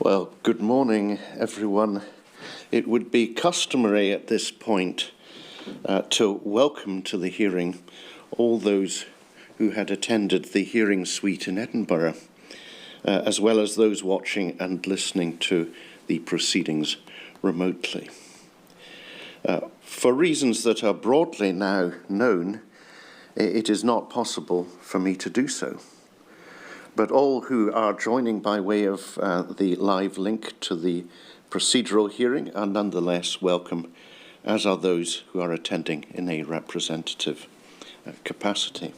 Well, good morning, everyone. It would be customary at this point to welcome to the hearing all those who had attended the hearing suite in Edinburgh, as well as those watching and listening to the proceedings remotely. For reasons that are broadly now known, it is not possible for me to do so. But all who are joining by way of the live link to the procedural hearing are nonetheless welcome, as are those who are attending in a representative capacity.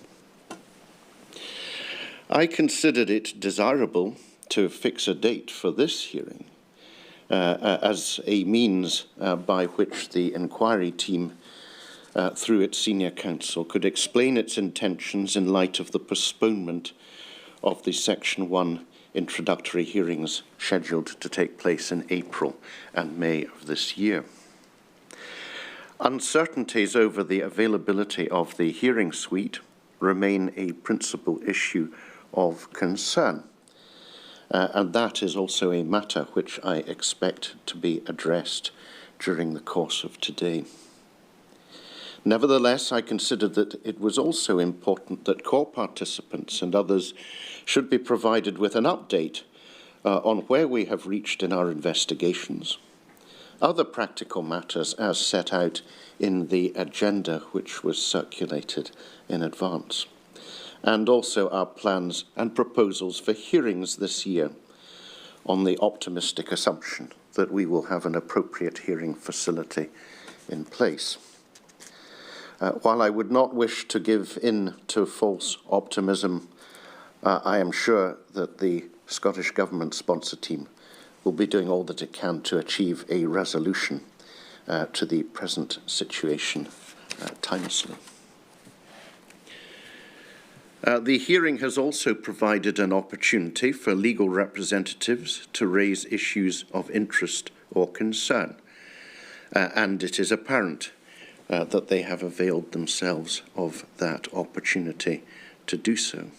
I considered it desirable to fix a date for this hearing as a means by which the inquiry team, through its senior counsel, could explain its intentions in light of the postponement of the Section 1 introductory hearings scheduled to take place in April and May of this year. Uncertainties over the availability of the hearing suite remain a principal issue of concern, and that is also a matter which I expect to be addressed during the course of today. Nevertheless, I considered that it was also important that core participants and others should be provided with an update on where we have reached in our investigations, other practical matters as set out in the agenda which was circulated in advance, and also our plans and proposals for hearings this year on the optimistic assumption that we will have an appropriate hearing facility in place. While I would not wish to give in to false optimism, I am sure that the Scottish Government sponsor team will be doing all that it can to achieve a resolution to the present situation timely. The hearing has also provided an opportunity for legal representatives to raise issues of interest or concern, and it is apparent that they have availed themselves of that opportunity to do so.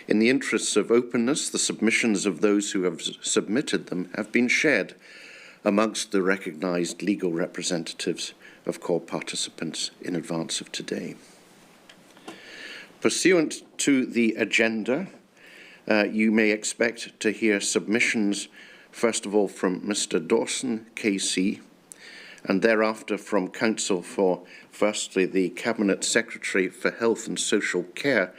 In the interests of openness, the submissions of those who have submitted them have been shared amongst the recognised legal representatives of core participants in advance of today. Pursuant to the agenda, you may expect to hear submissions, first of all from Mr. Dawson, KC, and thereafter from counsel for, firstly, the Cabinet Secretary for Health and Social Care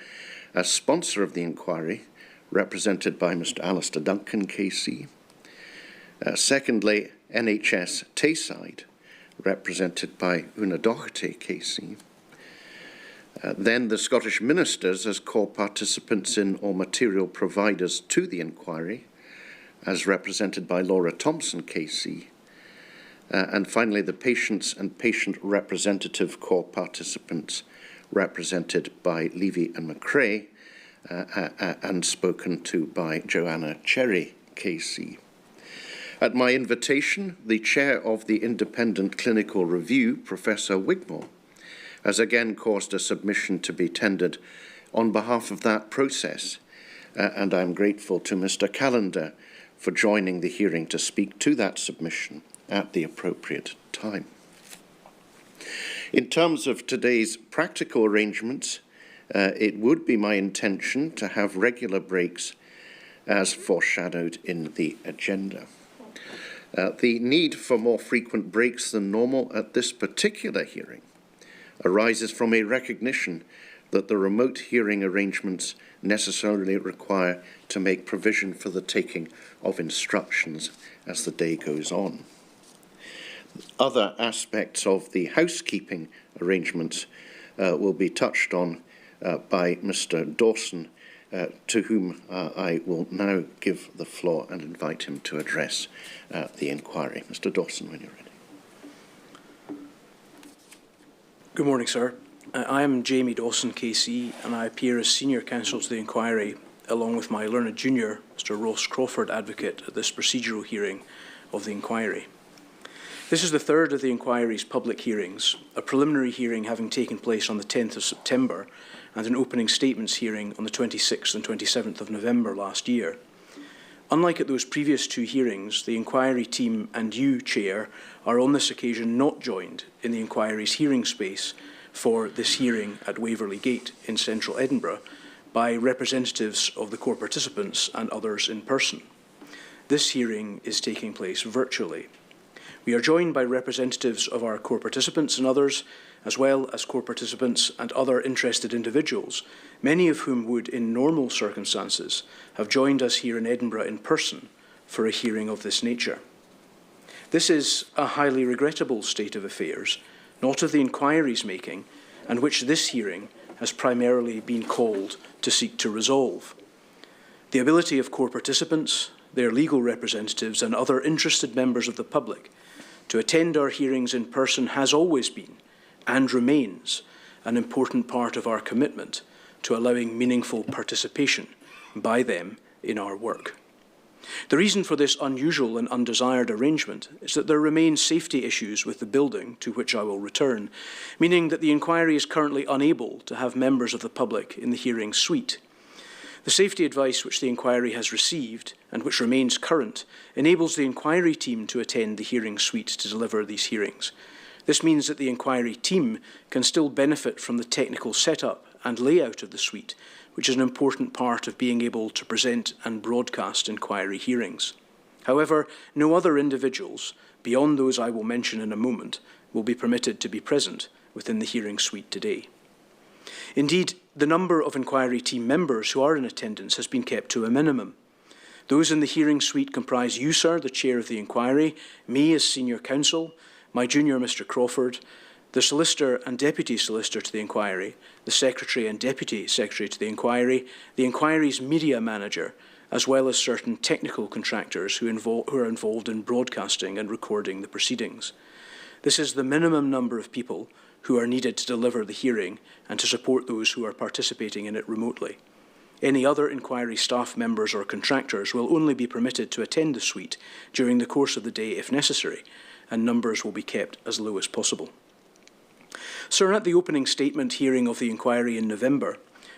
as sponsor of the inquiry, represented by Mr. Alistair Duncan, KC. Secondly, NHS Tayside, represented by Una Doherty, KC. Then the Scottish Ministers as core participants in or material providers to the inquiry, as represented by Laura Thompson, KC. And finally, the patients and patient representative core participants represented by Levy and McRae and spoken to by Joanna Cherry, KC. At my invitation, the chair of the Independent Clinical Review, Professor Wigmore, has again caused a submission to be tendered on behalf of that process, and I'm grateful to Mr. Callender for joining the hearing to speak to that submission at the appropriate time. In terms of today's practical arrangements, it would be my intention to have regular breaks as foreshadowed in the agenda. The need for more frequent breaks than normal at this particular hearing arises from a recognition that the remote hearing arrangements necessarily require to make provision for the taking of instructions as the day goes on. Other aspects of the housekeeping arrangements will be touched on by Mr. Dawson, to whom I will now give the floor and invite him to address the inquiry. Mr. Dawson, when you're ready. Good morning, sir. I am Jamie Dawson, KC, and I appear as senior counsel to the inquiry, along with my learned junior, Mr. Ross Crawford, advocate at this procedural hearing of the inquiry. This is the third of the inquiry's public hearings, a preliminary hearing having taken place on the 10th of September and an opening statements hearing on the 26th and 27th of November last year. Unlike at those previous two hearings, the inquiry team and you, Chair, are on this occasion not joined in the inquiry's hearing space for this hearing at Waverley Gate in central Edinburgh by representatives of the core participants and others in person. This hearing is taking place virtually. We are joined by representatives of our core participants and others, as well as core participants and other interested individuals, many of whom would, in normal circumstances, have joined us here in Edinburgh in person for a hearing of this nature. This is a highly regrettable state of affairs, not of the inquiry's making, and which this hearing has primarily been called to seek to resolve. The ability of core participants, their legal representatives, and other interested members of the public to attend our hearings in person has always been, and remains, an important part of our commitment to allowing meaningful participation by them in our work. The reason for this unusual and undesired arrangement is that there remain safety issues with the building, to which I will return, meaning that the inquiry is currently unable to have members of the public in the hearing suite. The safety advice which the inquiry has received, and which remains current, enables the inquiry team to attend the hearing suite to deliver these hearings. This means that the inquiry team can still benefit from the technical setup and layout of the suite, which is an important part of being able to present and broadcast inquiry hearings. However, no other individuals, beyond those I will mention in a moment, will be permitted to be present within the hearing suite today. Indeed, the number of inquiry team members who are in attendance has been kept to a minimum. Those in the hearing suite comprise you, sir, the chair of the inquiry, me as senior counsel, my junior, Mr. Crawford, the solicitor and deputy solicitor to the inquiry, the secretary and deputy secretary to the inquiry's media manager, as well as certain technical contractors who are involved in broadcasting and recording the proceedings. This is the minimum number of people who are needed to deliver the hearing and to support those who are participating in it remotely. Any other inquiry staff members or contractors will only be permitted to attend the suite during the course of the day if necessary, and numbers will be kept as low as possible. Sir, at the opening statement hearing of the inquiry in November,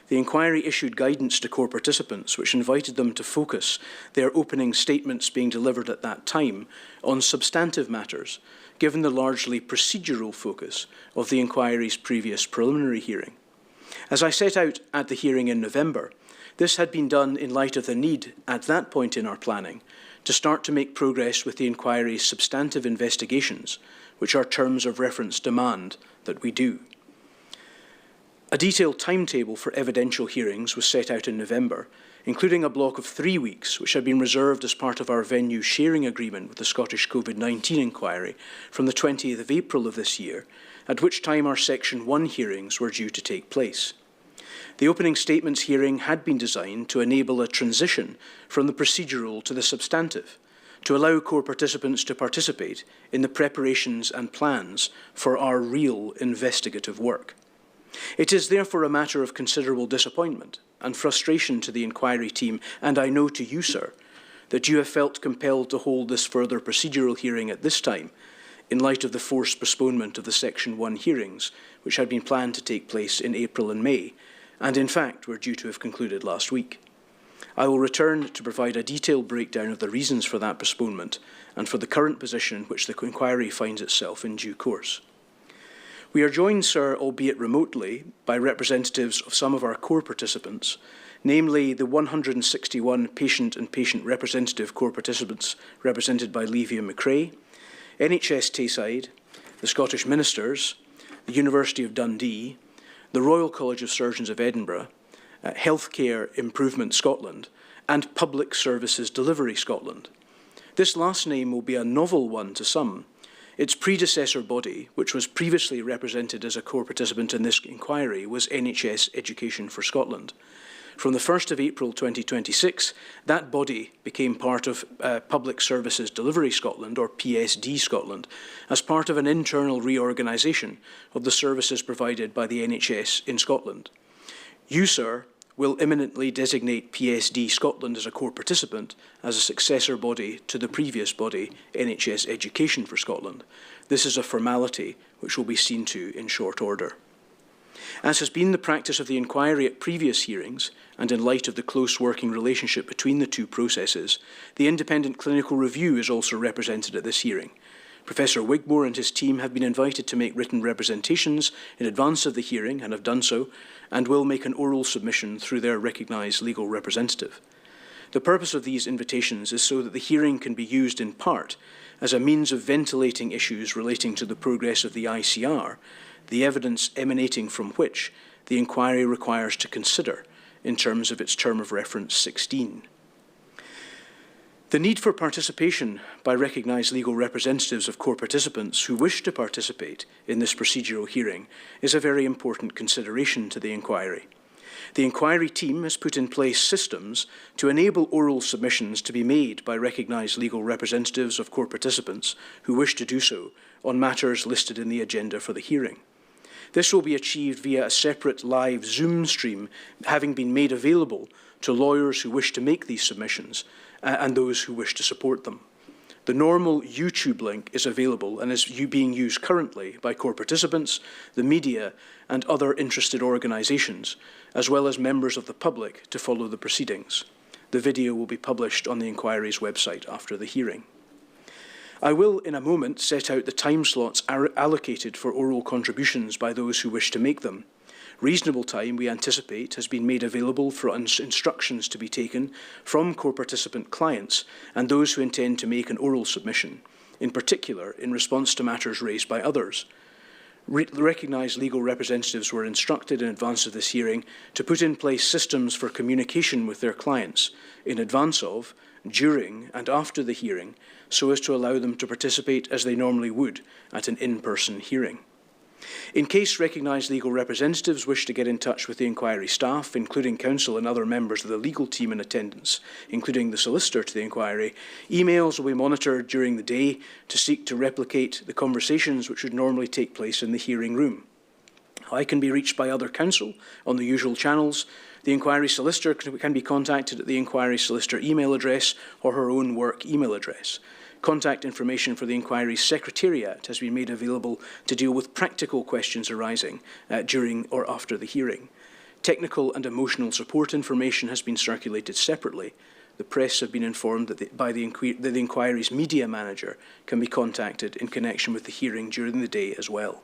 the inquiry issued guidance to core participants which invited them to focus their opening statements being delivered at that time on substantive matters, given the largely procedural focus of the inquiry's previous preliminary hearing. As I set out at the hearing in November, this had been done in light of the need, at that point in our planning, to start to make progress with the inquiry's substantive investigations, which our terms of reference demand that we do. A detailed timetable for evidential hearings was set out in November, including a block of 3 weeks, which had been reserved as part of our venue sharing agreement with the Scottish COVID-19 inquiry from the 20th of April of this year, at which time our Section 1 hearings were due to take place. The opening statements hearing had been designed to enable a transition from the procedural to the substantive, to allow core participants to participate in the preparations and plans for our real investigative work. It is therefore a matter of considerable disappointment and frustration to the inquiry team, and I know to you, sir, that you have felt compelled to hold this further procedural hearing at this time, in light of the forced postponement of the Section 1 hearings, which had been planned to take place in April and May, and in fact were due to have concluded last week. I will return to provide a detailed breakdown of the reasons for that postponement and for the current position in which the inquiry finds itself in due course. We are joined, sir, albeit remotely, by representatives of some of our core participants, namely the 161 patient and patient representative core participants represented by Levia McRae, NHS Tayside, the Scottish Ministers, the University of Dundee, the Royal College of Surgeons of Edinburgh, Healthcare Improvement Scotland, and Public Services Delivery Scotland. This last name will be a novel one to some. Its predecessor body, which was previously represented as a core participant in this inquiry, was NHS Education for Scotland. From the 1st of April 2026, that body became part of Public Services Delivery Scotland, or PSD Scotland, as part of an internal reorganisation of the services provided by the NHS in Scotland. You, sir, will imminently designate PSD Scotland as a core participant as a successor body to the previous body, NHS Education for Scotland. This is a formality which will be seen to in short order. As has been the practice of the inquiry at previous hearings, and in light of the close working relationship between the two processes, the independent clinical review is also represented at this hearing. Professor Wigmore and his team have been invited to make written representations in advance of the hearing and have done so, and will make an oral submission through their recognised legal representative. The purpose of these invitations is so that the hearing can be used in part as a means of ventilating issues relating to the progress of the ICR, the evidence emanating from which the inquiry requires to consider in terms of its term of reference 16. The need for participation by recognised legal representatives of core participants who wish to participate in this procedural hearing is a very important consideration to the inquiry. The inquiry team has put in place systems to enable oral submissions to be made by recognised legal representatives of core participants who wish to do so on matters listed in the agenda for the hearing. This will be achieved via a separate live Zoom stream having been made available to lawyers who wish to make these submissions and those who wish to support them. The normal YouTube link is available and is being used currently by core participants, the media, and other interested organisations, as well as members of the public to follow the proceedings. The video will be published on the inquiry's website after the hearing. I will, in a moment, set out the time slots allocated for oral contributions by those who wish to make them. Reasonable time, we anticipate, has been made available for instructions to be taken from core participant clients and those who intend to make an oral submission, in particular in response to matters raised by others. Recognised legal representatives were instructed in advance of this hearing to put in place systems for communication with their clients in advance of, during and after the hearing, so as to allow them to participate as they normally would at an in-person hearing. In case recognised legal representatives wish to get in touch with the inquiry staff, including counsel and other members of the legal team in attendance, including the solicitor to the inquiry, emails will be monitored during the day to seek to replicate the conversations which would normally take place in the hearing room. I can be reached by other counsel on the usual channels. The inquiry solicitor can be contacted at the inquiry solicitor email address or her own work email address. Contact information for the inquiry's secretariat has been made available to deal with practical questions arising during or after the hearing. Technical and emotional support information has been circulated separately. The press have been informed that the inquiry's media manager can be contacted in connection with the hearing during the day as well.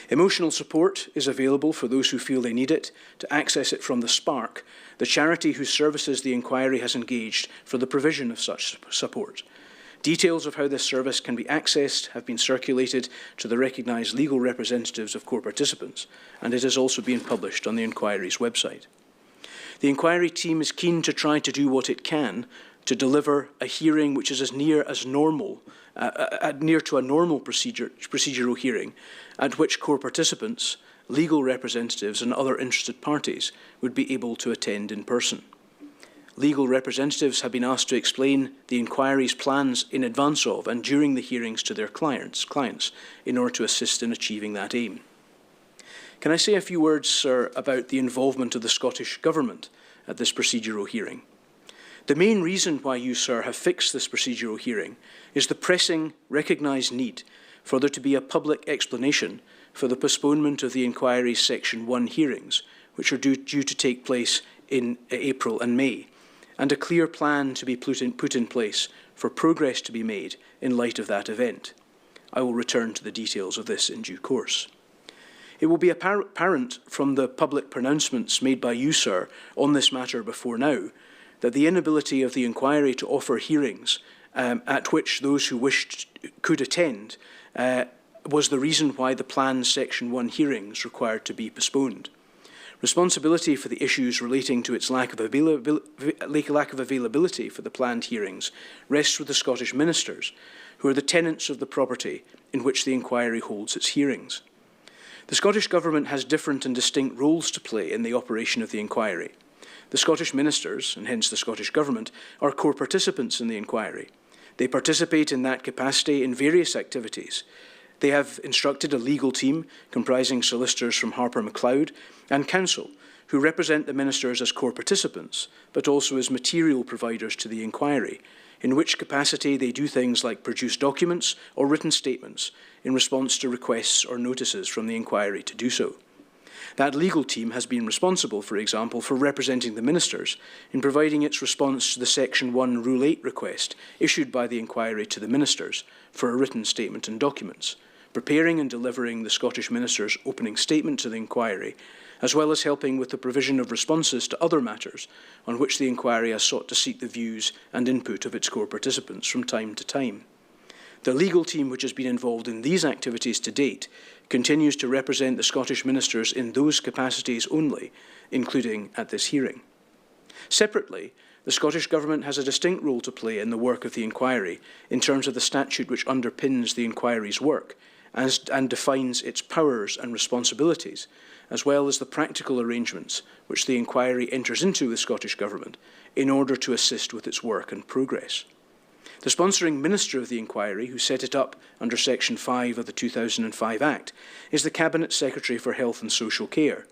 Emotional support is available for those who feel they need it to access it from the Spark, the charity whose services the inquiry has engaged for the provision of such support. Details of how this service can be accessed have been circulated to the recognised legal representatives of core participants, and it has also been published on the inquiry's website. The inquiry team is keen to try to do what it can to deliver a hearing which is as near to a normal procedural hearing, at which core participants, legal representatives and other interested parties would be able to attend in person. Legal representatives have been asked to explain the inquiry's plans in advance of and during the hearings to their clients in order to assist in achieving that aim. Can I say a few words, sir, about the involvement of the Scottish Government at this procedural hearing? The main reason why you, sir, have fixed this procedural hearing is the pressing, recognised need for there to be a public explanation for the postponement of the inquiry's Section 1 hearings, which are due to take place in April and May, and a clear plan to be put in place for progress to be made in light of that event. I will return to the details of this in due course. It will be apparent from the public pronouncements made by you, sir, on this matter before now, that the inability of the inquiry to offer hearings at which those who wished could attend was the reason why the planned Section 1 hearings required to be postponed. Responsibility for the issues relating to its lack of availability for the planned hearings rests with the Scottish ministers, who are the tenants of the property in which the inquiry holds its hearings. The Scottish Government has different and distinct roles to play in the operation of the inquiry. The Scottish ministers, and hence the Scottish Government, are core participants in the inquiry. They participate in that capacity in various activities. They have instructed a legal team comprising solicitors from Harper MacLeod and counsel who represent the ministers as core participants, but also as material providers to the inquiry, in which capacity they do things like produce documents or written statements in response to requests or notices from the inquiry to do so. That legal team has been responsible, for example, for representing the ministers in providing its response to the Section 1 Rule 8 request issued by the inquiry to the ministers for a written statement and documents, preparing and delivering the Scottish ministers' opening statement to the inquiry, as well as helping with the provision of responses to other matters on which the inquiry has sought to seek the views and input of its core participants from time to time. The legal team which has been involved in these activities to date continues to represent the Scottish ministers in those capacities only, including at this hearing. Separately, the Scottish Government has a distinct role to play in the work of the inquiry in terms of the statute which underpins the inquiry's work and defines its powers and responsibilities, as well as the practical arrangements which the inquiry enters into with Scottish Government in order to assist with its work and progress. The sponsoring Minister of the inquiry, who set it up under Section 5 of the 2005 Act, is the Cabinet Secretary for Health and Social Care.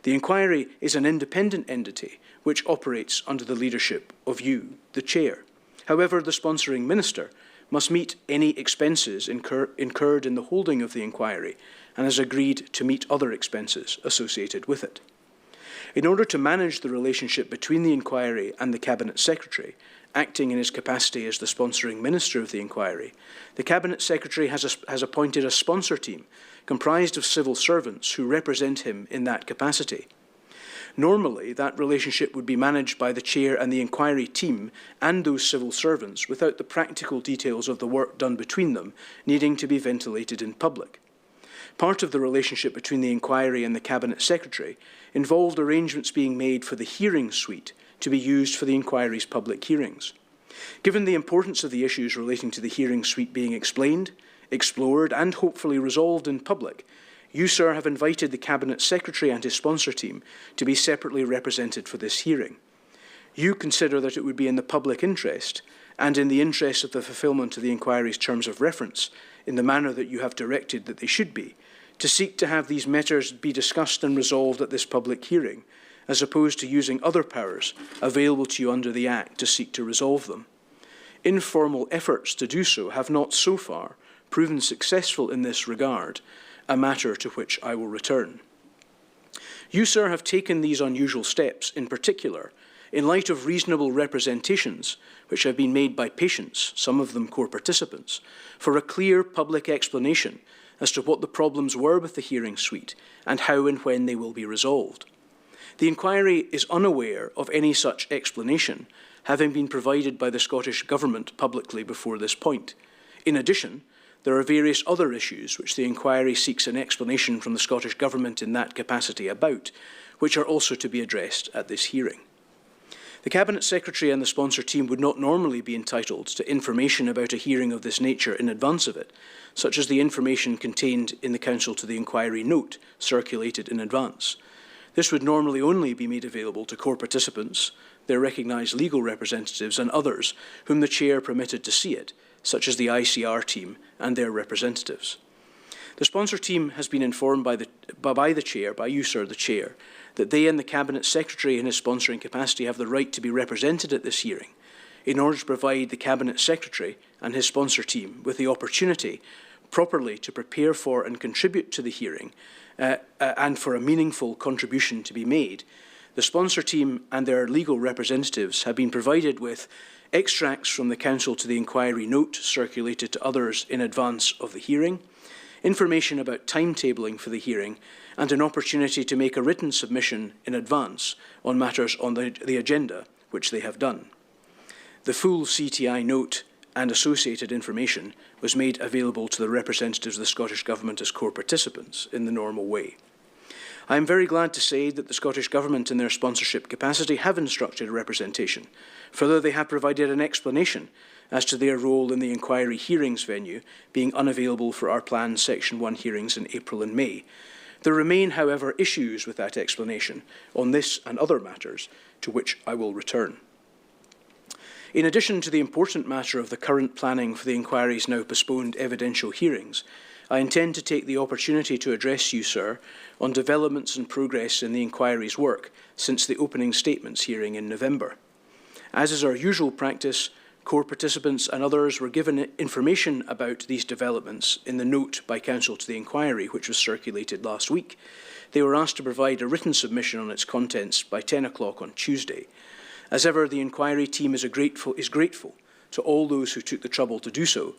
The inquiry is an independent entity which operates under the leadership of you, the Chair. However, the sponsoring Minister must meet any expenses incurred in the holding of the inquiry and has agreed to meet other expenses associated with it. In order to manage the relationship between the inquiry and the Cabinet Secretary, acting in his capacity as the sponsoring Minister of the inquiry, the Cabinet Secretary has appointed a sponsor team comprised of civil servants who represent him in that capacity. Normally, that relationship would be managed by the Chair and the inquiry team and those civil servants without the practical details of the work done between them needing to be ventilated in public. Part of the relationship between the inquiry and the Cabinet Secretary involved arrangements being made for the hearing suite to be used for the inquiry's public hearings. Given the importance of the issues relating to the hearing suite being explained, explored and hopefully resolved in public, you, sir, have invited the Cabinet Secretary and his sponsor team to be separately represented for this hearing. You consider that it would be in the public interest and in the interest of the fulfilment of the inquiry's terms of reference, in the manner that you have directed that they should be, to seek to have these matters be discussed and resolved at this public hearing, as opposed to using other powers available to you under the Act to seek to resolve them. Informal efforts to do so have not so far proven successful in this regard, a matter to which I will return. You, sir, have taken these unusual steps, in particular, in light of reasonable representations which have been made by patients, some of them core participants, for a clear public explanation as to what the problems were with the hearing suite and how and when they will be resolved. The inquiry is unaware of any such explanation having been provided by the Scottish Government publicly before this point. In addition, there are various other issues which the inquiry seeks an explanation from the Scottish Government in that capacity about, which are also to be addressed at this hearing. The Cabinet Secretary and the sponsor team would not normally be entitled to information about a hearing of this nature in advance of it, such as the information contained in the Counsel to the Inquiry note circulated in advance. This would normally only be made available to core participants, their recognised legal representatives and others whom the Chair permitted to see it, such as the ICR team and their representatives. The sponsor team has been informed by the Chair, by you, sir, the Chair, that they and the Cabinet Secretary in his sponsoring capacity have the right to be represented at this hearing in order to provide the Cabinet Secretary and his sponsor team with the opportunity properly to prepare for and contribute to the hearing and for a meaningful contribution to be made. The sponsor team and their legal representatives have been provided with extracts from the Counsel to the Inquiry note circulated to others in advance of the hearing, information about timetabling for the hearing, and an opportunity to make a written submission in advance on matters on the agenda, which they have done. The full CTI note and associated information was made available to the representatives of the Scottish Government as core participants in the normal way. I am very glad to say that the Scottish Government in their sponsorship capacity have instructed representation. Further, they have provided an explanation as to their role in the inquiry hearings venue being unavailable for our planned Section 1 hearings in April and May. There remain, however, issues with that explanation on this and other matters, to which I will return. In addition to the important matter of the current planning for the inquiry's now postponed evidential hearings, I intend to take the opportunity to address you, sir, on developments and progress in the inquiry's work since the opening statements hearing in November. As is our usual practice, Core participants and others were given information about these developments in the note by Counsel to the Inquiry, which was circulated last week. They were asked to provide a written submission on its contents by 10 o'clock on Tuesday. As ever, the inquiry team is grateful to all those who took the trouble to do so.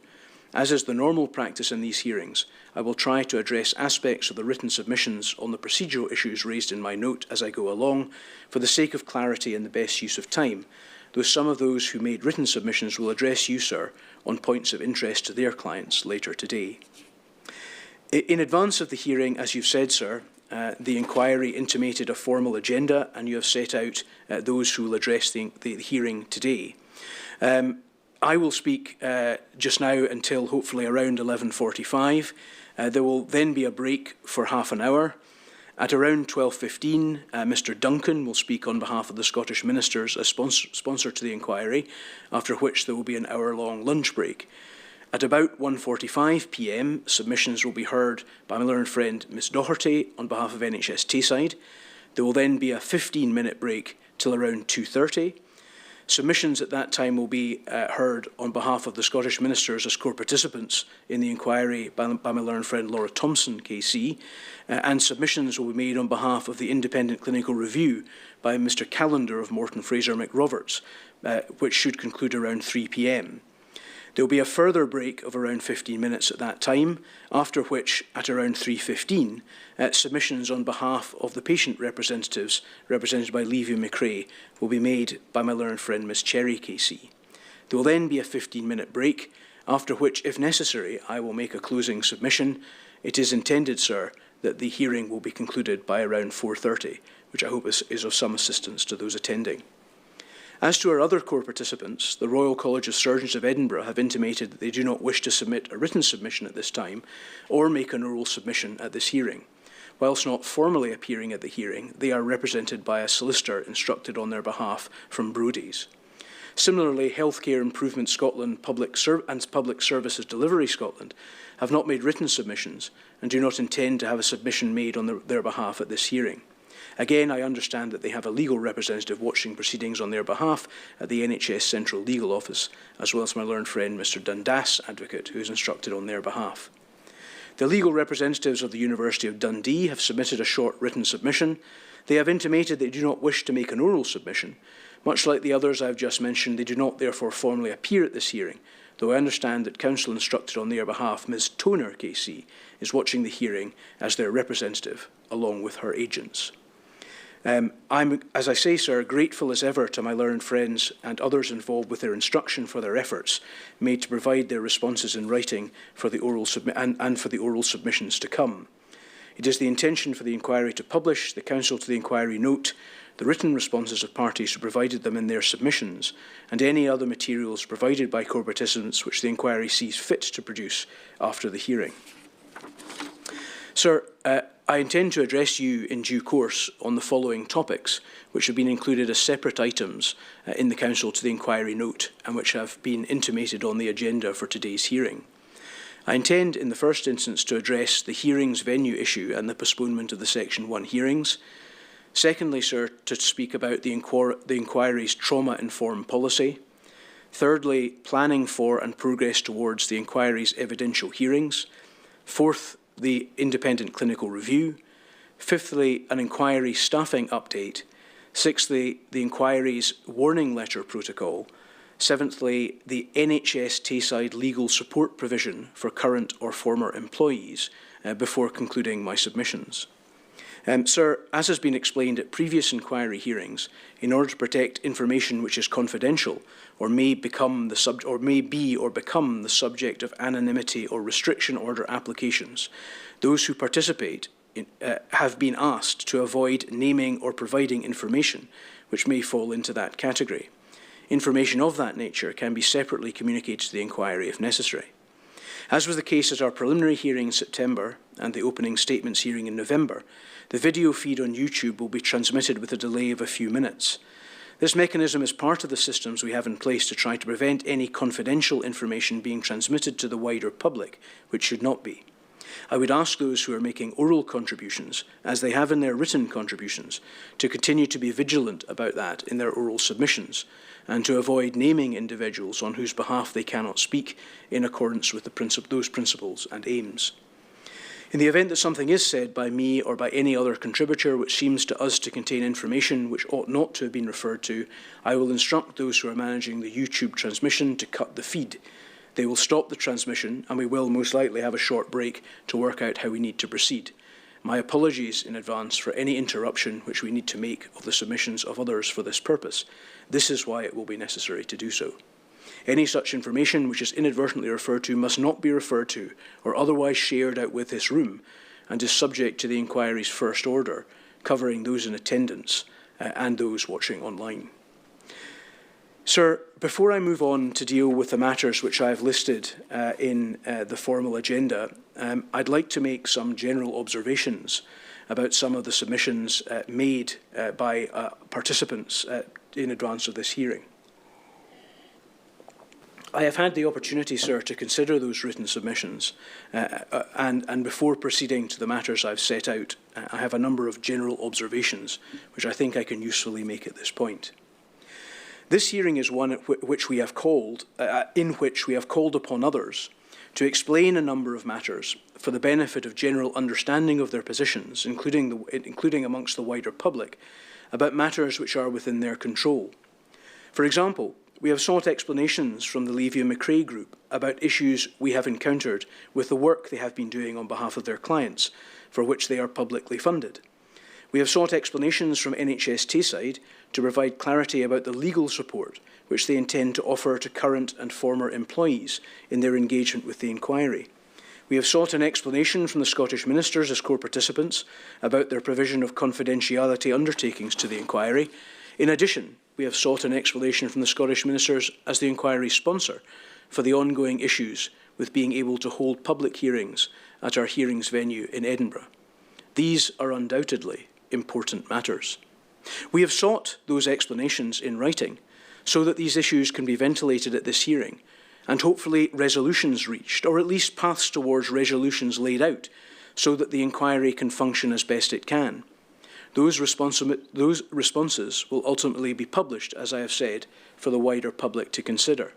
As is the normal practice in these hearings, I will try to address aspects of the written submissions on the procedural issues raised in my note as I go along, for the sake of clarity and the best use of time, though some of those who made written submissions will address you, sir, on points of interest to their clients later today. In advance of the hearing, as you've said, sir, the inquiry intimated a formal agenda, and you have set out those who will address the hearing today. I will speak just now until hopefully around 11:45. There will then be a break for half an hour. At around 12:15, Mr Duncan will speak on behalf of the Scottish Ministers as sponsor to the inquiry, after which there will be an hour-long lunch break. At about 1:45 p.m, submissions will be heard by my learned friend Ms Doherty on behalf of NHS Tayside. There will then be a 15-minute break till around 2:30. Submissions at that time will be heard on behalf of the Scottish Ministers as core participants in the inquiry by my learned friend Laura Thompson, KC, and submissions will be made on behalf of the Independent Clinical Review by Mr Callender of Morton Fraser McRoberts, which should conclude around 3 p.m. There will be a further break of around 15 minutes at that time, after which, at around 3:15, submissions on behalf of the patient representatives, represented by Levy McRae, will be made by my learned friend Ms Cherry KC. There will then be a 15-minute break, after which, if necessary, I will make a closing submission. It is intended, sir, that the hearing will be concluded by around 4:30, which I hope is of some assistance to those attending. As to our other core participants, the Royal College of Surgeons of Edinburgh have intimated that they do not wish to submit a written submission at this time or make an oral submission at this hearing. Whilst not formally appearing at the hearing, they are represented by a solicitor instructed on their behalf from Brodie's. Similarly, Healthcare Improvement Scotland and Public Services Delivery Scotland have not made written submissions and do not intend to have a submission made on their behalf at this hearing. Again, I understand that they have a legal representative watching proceedings on their behalf at the NHS Central Legal Office, as well as my learned friend Mr Dundas, advocate, who is instructed on their behalf. The legal representatives of the University of Dundee have submitted a short written submission. They have intimated they do not wish to make an oral submission. Much like the others I have just mentioned, they do not therefore formally appear at this hearing, though I understand that counsel instructed on their behalf, Ms Toner, KC, is watching the hearing as their representative, along with her agents. I'm, as I say, sir, grateful as ever to my learned friends and others involved with their instruction for their efforts made to provide their responses in writing for the oral and for the oral submissions to come. It is the intention for the inquiry to publish the Counsel to the Inquiry note, the written responses of parties who provided them in their submissions, and any other materials provided by core participants which the inquiry sees fit to produce after the hearing. Sir, I intend to address you in due course on the following topics, which have been included as separate items in the Counsel to the Inquiry note and which have been intimated on the agenda for today's hearing. I intend, in the first instance, to address the hearings venue issue and the postponement of the Section 1 hearings. Secondly, sir, to speak about the inquiry's trauma-informed policy. Thirdly, planning for and progress towards the inquiry's evidential hearings. Fourth, the independent clinical review. Fifthly, an inquiry staffing update. Sixthly, the inquiry's warning letter protocol. Seventhly, the NHS Tayside legal support provision for current or former employees before concluding my submissions. Sir, as has been explained at previous inquiry hearings, in order to protect information which is confidential or may be or become the subject of anonymity or restriction order applications, those who participate have been asked to avoid naming or providing information which may fall into that category. Information of that nature can be separately communicated to the inquiry if necessary. As was the case at our preliminary hearing in September and the opening statements hearing in November, the video feed on YouTube will be transmitted with a delay of a few minutes. This mechanism is part of the systems we have in place to try to prevent any confidential information being transmitted to the wider public, which should not be. I would ask those who are making oral contributions, as they have in their written contributions, to continue to be vigilant about that in their oral submissions, and to avoid naming individuals on whose behalf they cannot speak in accordance with those principles and aims. In the event that something is said by me or by any other contributor which seems to us to contain information which ought not to have been referred to, I will instruct those who are managing the YouTube transmission to cut the feed. They will stop the transmission, and we will most likely have a short break to work out how we need to proceed. My apologies in advance for any interruption which we need to make of the submissions of others for this purpose. This is why it will be necessary to do so. Any such information which is inadvertently referred to must not be referred to or otherwise shared out with this room, and is subject to the inquiry's first order, covering those in attendance and those watching online. Sir, before I move on to deal with the matters which I have listed in the formal agenda, I'd like to make some general observations about some of the submissions made by participants in advance of this hearing. I have had the opportunity, sir, to consider those written submissions, and before proceeding to the matters I've set out, I have a number of general observations which I think I can usefully make at this point. This hearing is one in which we have called upon others to explain a number of matters for the benefit of general understanding of their positions, including amongst the wider public, about matters which are within their control. For example, we have sought explanations from the Levy-McRae Group about issues we have encountered with the work they have been doing on behalf of their clients, for which they are publicly funded. We have sought explanations from NHS Tayside to provide clarity about the legal support which they intend to offer to current and former employees in their engagement with the inquiry. We have sought an explanation from the Scottish Ministers as core participants about their provision of confidentiality undertakings to the inquiry. In addition, we have sought an explanation from the Scottish Ministers as the inquiry's sponsor for the ongoing issues with being able to hold public hearings at our hearings venue in Edinburgh. These are undoubtedly important matters. We have sought those explanations in writing so that these issues can be ventilated at this hearing and hopefully resolutions reached, or at least paths towards resolutions laid out, so that the inquiry can function as best it can. Those responses will ultimately be published, as I have said, for the wider public to consider.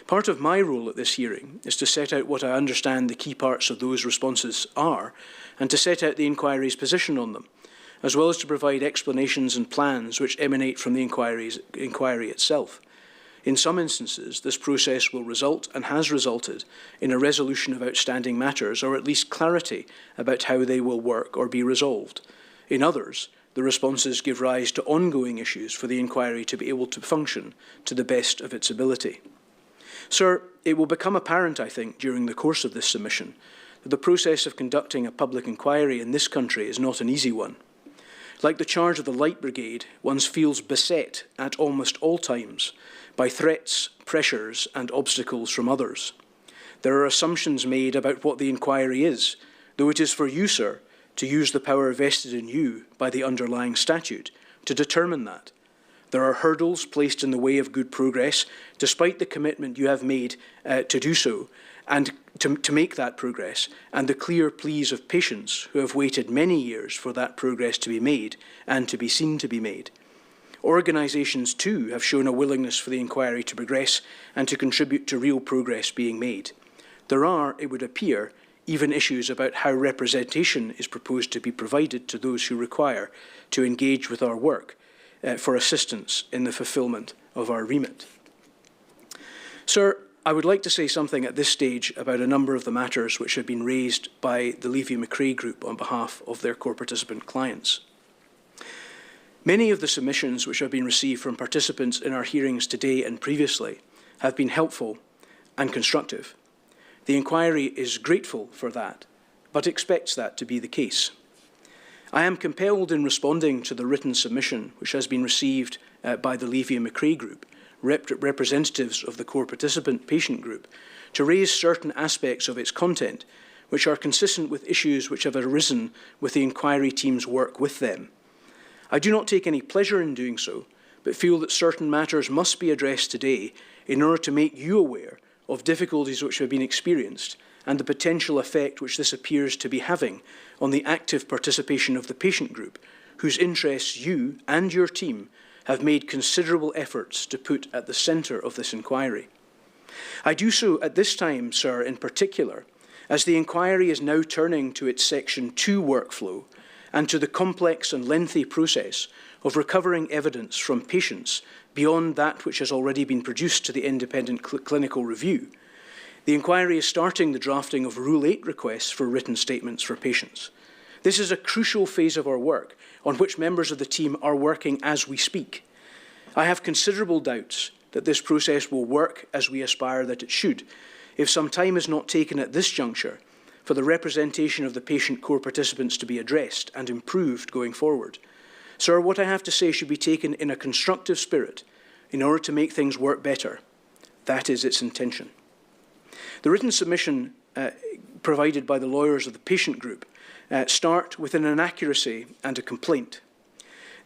Part of my role at this hearing is to set out what I understand the key parts of those responses are, and to set out the inquiry's position on them, as well as to provide explanations and plans which emanate from the inquiry itself. In some instances, this process will result, and has resulted, in a resolution of outstanding matters, or at least clarity about how they will work or be resolved. In others, the responses give rise to ongoing issues for the inquiry to be able to function to the best of its ability. Sir, it will become apparent, I think, during the course of this submission, that the process of conducting a public inquiry in this country is not an easy one. Like the charge of the Light Brigade, one feels beset at almost all times by threats, pressures, and obstacles from others. There are assumptions made about what the inquiry is, though it is for you, sir, to use the power vested in you by the underlying statute to determine that. There are hurdles placed in the way of good progress, despite the commitment you have made to do so, and to make that progress, and the clear pleas of patients who have waited many years for that progress to be made and to be seen to be made. Organisations, too, have shown a willingness for the inquiry to progress and to contribute to real progress being made. There are, it would appear, even issues about how representation is proposed to be provided to those who require to engage with our work for assistance in the fulfilment of our remit. Sir, I would like to say something at this stage about a number of the matters which have been raised by the Levy-McRae Group on behalf of their core participant clients. Many of the submissions which have been received from participants in our hearings today and previously have been helpful and constructive. The inquiry is grateful for that, but expects that to be the case. I am compelled in responding to the written submission which has been received by the Levy-McRae Group, representatives of the core participant patient group, to raise certain aspects of its content which are consistent with issues which have arisen with the inquiry team's work with them. I do not take any pleasure in doing so, but feel that certain matters must be addressed today in order to make you aware of difficulties which have been experienced and the potential effect which this appears to be having on the active participation of the patient group, whose interests you and your team have made considerable efforts to put at the centre of this inquiry. I do so at this time, sir, in particular, as the inquiry is now turning to its Section 2 workflow and to the complex and lengthy process of recovering evidence from patients beyond that which has already been produced to the independent clinical review. The inquiry is starting the drafting of Rule 8 requests for written statements for patients. This is a crucial phase of our work on which members of the team are working as we speak. I have considerable doubts that this process will work as we aspire that it should, if some time is not taken at this juncture for the representation of the patient core participants to be addressed and improved going forward. Sir, what I have to say should be taken in a constructive spirit in order to make things work better. That is its intention. The written submission provided by the lawyers of the patient group start with an inaccuracy and a complaint.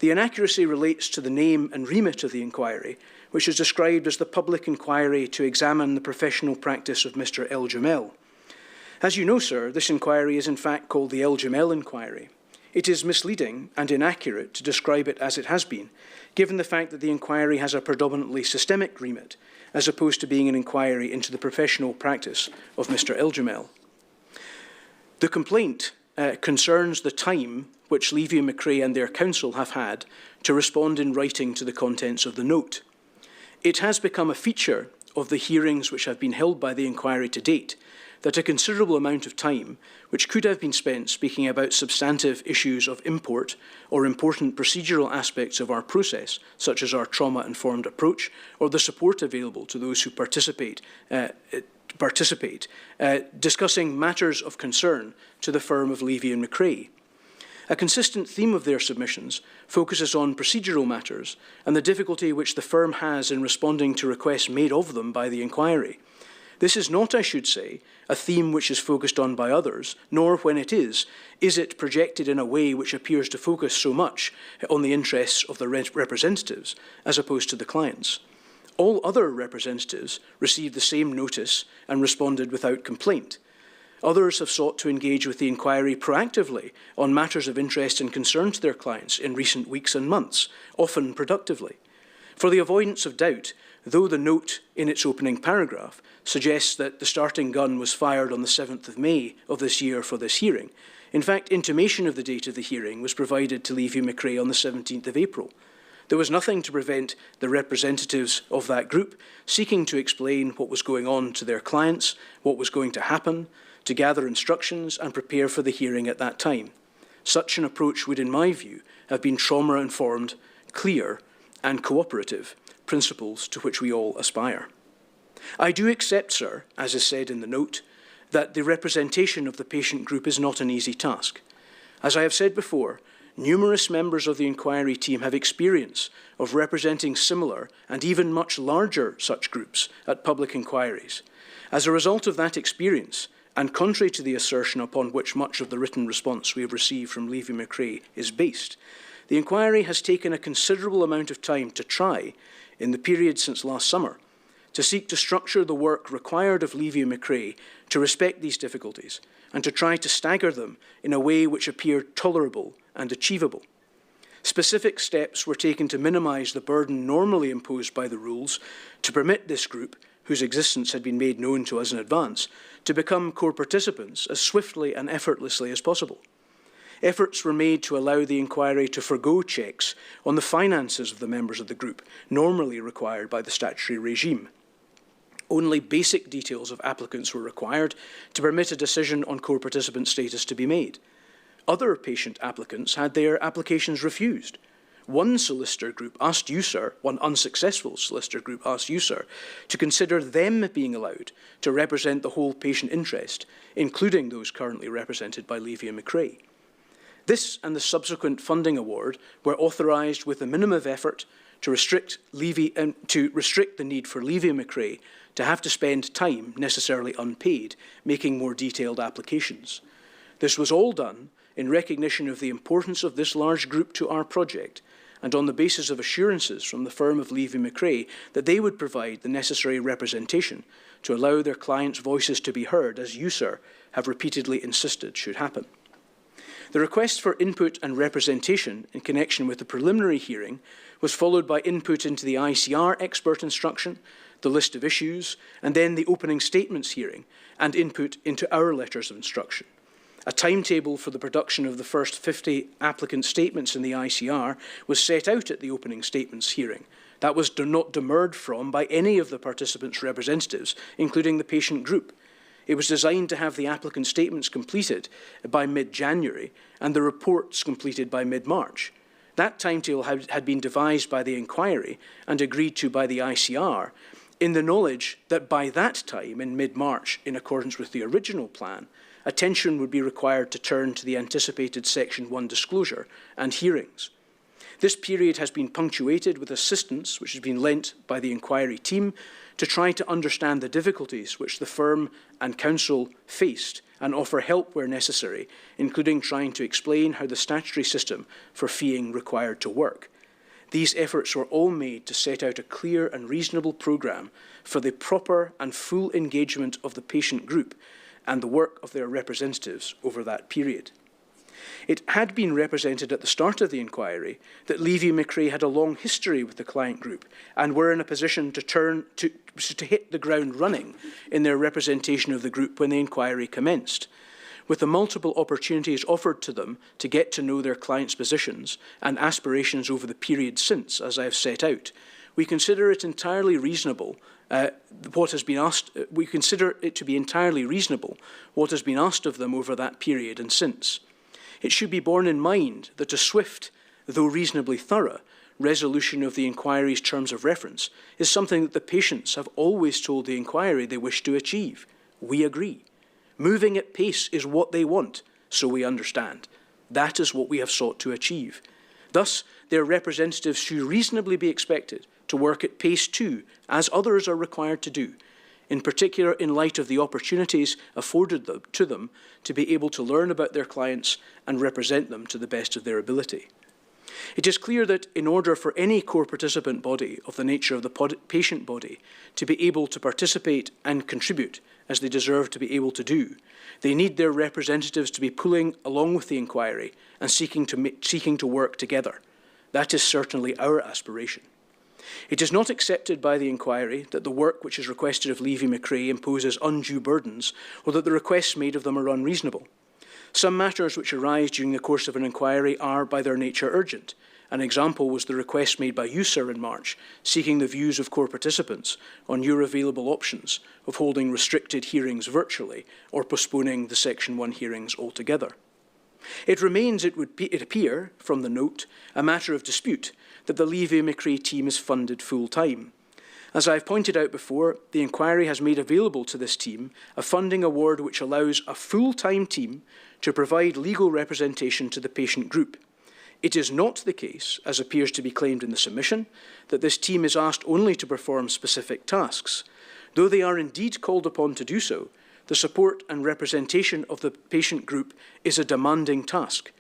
The inaccuracy relates to the name and remit of the inquiry, which is described as the public inquiry to examine the professional practice of Mr. Eljamel. As you know, sir, this inquiry is in fact called the Eljamel inquiry. It is misleading and inaccurate to describe it as it has been, given the fact that the inquiry has a predominantly systemic remit, as opposed to being an inquiry into the professional practice of Mr. Eljamel. The complaint concerns the time which Levy and McRae and their counsel have had to respond in writing to the contents of the note. It has become a feature of the hearings which have been held by the inquiry to date that a considerable amount of time, which could have been spent speaking about substantive issues of import or important procedural aspects of our process, such as our trauma-informed approach or the support available to those who participate, discussing matters of concern to the firm of Levy and McRae. A consistent theme of their submissions focuses on procedural matters and the difficulty which the firm has in responding to requests made of them by the inquiry. This is not, I should say, a theme which is focused on by others, nor when it is it projected in a way which appears to focus so much on the interests of the representatives as opposed to the clients. All other representatives received the same notice and responded without complaint. Others have sought to engage with the inquiry proactively on matters of interest and concern to their clients in recent weeks and months, often productively. For the avoidance of doubt, though the note in its opening paragraph suggests that the starting gun was fired on the 7th of May of this year for this hearing, in fact, intimation of the date of the hearing was provided to Levy McRae on the 17th of April. There was nothing to prevent the representatives of that group seeking to explain what was going on to their clients, what was going to happen, to gather instructions and prepare for the hearing at that time. Such an approach would, in my view, have been trauma-informed, clear and cooperative, principles to which we all aspire. I do accept, sir, as is said in the note, that the representation of the patient group is not an easy task. As I have said before, numerous members of the inquiry team have experience of representing similar and even much larger such groups at public inquiries. As a result of that experience, and contrary to the assertion upon which much of the written response we have received from Levy McRae is based, the inquiry has taken a considerable amount of time to try, in the period since last summer, to seek to structure the work required of Levy and McRae to respect these difficulties and to try to stagger them in a way which appeared tolerable and achievable. Specific steps were taken to minimise the burden normally imposed by the rules to permit this group, whose existence had been made known to us in advance, to become core participants as swiftly and effortlessly as possible. Efforts were made to allow the inquiry to forgo checks on the finances of the members of the group, normally required by the statutory regime. Only basic details of applicants were required to permit a decision on core participant status to be made. Other patient applicants had their applications refused. One solicitor group asked you, sir, one unsuccessful solicitor group asked you, sir, to consider them being allowed to represent the whole patient interest, including those currently represented by Levy and McRae. This and the subsequent funding award were authorised with a minimum of effort to restrict the need for Levy and McRae to have to spend time, necessarily unpaid, making more detailed applications. This was all done in recognition of the importance of this large group to our project and on the basis of assurances from the firm of Levy McRae that they would provide the necessary representation to allow their clients' voices to be heard, as you, sir, have repeatedly insisted should happen. The request for input and representation in connection with the preliminary hearing was followed by input into the ICR expert instruction, the list of issues, and then the opening statements hearing, and input into our letters of instruction. A timetable for the production of the first 50 applicant statements in the ICR was set out at the opening statements hearing. That was not demurred from by any of the participants' representatives, including the patient group. It was designed to have the applicant statements completed by mid-January and the reports completed by mid-March. That timetable had been devised by the inquiry and agreed to by the ICR in the knowledge that by that time, in mid-March, in accordance with the original plan, attention would be required to turn to the anticipated Section 1 disclosure and hearings. This period has been punctuated with assistance which has been lent by the inquiry team to try to understand the difficulties which the firm and counsel faced and offer help where necessary, including trying to explain how the statutory system for feeing required to work. These efforts were all made to set out a clear and reasonable programme for the proper and full engagement of the patient group and the work of their representatives over that period. It had been represented at the start of the inquiry that Levy McRae had a long history with the client group and were in a position to hit the ground running in their representation of the group when the inquiry commenced. With the multiple opportunities offered to them to get to know their clients' positions and aspirations over the period since, as I have set out, we consider it entirely reasonable we consider it to be entirely reasonable what has been asked of them over that period and since. It should be borne in mind that a swift, though reasonably thorough, resolution of the inquiry's terms of reference is something that the patients have always told the inquiry they wish to achieve. We agree. Moving at pace is what they want, so we understand. That is what we have sought to achieve. Thus, their representatives should reasonably be expected to work at pace too, as others are required to do, in particular in light of the opportunities afforded to them to be able to learn about their clients and represent them to the best of their ability. It is clear that in order for any core participant body of the nature of the patient body to be able to participate and contribute as they deserve to be able to do, they need their representatives to be pulling along with the inquiry and seeking to work together. That is certainly our aspiration. It is not accepted by the inquiry that the work which is requested of Levy McRae imposes undue burdens or that the requests made of them are unreasonable. Some matters which arise during the course of an inquiry are, by their nature, urgent. An example was the request made by you, sir, in March, seeking the views of core participants on your available options of holding restricted hearings virtually or postponing the Section 1 hearings altogether. It remains, it appear, from the note, a matter of dispute that the Levy McRae team is funded full-time. As I have pointed out before, the inquiry has made available to this team a funding award which allows a full-time team to provide legal representation to the patient group. It is not the case, as appears to be claimed in the submission, that this team is asked only to perform specific tasks. Though they are indeed called upon to do so, the support and representation of the patient group is a demanding task.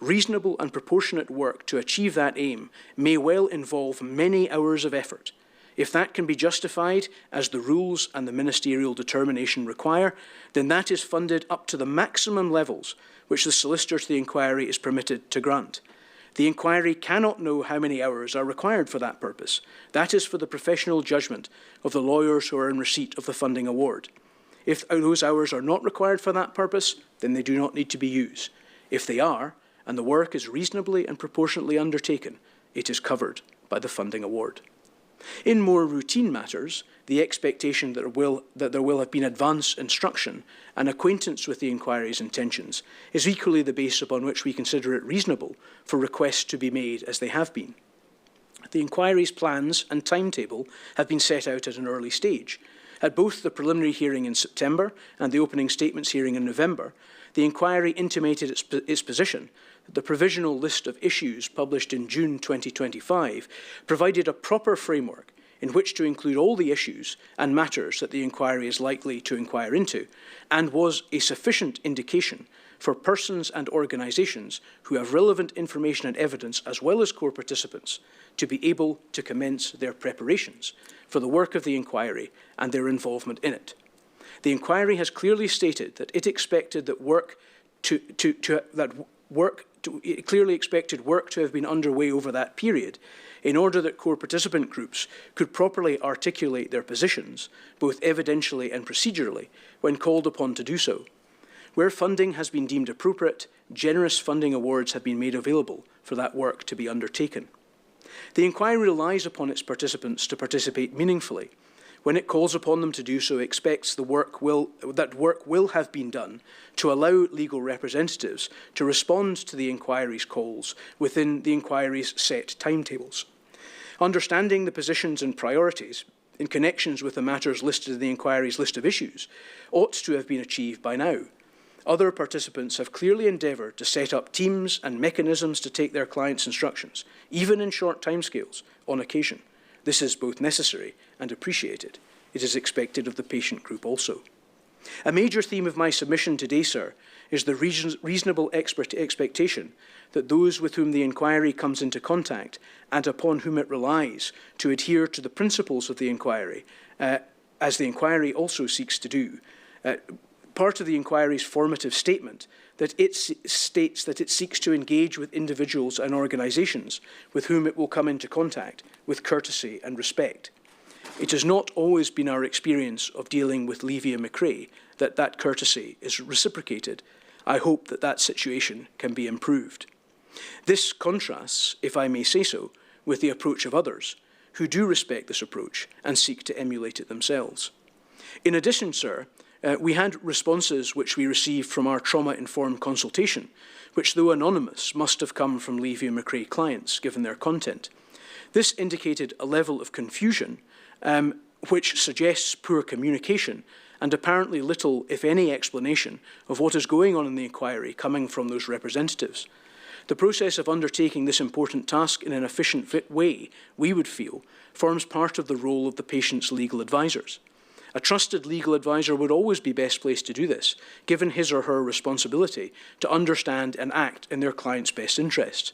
Reasonable and proportionate work to achieve that aim may well involve many hours of effort. If that can be justified, as the rules and the ministerial determination require, then that is funded up to the maximum levels which the solicitor to the inquiry is permitted to grant. The inquiry cannot know how many hours are required for that purpose. That is for the professional judgment of the lawyers who are in receipt of the funding award. If those hours are not required for that purpose, then they do not need to be used. If they are, and the work is reasonably and proportionately undertaken, it is covered by the funding award. In more routine matters, the expectation that there will have been advance instruction and acquaintance with the inquiry's intentions is equally the base upon which we consider it reasonable for requests to be made as they have been. The inquiry's plans and timetable have been set out at an early stage. At both the preliminary hearing in September and the opening statements hearing in November, the inquiry intimated its position that the provisional list of issues published in June 2025 provided a proper framework in which to include all the issues and matters that the inquiry is likely to inquire into, and was a sufficient indication for persons and organisations who have relevant information and evidence, as well as core participants, to be able to commence their preparations for the work of the inquiry and their involvement in it. The inquiry has clearly stated that it expected that work to have been underway over that period in order that core participant groups could properly articulate their positions, both evidentially and procedurally, when called upon to do so. Where funding has been deemed appropriate, generous funding awards have been made available for that work to be undertaken. The inquiry relies upon its participants to participate meaningfully. When it calls upon them to do so, it expects that work will have been done to allow legal representatives to respond to the inquiry's calls within the inquiry's set timetables. Understanding the positions and priorities in connections with the matters listed in the inquiry's list of issues ought to have been achieved by now. Other participants have clearly endeavoured to set up teams and mechanisms to take their clients' instructions, even in short timescales, on occasion. This is both necessary and appreciated. It is expected of the patient group also. A major theme of my submission today, sir, is the reasonable expectation that those with whom the inquiry comes into contact and upon whom it relies to adhere to the principles of the inquiry, as the inquiry also seeks to do. Part of the inquiry's formative statement that it states that it seeks to engage with individuals and organisations with whom it will come into contact with courtesy and respect. It has not always been our experience of dealing with Levia McRae that that courtesy is reciprocated. I hope that that situation can be improved. This contrasts, if I may say so, with the approach of others who do respect this approach and seek to emulate it themselves. In addition, sir, we had responses which we received from our trauma-informed consultation, which, though anonymous, must have come from Levia McRae clients, given their content. This indicated a level of confusion which suggests poor communication and apparently little, if any, explanation of what is going on in the inquiry coming from those representatives. The process of undertaking this important task in an efficient way, we would feel, forms part of the role of the patient's legal advisors. A trusted legal advisor would always be best placed to do this, given his or her responsibility to understand and act in their client's best interests.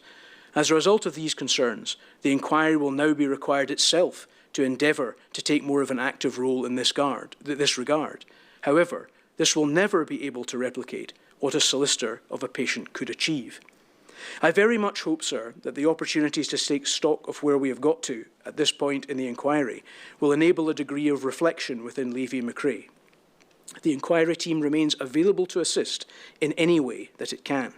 As a result of these concerns, the inquiry will now be required itself to endeavour to take more of an active role in this regard. However, this will never be able to replicate what a solicitor of a patient could achieve. I very much hope, sir, that the opportunities to take stock of where we have got to at this point in the inquiry will enable a degree of reflection within Levia McRae. The inquiry team remains available to assist in any way that it can.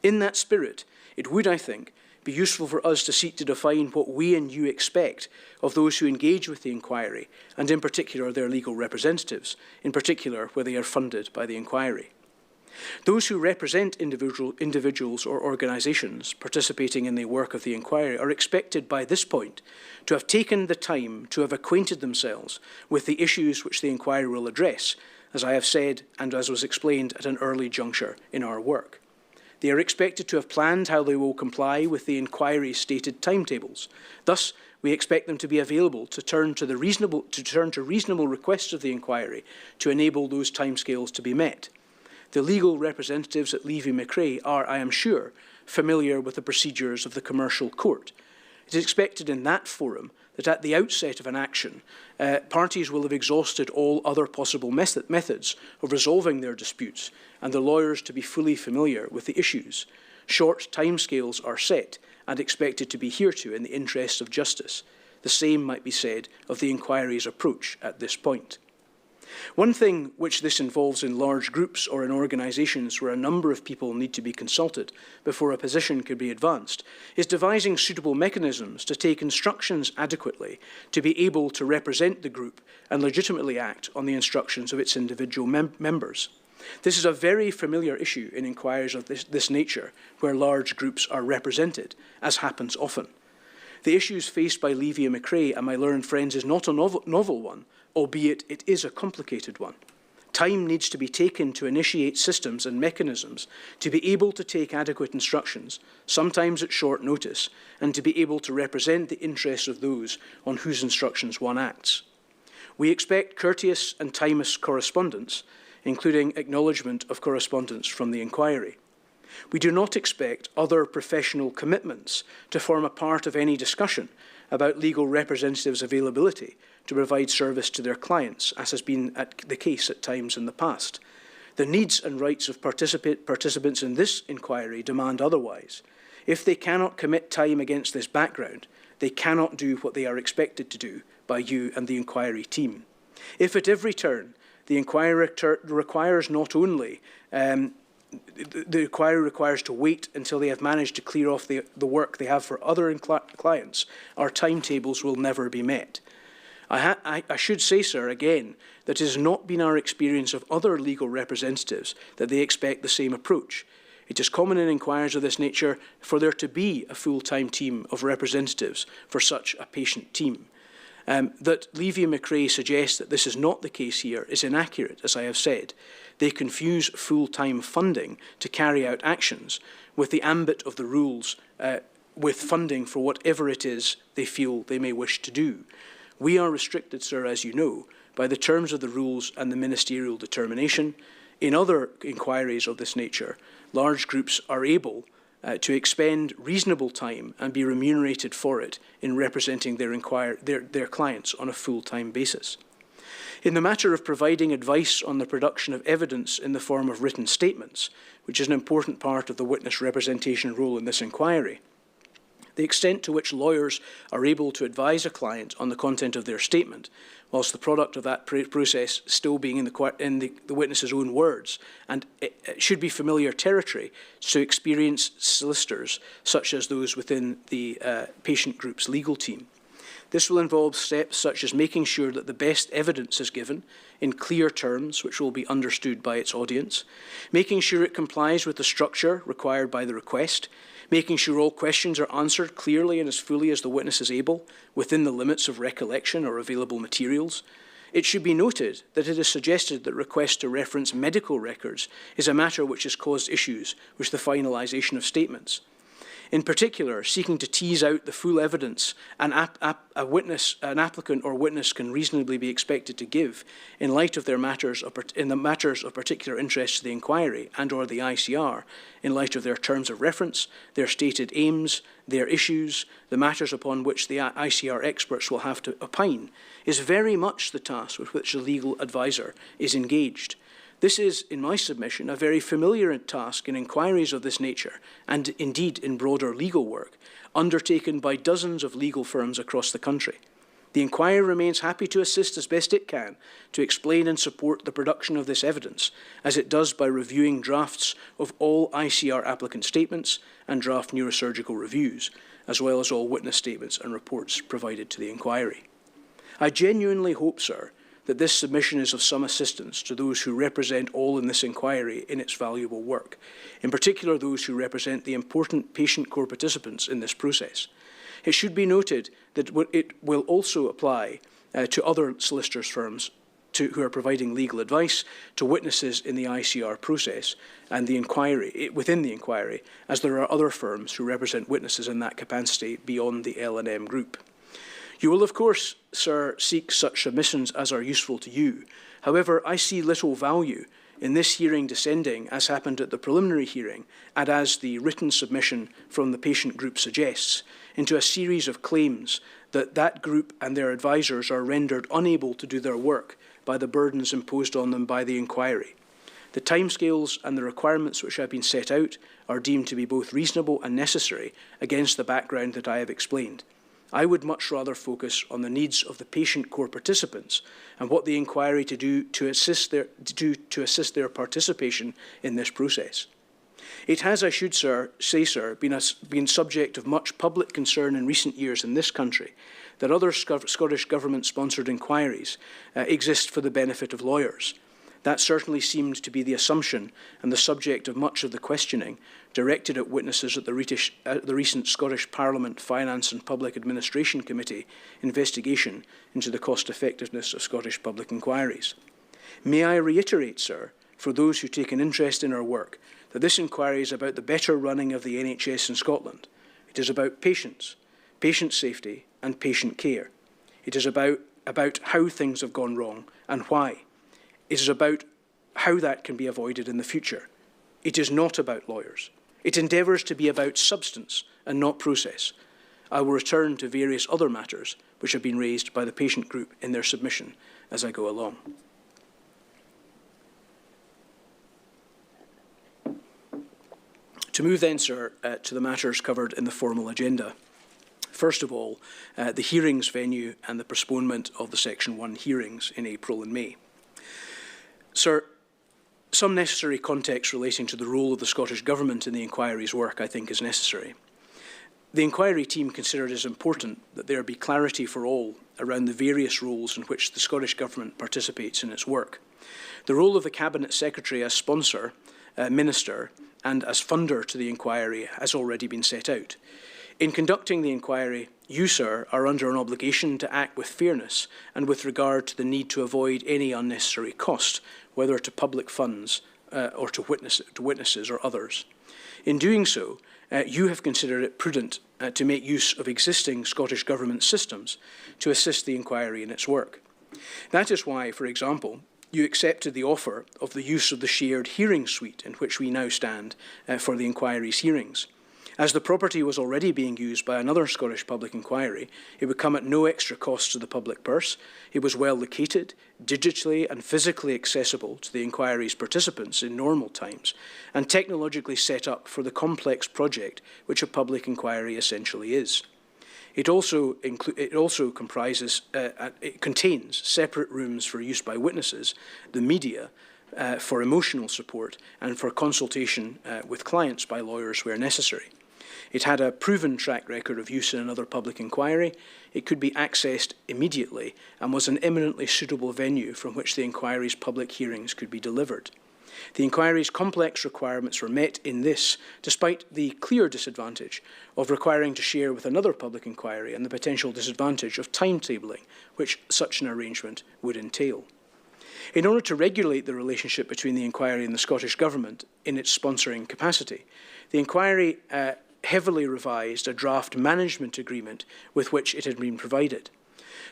In that spirit, it would, I think, be useful for us to seek to define what we and you expect of those who engage with the inquiry, and in particular their legal representatives, in particular where they are funded by the inquiry. Those who represent individuals or organisations participating in the work of the inquiry are expected by this point to have taken the time to have acquainted themselves with the issues which the inquiry will address, as I have said and as was explained at an early juncture in our work. They are expected to have planned how they will comply with the inquiry's stated timetables. Thus, we expect them to be available to turn to reasonable requests of the inquiry to enable those timescales to be met. The legal representatives at Levia McRae are, I am sure, familiar with the procedures of the commercial court. It is expected in that forum that at the outset of an action, parties will have exhausted all other possible methods of resolving their disputes, and the lawyers to be fully familiar with the issues. Short timescales are set and expected to be adhered to in the interests of justice. The same might be said of the inquiry's approach at this point. One thing which this involves in large groups or in organisations where a number of people need to be consulted before a position could be advanced is devising suitable mechanisms to take instructions adequately to be able to represent the group and legitimately act on the instructions of its individual members. This is a very familiar issue in inquiries of this nature where large groups are represented, as happens often. The issues faced by Levia McRae and my learned friends is not a novel one, albeit it is a complicated one. Time needs to be taken to initiate systems and mechanisms to be able to take adequate instructions, sometimes at short notice, and to be able to represent the interests of those on whose instructions one acts. We expect courteous and timeous correspondence including acknowledgement of correspondence from the inquiry. We do not expect other professional commitments to form a part of any discussion about legal representatives' availability to provide service to their clients, as has been the case at times in the past. The needs and rights of participants in this inquiry demand otherwise. If they cannot commit time against this background, they cannot do what they are expected to do by you and the inquiry team. If at every turn the inquiry requires not only the inquiry requires to wait until they have managed to clear off the work they have for other clients, our timetables will never be met. I should say, sir, again, that it has not been our experience of other legal representatives that they expect the same approach. It is common in inquiries of this nature for there to be a full-time team of representatives for such a patient team. That Levy-McRae suggests that this is not the case here is inaccurate, as I have said. They confuse full-time funding to carry out actions with the ambit of the rules with funding for whatever it is they feel they may wish to do. We are restricted, sir, as you know, by the terms of the rules and the ministerial determination. In other inquiries of this nature, large groups are able to expend reasonable time and be remunerated for it in representing their clients on a full-time basis. In the matter of providing advice on the production of evidence in the form of written statements, which is an important part of the witness representation role in this inquiry, the extent to which lawyers are able to advise a client on the content of their statement, whilst the product of that process still being in the witness's own words, and it should be familiar territory to experienced solicitors, such as those within the patient group's legal team. This will involve steps such as making sure that the best evidence is given in clear terms which will be understood by its audience, making sure it complies with the structure required by the request, making sure all questions are answered clearly and as fully as the witness is able within the limits of recollection or available materials. It should be noted that it is suggested that requests to reference medical records is a matter which has caused issues with the finalisation of statements. In particular, seeking to tease out the full evidence an applicant or witness can reasonably be expected to give in light of their matters of particular interest to the inquiry and or the ICR, in light of their terms of reference, their stated aims, their issues, the matters upon which the ICR experts will have to opine, is very much the task with which the legal advisor is engaged. This is, in my submission, a very familiar task in inquiries of this nature, and indeed in broader legal work, undertaken by dozens of legal firms across the country. The inquiry remains happy to assist as best it can to explain and support the production of this evidence, as it does by reviewing drafts of all ICR applicant statements and draft neurosurgical reviews, as well as all witness statements and reports provided to the inquiry. I genuinely hope, sir, that this submission is of some assistance to those who represent all in this inquiry in its valuable work, in particular those who represent the important patient core participants in this process. It should be noted that it will also apply to other solicitors' firms who are providing legal advice to witnesses in the ICR process and within the inquiry, as there are other firms who represent witnesses in that capacity beyond the L&M group. You will, of course, sir, seek such submissions as are useful to you. However, I see little value in this hearing descending, as happened at the preliminary hearing, and as the written submission from the patient group suggests, into a series of claims that that group and their advisors are rendered unable to do their work by the burdens imposed on them by the inquiry. The timescales and the requirements which have been set out are deemed to be both reasonable and necessary against the background that I have explained. I would much rather focus on the needs of the patient core participants and what the inquiry to do to assist their participation in this process. It has, I should say, sir, been subject of much public concern in recent years in this country that other Scottish Government-sponsored inquiries exist for the benefit of lawyers. That certainly seemed to be the assumption and the subject of much of the questioning directed at witnesses at the recent Scottish Parliament Finance and Public Administration Committee investigation into the cost-effectiveness of Scottish public inquiries. May I reiterate, sir, for those who take an interest in our work, that this inquiry is about the better running of the NHS in Scotland. It is about patients, patient safety and patient care. It is about how things have gone wrong and why. It is about how that can be avoided in the future. It is not about lawyers. It endeavours to be about substance and not process. I will return to various other matters which have been raised by the patient group in their submission as I go along. To move then, sir, to the matters covered in the formal agenda. First of all, the hearings venue and the postponement of the Section 1 hearings in April and May. Sir, some necessary context relating to the role of the Scottish Government in the inquiry's work, I think, is necessary. The inquiry team considered it important that there be clarity for all around the various roles in which the Scottish Government participates in its work. The role of the Cabinet Secretary as sponsor, minister, and as funder to the inquiry has already been set out. In conducting the inquiry, you, sir, are under an obligation to act with fairness and with regard to the need to avoid any unnecessary cost, whether to public funds or to witnesses or others. In doing so, you have considered it prudent to make use of existing Scottish Government systems to assist the inquiry in its work. That is why, for example, you accepted the offer of the use of the shared hearing suite in which we now stand for the inquiry's hearings. As the property was already being used by another Scottish public inquiry, it would come at no extra cost to the public purse. It was well located, digitally and physically accessible to the inquiry's participants in normal times, and technologically set up for the complex project which a public inquiry essentially is. It also contains separate rooms for use by witnesses, the media, for emotional support, and for consultation with clients by lawyers where necessary. It had a proven track record of use in another public inquiry. It could be accessed immediately and was an eminently suitable venue from which the inquiry's public hearings could be delivered. The inquiry's complex requirements were met in this, despite the clear disadvantage of requiring to share with another public inquiry and the potential disadvantage of timetabling, which such an arrangement would entail. In order to regulate the relationship between the inquiry and the Scottish Government in its sponsoring capacity, the inquiry heavily revised a draft management agreement with which it had been provided.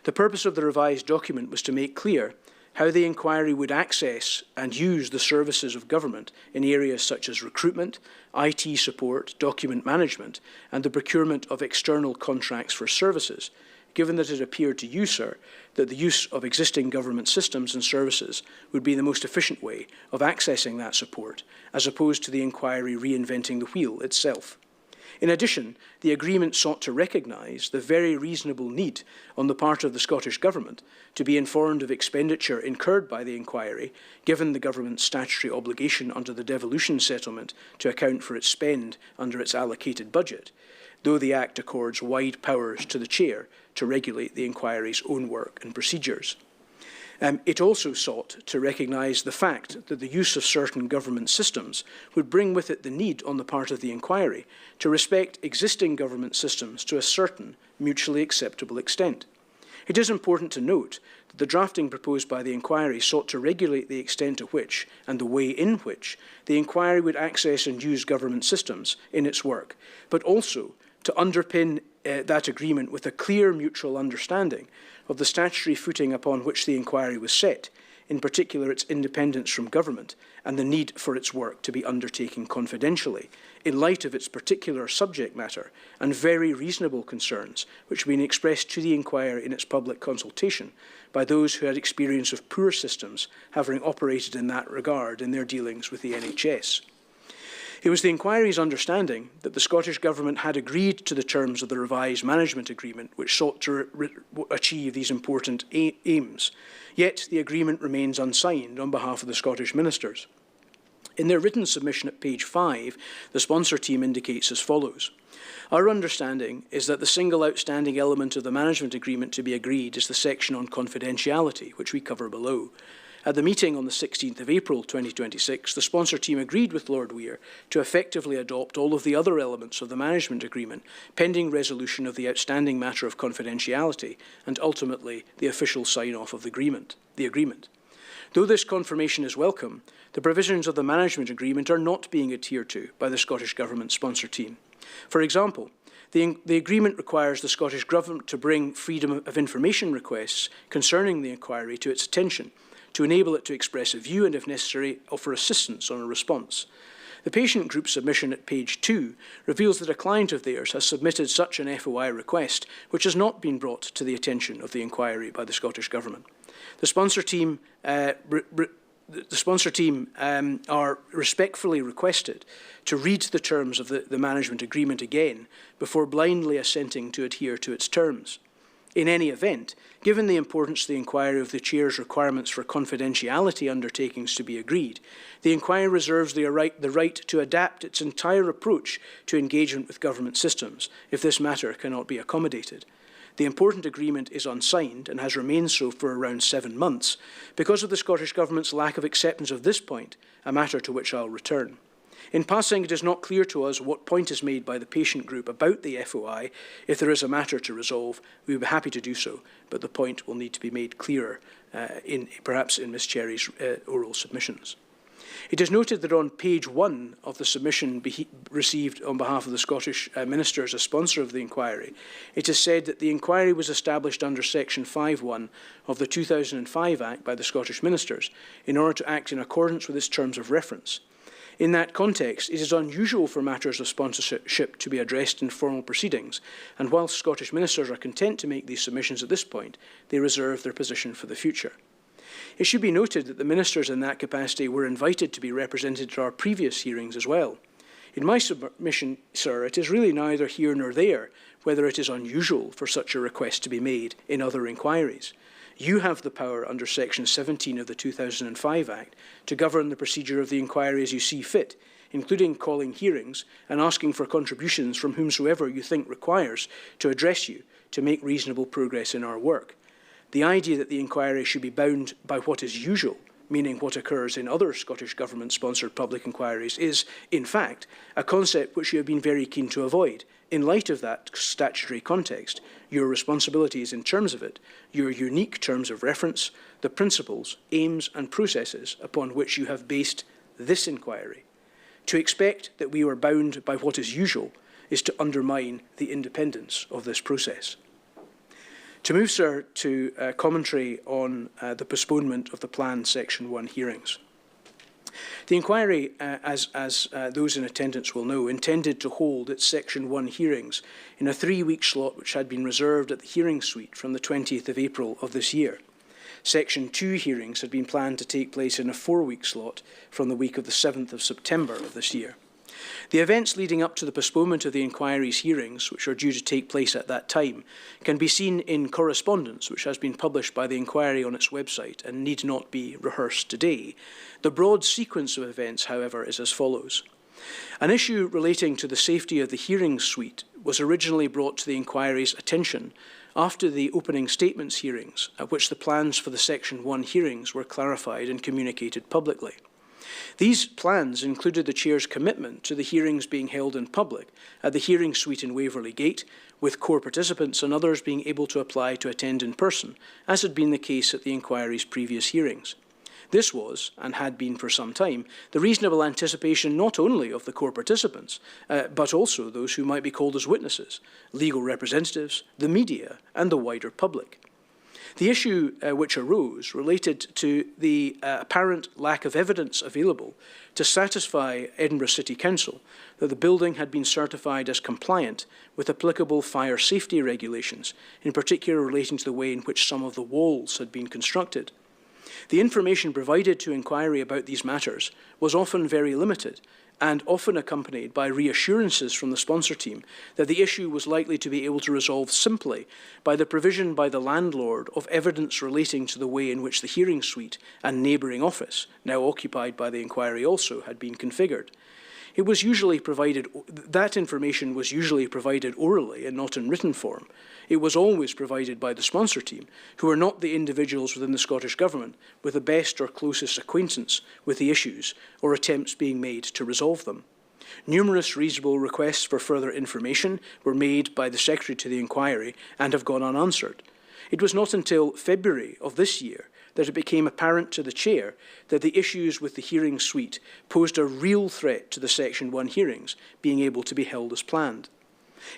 The purpose of the revised document was to make clear how the inquiry would access and use the services of government in areas such as recruitment, IT support, document management, and the procurement of external contracts for services, given that it appeared to you, sir, that the use of existing government systems and services would be the most efficient way of accessing that support, as opposed to the inquiry reinventing the wheel itself. In addition, the agreement sought to recognise the very reasonable need on the part of the Scottish Government to be informed of expenditure incurred by the inquiry, given the Government's statutory obligation under the devolution settlement to account for its spend under its allocated budget, though the Act accords wide powers to the Chair to regulate the inquiry's own work and procedures. It also sought to recognise the fact that the use of certain government systems would bring with it the need on the part of the inquiry to respect existing government systems to a certain mutually acceptable extent. It is important to note that the drafting proposed by the inquiry sought to regulate the extent to which and the way in which the inquiry would access and use government systems in its work, but also to underpin that agreement with a clear mutual understanding of the statutory footing upon which the inquiry was set, in particular its independence from government and the need for its work to be undertaken confidentially, in light of its particular subject matter and very reasonable concerns which have been expressed to the inquiry in its public consultation by those who had experience of poor systems having operated in that regard in their dealings with the NHS. It was the inquiry's understanding that the Scottish Government had agreed to the terms of the revised management agreement which sought to achieve these important aims, yet the agreement remains unsigned on behalf of the Scottish ministers. In their written submission at page 5, the sponsor team indicates as follows. Our understanding is that the single outstanding element of the management agreement to be agreed is the section on confidentiality, which we cover below. At the meeting on the 16th of April 2026, the sponsor team agreed with Lord Weir to effectively adopt all of the other elements of the management agreement, pending resolution of the outstanding matter of confidentiality and ultimately the official sign-off of the agreement. Though this confirmation is welcome, the provisions of the management agreement are not being adhered to by the Scottish Government sponsor team. For example, the agreement requires the Scottish Government to bring freedom of information requests concerning the inquiry to its attention, to enable it to express a view and, if necessary, offer assistance on a response. The patient group submission at page 2 reveals that a client of theirs has submitted such an FOI request, which has not been brought to the attention of the inquiry by the Scottish Government. The sponsor team are respectfully requested to read the terms of the management agreement again before blindly assenting to adhere to its terms. In any event, given the importance of the inquiry of the Chair's requirements for confidentiality undertakings to be agreed, the inquiry reserves the right to adapt its entire approach to engagement with government systems if this matter cannot be accommodated. The important agreement is unsigned and has remained so for around 7 months because of the Scottish Government's lack of acceptance of this point, a matter to which I'll return. In passing, it is not clear to us what point is made by the patient group about the FOI. If there is a matter to resolve, we would be happy to do so, but the point will need to be made clearer, perhaps in Ms Cherry's oral submissions. It is noted that on page 1 of the submission received on behalf of the Scottish Minister as a sponsor of the inquiry, it is said that the inquiry was established under Section 5.1 of the 2005 Act by the Scottish Ministers in order to act in accordance with its terms of reference. In that context, it is unusual for matters of sponsorship to be addressed in formal proceedings, and whilst Scottish ministers are content to make these submissions at this point, they reserve their position for the future. It should be noted that the ministers in that capacity were invited to be represented at our previous hearings as well. In my submission, sir, it is really neither here nor there whether it is unusual for such a request to be made in other inquiries. You have the power under Section 17 of the 2005 Act to govern the procedure of the inquiry as you see fit, including calling hearings and asking for contributions from whomsoever you think requires to address you to make reasonable progress in our work. The idea that the inquiry should be bound by what is usual, meaning what occurs in other Scottish Government-sponsored public inquiries, is, in fact, a concept which you have been very keen to avoid. In light of that statutory context, your responsibilities in terms of it, your unique terms of reference, the principles, aims and processes upon which you have based this inquiry. To expect that we are bound by what is usual is to undermine the independence of this process. To move, sir, to commentary on the postponement of the planned Section 1 hearings. The inquiry, as those in attendance will know, intended to hold its Section 1 hearings in a 3-week slot which had been reserved at the hearing suite from the 20th of April of this year. Section 2 hearings had been planned to take place in a 4-week slot from the week of the 7th of September of this year. The events leading up to the postponement of the inquiry's hearings, which are due to take place at that time, can be seen in correspondence which has been published by the inquiry on its website and need not be rehearsed today. The broad sequence of events, however, is as follows. An issue relating to the safety of the hearing suite was originally brought to the inquiry's attention after the opening statements hearings, at which the plans for the Section 1 hearings were clarified and communicated publicly. These plans included the Chair's commitment to the hearings being held in public at the hearing suite in Waverley Gate, with core participants and others being able to apply to attend in person, as had been the case at the inquiry's previous hearings. This was, and had been for some time, the reasonable anticipation not only of the core participants, but also those who might be called as witnesses, legal representatives, the media, and the wider public. The issue which arose related to the apparent lack of evidence available to satisfy Edinburgh City Council that the building had been certified as compliant with applicable fire safety regulations, in particular relating to the way in which some of the walls had been constructed. The information provided to inquiry about these matters was often very limited, and often accompanied by reassurances from the sponsor team that the issue was likely to be able to resolve simply by the provision by the landlord of evidence relating to the way in which the hearing suite and neighbouring office, now occupied by the inquiry also, had been configured. It was usually provided, that information was usually provided orally and not in written form. It was always provided by the sponsor team, who are not the individuals within the Scottish Government with the best or closest acquaintance with the issues or attempts being made to resolve them. Numerous reasonable requests for further information were made by the Secretary to the inquiry and have gone unanswered. It was not until February of this year that it became apparent to the Chair that the issues with the hearing suite posed a real threat to the Section 1 hearings being able to be held as planned.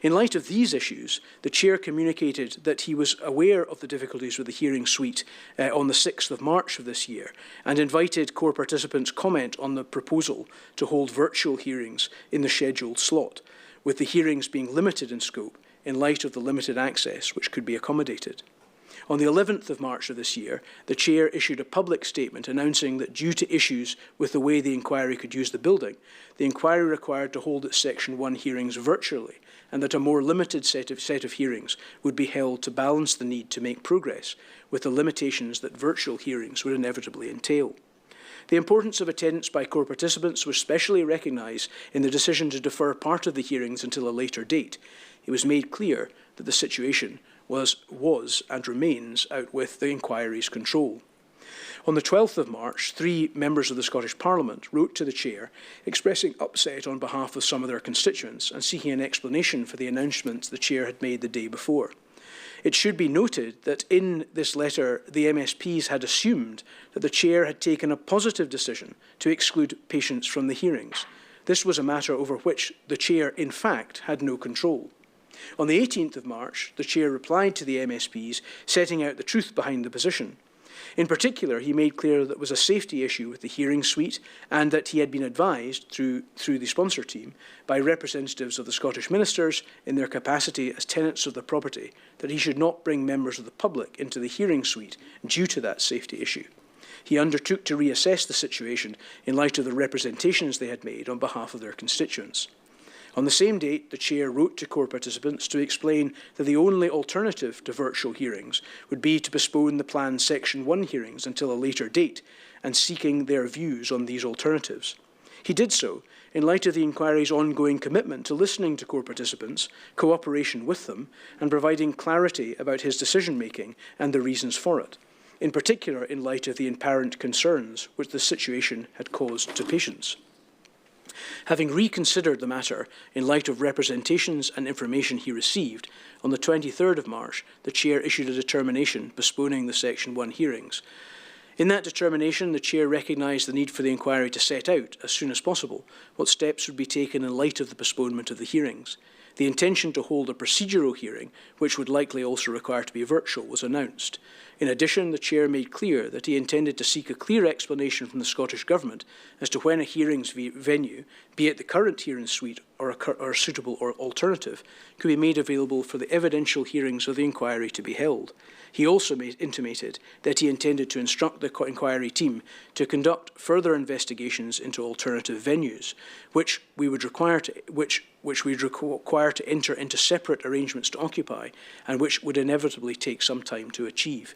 In light of these issues, the Chair communicated that he was aware of the difficulties with the hearing suite on the 6th of March of this year and invited core participants' comment on the proposal to hold virtual hearings in the scheduled slot, with the hearings being limited in scope in light of the limited access which could be accommodated. On the 11th of March of this year, the Chair issued a public statement announcing that due to issues with the way the inquiry could use the building, the inquiry required to hold its Section 1 hearings virtually, and that a more limited set of hearings would be held to balance the need to make progress with the limitations that virtual hearings would inevitably entail. The importance of attendance by core participants was specially recognised in the decision to defer part of the hearings until a later date. It was made clear that the situation was and remains out with the inquiry's control. On the 12th of March, 3 members of the Scottish Parliament wrote to the Chair expressing upset on behalf of some of their constituents and seeking an explanation for the announcements the Chair had made the day before. It should be noted that in this letter, the MSPs had assumed that the Chair had taken a positive decision to exclude patients from the hearings. This was a matter over which the Chair, in fact, had no control. On the 18th of March, the Chair replied to the MSPs, setting out the truth behind the position. In particular, he made clear that there was a safety issue with the hearing suite and that he had been advised through the sponsor team by representatives of the Scottish ministers in their capacity as tenants of the property that he should not bring members of the public into the hearing suite due to that safety issue. He undertook to reassess the situation in light of the representations they had made on behalf of their constituents. On the same date, the Chair wrote to core participants to explain that the only alternative to virtual hearings would be to postpone the planned Section 1 hearings until a later date and seeking their views on these alternatives. He did so in light of the inquiry's ongoing commitment to listening to core participants, cooperation with them, and providing clarity about his decision-making and the reasons for it, in particular in light of the apparent concerns which the situation had caused to patients. Having reconsidered the matter in light of representations and information he received, on the 23rd of March, the Chair issued a determination postponing the Section 1 hearings. In that determination, the Chair recognised the need for the inquiry to set out, as soon as possible, what steps would be taken in light of the postponement of the hearings. The intention to hold a procedural hearing, which would likely also require to be virtual, was announced. In addition, the Chair made clear that he intended to seek a clear explanation from the Scottish Government as to when a hearings venue, be it the current hearing suite or a suitable or alternative, could be made available for the evidential hearings of the inquiry to be held. He also intimated that he intended to instruct the inquiry team to conduct further investigations into alternative venues, which we'd require to enter into separate arrangements to occupy, and which would inevitably take some time to achieve.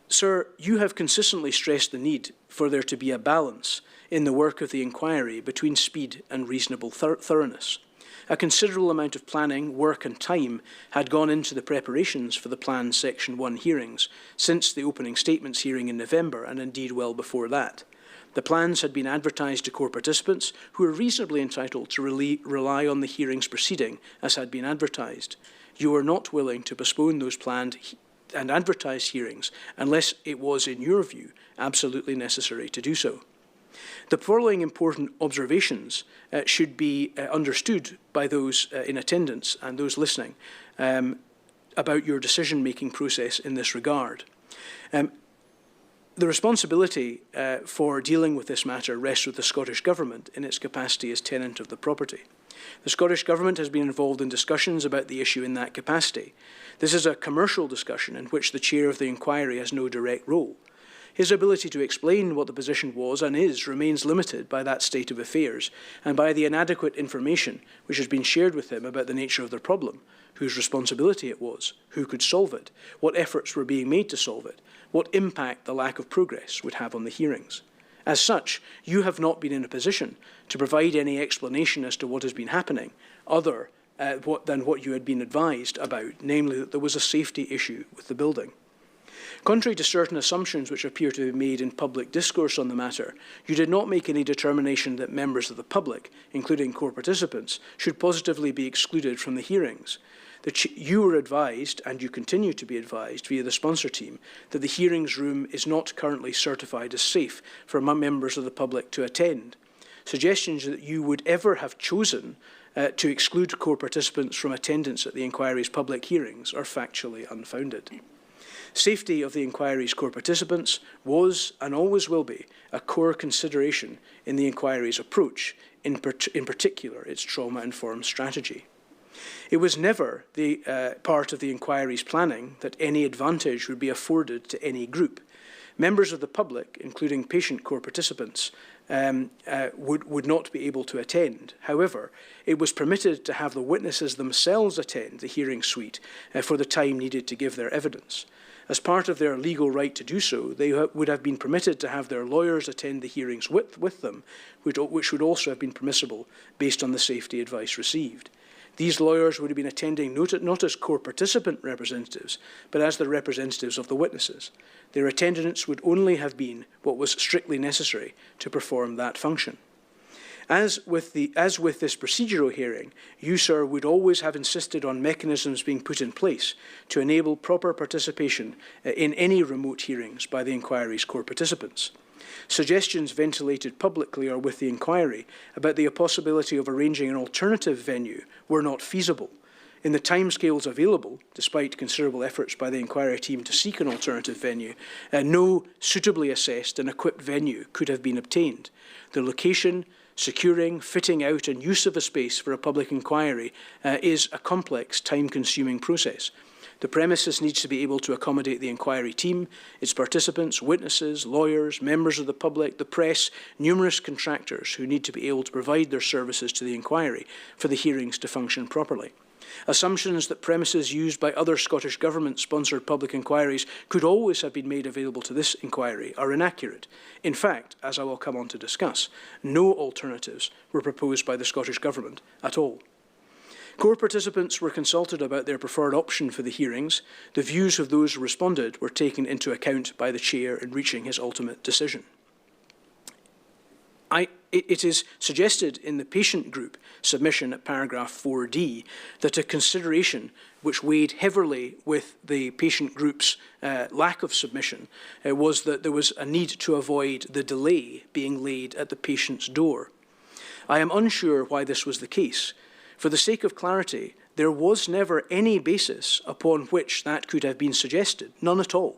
Sir, you have consistently stressed the need for there to be a balance in the work of the inquiry between speed and reasonable thoroughness. A considerable amount of planning, work and time had gone into the preparations for the planned Section 1 hearings since the opening statements hearing in November, and indeed well before that. The plans had been advertised to core participants who were reasonably entitled to rely on the hearings proceeding as had been advertised. You were not willing to postpone those planned and advertised hearings unless it was, in your view, absolutely necessary to do so. The following important observations should be understood by those in attendance and those listening about your decision-making process in this regard. The responsibility for dealing with this matter rests with the Scottish Government in its capacity as tenant of the property. The Scottish Government has been involved in discussions about the issue in that capacity. This is a commercial discussion in which the Chair of the inquiry has no direct role. His ability to explain what the position was and is remains limited by that state of affairs and by the inadequate information which has been shared with him about the nature of the problem, whose responsibility it was, who could solve it, what efforts were being made to solve it, what impact the lack of progress would have on the hearings. As such, you have not been in a position to provide any explanation as to what has been happening other than what you had been advised about, namely that there was a safety issue with the building. Contrary to certain assumptions which appear to be made in public discourse on the matter, you did not make any determination that members of the public, including core participants, should positively be excluded from the hearings. You were advised, and you continue to be advised via the sponsor team, that the hearings room is not currently certified as safe for members of the public to attend. suggestions that you would ever have chosen to exclude core participants from attendance at the inquiry's public hearings are factually unfounded. Safety of the inquiry's core participants was and always will be a core consideration in the inquiry's approach, in particular its trauma-informed strategy. It was never the part of the inquiry's planning that any advantage would be afforded to any group. Members of the public, including patient core participants, would not be able to attend. However, it was permitted to have the witnesses themselves attend the hearing suite for the time needed to give their evidence. As part of their legal right to do so, they would have been permitted to have their lawyers attend the hearings with them, which would also have been permissible based on the safety advice received. These lawyers would have been attending not as core participant representatives, but as the representatives of the witnesses. Their attendance would only have been what was strictly necessary to perform that function. As with this procedural hearing, you, sir, would always have insisted on mechanisms being put in place to enable proper participation in any remote hearings by the inquiry's core participants. Suggestions ventilated publicly or with the inquiry about the possibility of arranging an alternative venue were not feasible. In the timescales available, despite considerable efforts by the inquiry team to seek an alternative venue, no suitably assessed and equipped venue could have been obtained. The location, securing, fitting out and use of a space for a public inquiry is a complex, time-consuming process. The premises needs to be able to accommodate the inquiry team, its participants, witnesses, lawyers, members of the public, the press, numerous contractors who need to be able to provide their services to the inquiry for the hearings to function properly. Assumptions that premises used by other Scottish Government-sponsored public inquiries could always have been made available to this inquiry are inaccurate. In fact, as I will come on to discuss, no alternatives were proposed by the Scottish Government at all. Core participants were consulted about their preferred option for the hearings. The views of those who responded were taken into account by the Chair in reaching his ultimate decision. It is suggested in the patient group submission at paragraph 4D that a consideration which weighed heavily with the patient group's lack of submission was that there was a need to avoid the delay being laid at the patient's door. I am unsure why this was the case. For the sake of clarity, there was never any basis upon which that could have been suggested, none at all.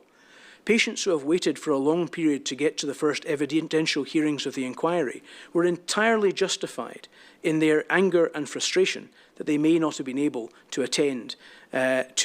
Patients who have waited for a long period to get to the first evidential hearings of the inquiry were entirely justified in their anger and frustration that they may not have been able to attend at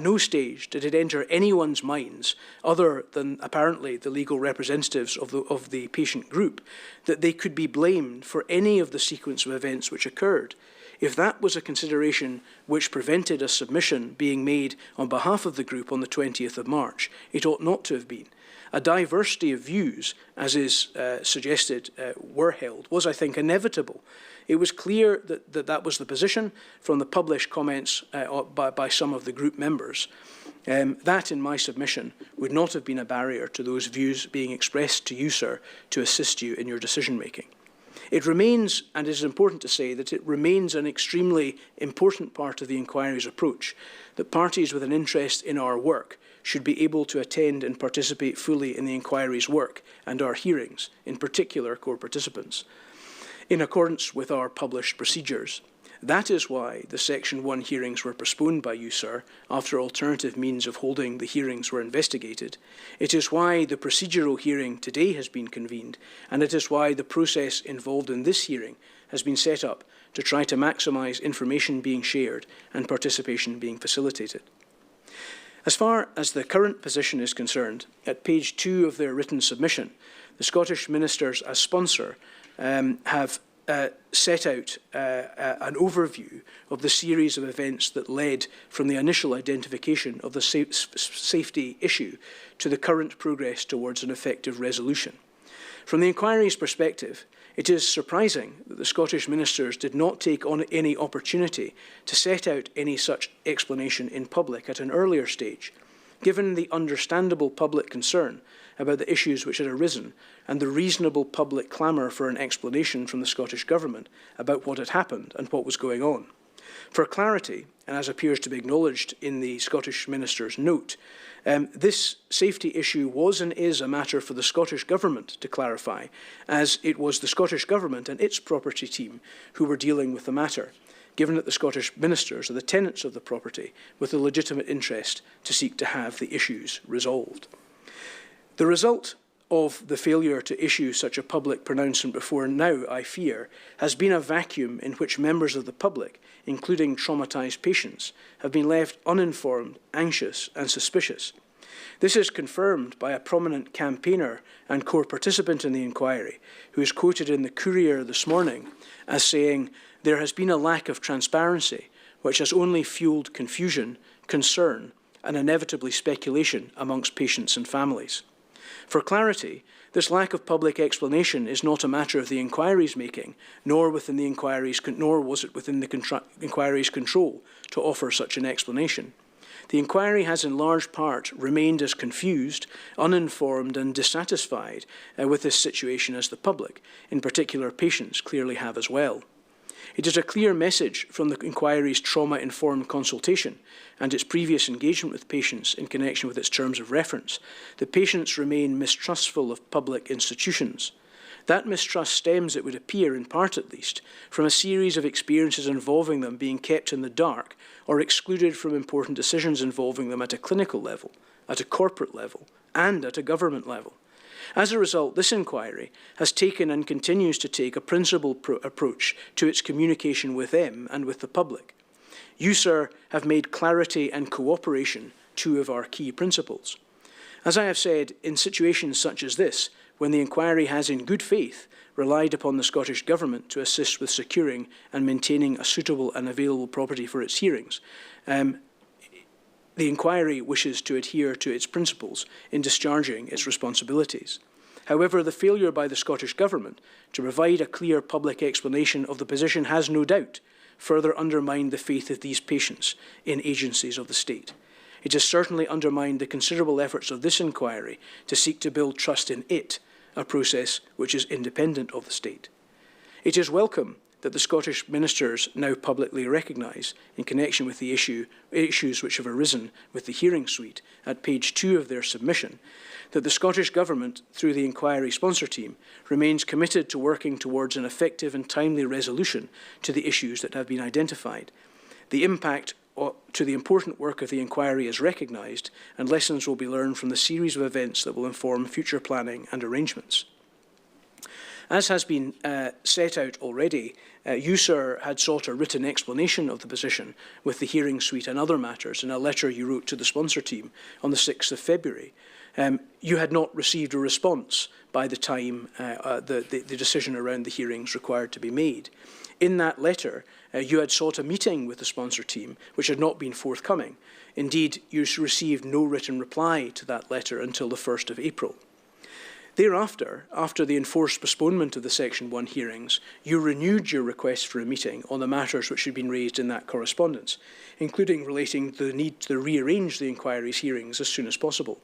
no stage did it enter anyone's minds, other than apparently the legal representatives of the patient group, that they could be blamed for any of the sequence of events which occurred. If that was a consideration which prevented a submission being made on behalf of the group on the 20th of March, it ought not to have been. A diversity of views, as is suggested, were held, was, I think, inevitable. It was clear that was the position from the published comments by some of the group members. That, in my submission, would not have been a barrier to those views being expressed to you, sir, to assist you in your decision-making. It remains, and it is important to say that it remains an extremely important part of the inquiry's approach, that parties with an interest in our work should be able to attend and participate fully in the inquiry's work and our hearings, in particular core participants, in accordance with our published procedures. That is why the Section 1 hearings were postponed by you, sir, after alternative means of holding the hearings were investigated. It is why the procedural hearing today has been convened, and it is why the process involved in this hearing has been set up to try to maximise information being shared and participation being facilitated. As far as the current position is concerned, at page 2 of their written submission, the Scottish Ministers as sponsor have set out an overview of the series of events that led from the initial identification of the safety issue to the current progress towards an effective resolution. From the inquiry's perspective, it is surprising that the Scottish Ministers did not take on any opportunity to set out any such explanation in public at an earlier stage, given the understandable public concern about the issues which had arisen and the reasonable public clamour for an explanation from the Scottish Government about what had happened and what was going on. For clarity, and as appears to be acknowledged in the Scottish Minister's note, this safety issue was and is a matter for the Scottish Government to clarify, as it was the Scottish Government and its property team who were dealing with the matter, given that the Scottish ministers are the tenants of the property with a legitimate interest to seek to have the issues resolved. The result of the failure to issue such a public pronouncement before now, I fear, has been a vacuum in which members of the public, including traumatised patients, have been left uninformed, anxious and suspicious. This is confirmed by a prominent campaigner and core participant in the inquiry, who is quoted in the Courier this morning as saying, "There has been a lack of transparency, which has only fuelled confusion, concern and inevitably speculation amongst patients and families." For clarity, this lack of public explanation is not a matter of the inquiry's making, nor was it within the inquiry's control to offer such an explanation. The inquiry has in large part remained as confused, uninformed and dissatisfied with this situation as the public, in particular patients, clearly have as well. It is a clear message from the inquiry's trauma-informed consultation and its previous engagement with patients in connection with its terms of reference that patients remain mistrustful of public institutions. That mistrust stems, it would appear, in part at least, from a series of experiences involving them being kept in the dark or excluded from important decisions involving them at a clinical level, at a corporate level, and at a government level. As a result, this inquiry has taken and continues to take a principled approach to its communication with them and with the public. You, sir, have made clarity and cooperation two of our key principles. As I have said, in situations such as this, when the inquiry has in good faith relied upon the Scottish Government to assist with securing and maintaining a suitable and available property for its hearings, the inquiry wishes to adhere to its principles in discharging its responsibilities. However, the failure by the Scottish Government to provide a clear public explanation of the position has no doubt further undermined the faith of these patients in agencies of the state. It has certainly undermined the considerable efforts of this inquiry to seek to build trust in it, a process which is independent of the state. It is welcome that the Scottish ministers now publicly recognise, in connection with the issues which have arisen with the hearing suite at page 2 of their submission, that the Scottish Government, through the inquiry sponsor team, remains committed to working towards an effective and timely resolution to the issues that have been identified. The impact to the important work of the inquiry is recognised, and lessons will be learned from the series of events that will inform future planning and arrangements. As has been set out already, you, sir, had sought a written explanation of the position with the hearing suite and other matters in a letter you wrote to the sponsor team on the 6th of February. You had not received a response by the time the decision around the hearings required to be made. In that letter, you had sought a meeting with the sponsor team, which had not been forthcoming. Indeed, you received no written reply to that letter until the 1st of April. Thereafter, after the enforced postponement of the Section 1 hearings, you renewed your request for a meeting on the matters which had been raised in that correspondence, including relating to the need to rearrange the inquiry's hearings as soon as possible.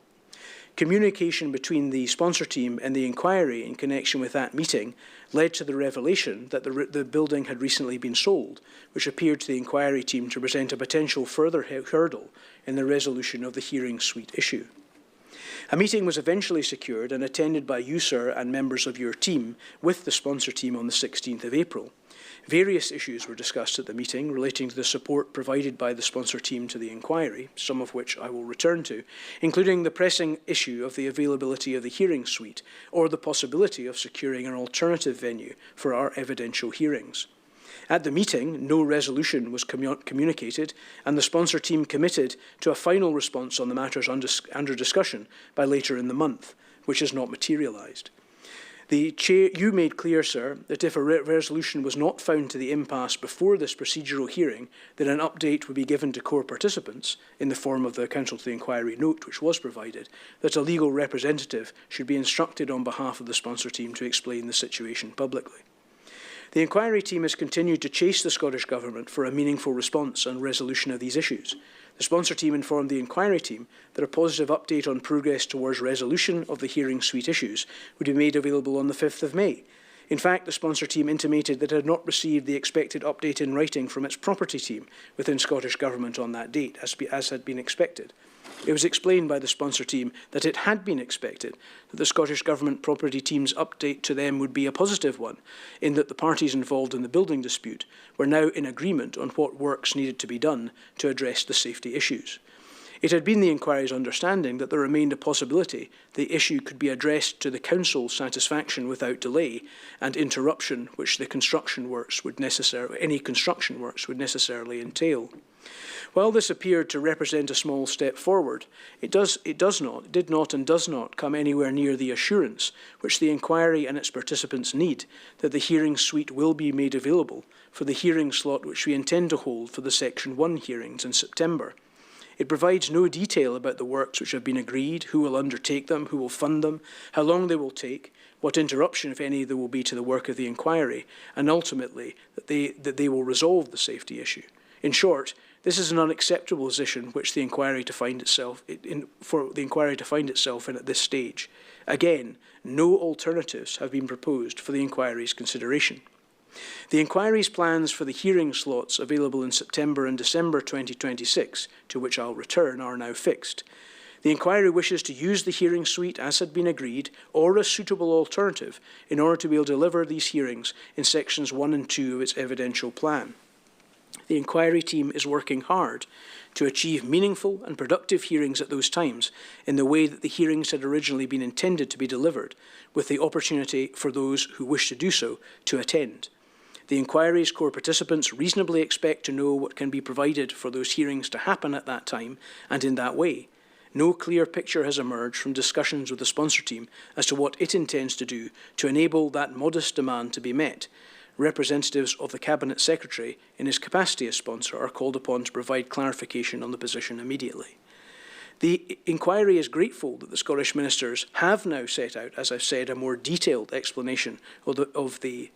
Communication between the sponsor team and the inquiry in connection with that meeting led to the revelation that the building had recently been sold, which appeared to the inquiry team to present a potential further hurdle in the resolution of the hearing suite issue. A meeting was eventually secured and attended by you, sir, and members of your team with the sponsor team on the 16th of April. Various issues were discussed at the meeting relating to the support provided by the sponsor team to the inquiry, some of which I will return to, including the pressing issue of the availability of the hearing suite or the possibility of securing an alternative venue for our evidential hearings. At the meeting, no resolution was communicated, and the sponsor team committed to a final response on the matters under discussion by later in the month, which has not materialised. You made clear, sir, that if a resolution was not found to the impasse before this procedural hearing, then an update would be given to core participants in the form of the Counsel to the Inquiry note, which was provided, that a legal representative should be instructed on behalf of the sponsor team to explain the situation publicly. The inquiry team has continued to chase the Scottish Government for a meaningful response and resolution of these issues. The sponsor team informed the inquiry team that a positive update on progress towards resolution of the hearing suite issues would be made available on the 5th of May. In fact, the sponsor team intimated that it had not received the expected update in writing from its property team within Scottish Government on that date, as had been expected. It was explained by the sponsor team that it had been expected that the Scottish Government property team's update to them would be a positive one, in that the parties involved in the building dispute were now in agreement on what works needed to be done to address the safety issues. It had been the inquiry's understanding that there remained a possibility the issue could be addressed to the Council's satisfaction without delay and interruption, which any construction works would necessarily entail. While this appeared to represent a small step forward, it did not and does not come anywhere near the assurance which the inquiry and its participants need that the hearing suite will be made available for the hearing slot which we intend to hold for the Section 1 hearings in September. It provides no detail about the works which have been agreed, who will undertake them, who will fund them, how long they will take, what interruption, if any, there will be to the work of the inquiry, and ultimately that they will resolve the safety issue. In short, this is an unacceptable position which the inquiry to find itself in at this stage. Again, no alternatives have been proposed for the inquiry's consideration. The inquiry's plans for the hearing slots available in September and December 2026, to which I'll return, are now fixed. The inquiry wishes to use the hearing suite as had been agreed, or a suitable alternative, in order to be able to deliver these hearings in sections 1 and 2 of its evidential plan. The inquiry team is working hard to achieve meaningful and productive hearings at those times in the way that the hearings had originally been intended to be delivered, with the opportunity for those who wish to do so to attend. The inquiry's core participants reasonably expect to know what can be provided for those hearings to happen at that time and in that way. No clear picture has emerged from discussions with the sponsor team as to what it intends to do to enable that modest demand to be met. Representatives of the Cabinet Secretary, in his capacity as sponsor, are called upon to provide clarification on the position immediately. The inquiry is grateful that the Scottish ministers have now set out, as I've said, a more detailed explanation of the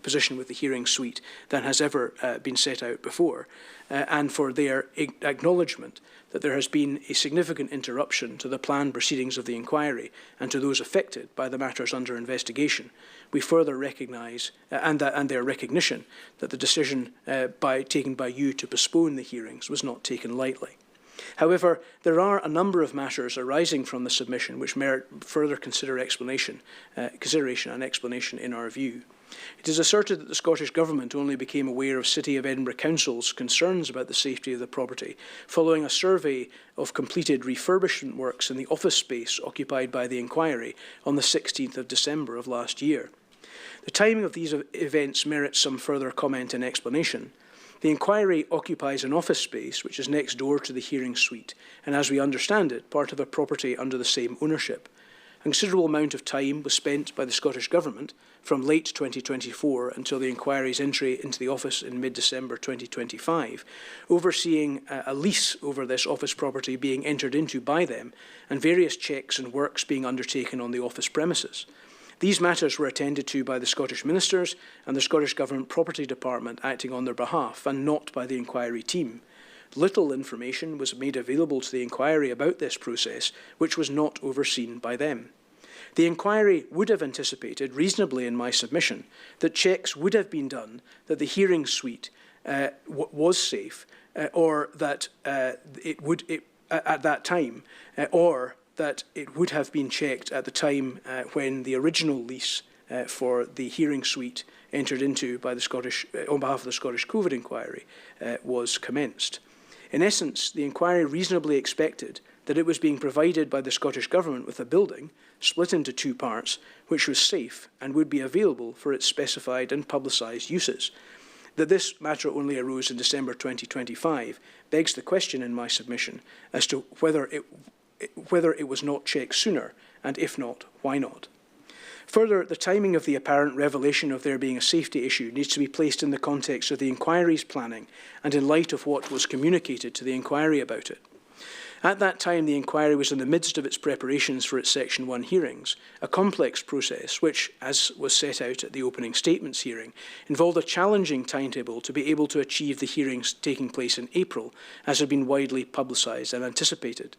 position with the hearing suite than has ever been set out before, and for their acknowledgement that there has been a significant interruption to the planned proceedings of the inquiry and to those affected by the matters under investigation. We further recognise, and their recognition, that the decision taken by you to postpone the hearings was not taken lightly. However, there are a number of matters arising from the submission which merit further consideration and explanation in our view. It is asserted that the Scottish Government only became aware of City of Edinburgh Council's concerns about the safety of the property following a survey of completed refurbishment works in the office space occupied by the inquiry on the 16th of December of last year. The timing of these events merits some further comment and explanation. The inquiry occupies an office space which is next door to the hearing suite, and as we understand it, part of a property under the same ownership. A considerable amount of time was spent by the Scottish Government from late 2024 until the inquiry's entry into the office in mid-December 2025, overseeing a lease over this office property being entered into by them and various checks and works being undertaken on the office premises. These matters were attended to by the Scottish ministers and the Scottish Government Property Department acting on their behalf, and not by the inquiry team. Little information was made available to the inquiry about this process, which was not overseen by them. The inquiry would have anticipated, reasonably in my submission, that checks would have been done that the hearing suite was safe, or that at that time, or that it would have been checked at the time when the original lease for the hearing suite entered into by the Scottish, on behalf of the Scottish COVID inquiry was commenced. In essence, the inquiry reasonably expected that it was being provided by the Scottish Government with a building, split into two parts, which was safe and would be available for its specified and publicised uses. That this matter only arose in December 2025 begs the question in my submission as to whether it was not checked sooner, and if not, why not? Further, the timing of the apparent revelation of there being a safety issue needs to be placed in the context of the inquiry's planning and in light of what was communicated to the inquiry about it. At that time, the inquiry was in the midst of its preparations for its Section 1 hearings, a complex process which, as was set out at the opening statements hearing, involved a challenging timetable to be able to achieve the hearings taking place in April, as had been widely publicised and anticipated.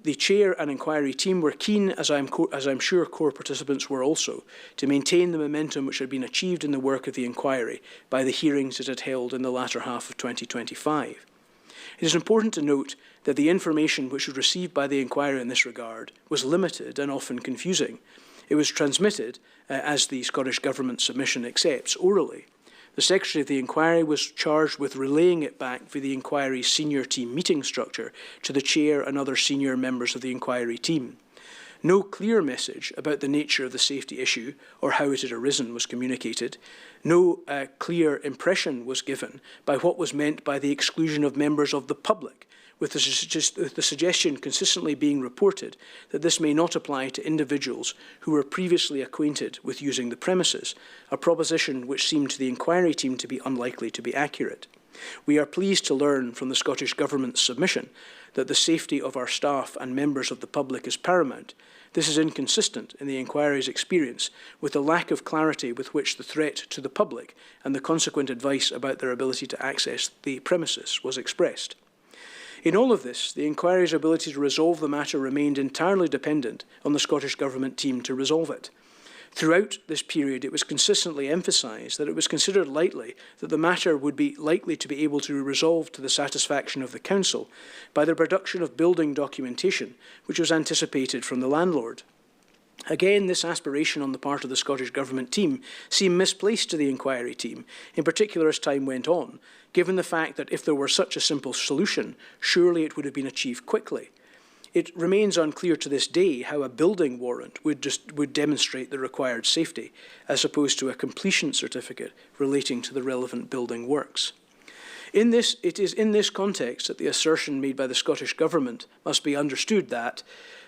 The Chair and inquiry team were keen, as I'm sure core participants were also, to maintain the momentum which had been achieved in the work of the inquiry by the hearings it had held in the latter half of 2025. It is important to note that the information which was received by the inquiry in this regard was limited and often confusing. It was transmitted, as the Scottish Government submission accepts, orally. The Secretary of the Inquiry was charged with relaying it back via the inquiry's senior team meeting structure to the Chair and other senior members of the inquiry team. No clear message about the nature of the safety issue or how it had arisen was communicated. No clear impression was given by what was meant by the exclusion of members of the public, with the suggestion consistently being reported that this may not apply to individuals who were previously acquainted with using the premises, a proposition which seemed to the inquiry team to be unlikely to be accurate. We are pleased to learn from the Scottish Government's submission that the safety of our staff and members of the public is paramount. This is inconsistent, in the inquiry's experience, with the lack of clarity with which the threat to the public and the consequent advice about their ability to access the premises was expressed. In all of this, the inquiry's ability to resolve the matter remained entirely dependent on the Scottish Government team to resolve it. Throughout this period, it was consistently emphasised that it was considered likely that the matter would be likely to be able to be resolved to the satisfaction of the Council by the production of building documentation, which was anticipated from the landlord. Again, this aspiration on the part of the Scottish Government team seemed misplaced to the inquiry team, in particular as time went on, given the fact that if there were such a simple solution, surely it would have been achieved quickly. It remains unclear to this day how a building warrant would demonstrate the required safety, as opposed to a completion certificate relating to the relevant building works. It is in this context that the assertion made by the Scottish Government must be understood that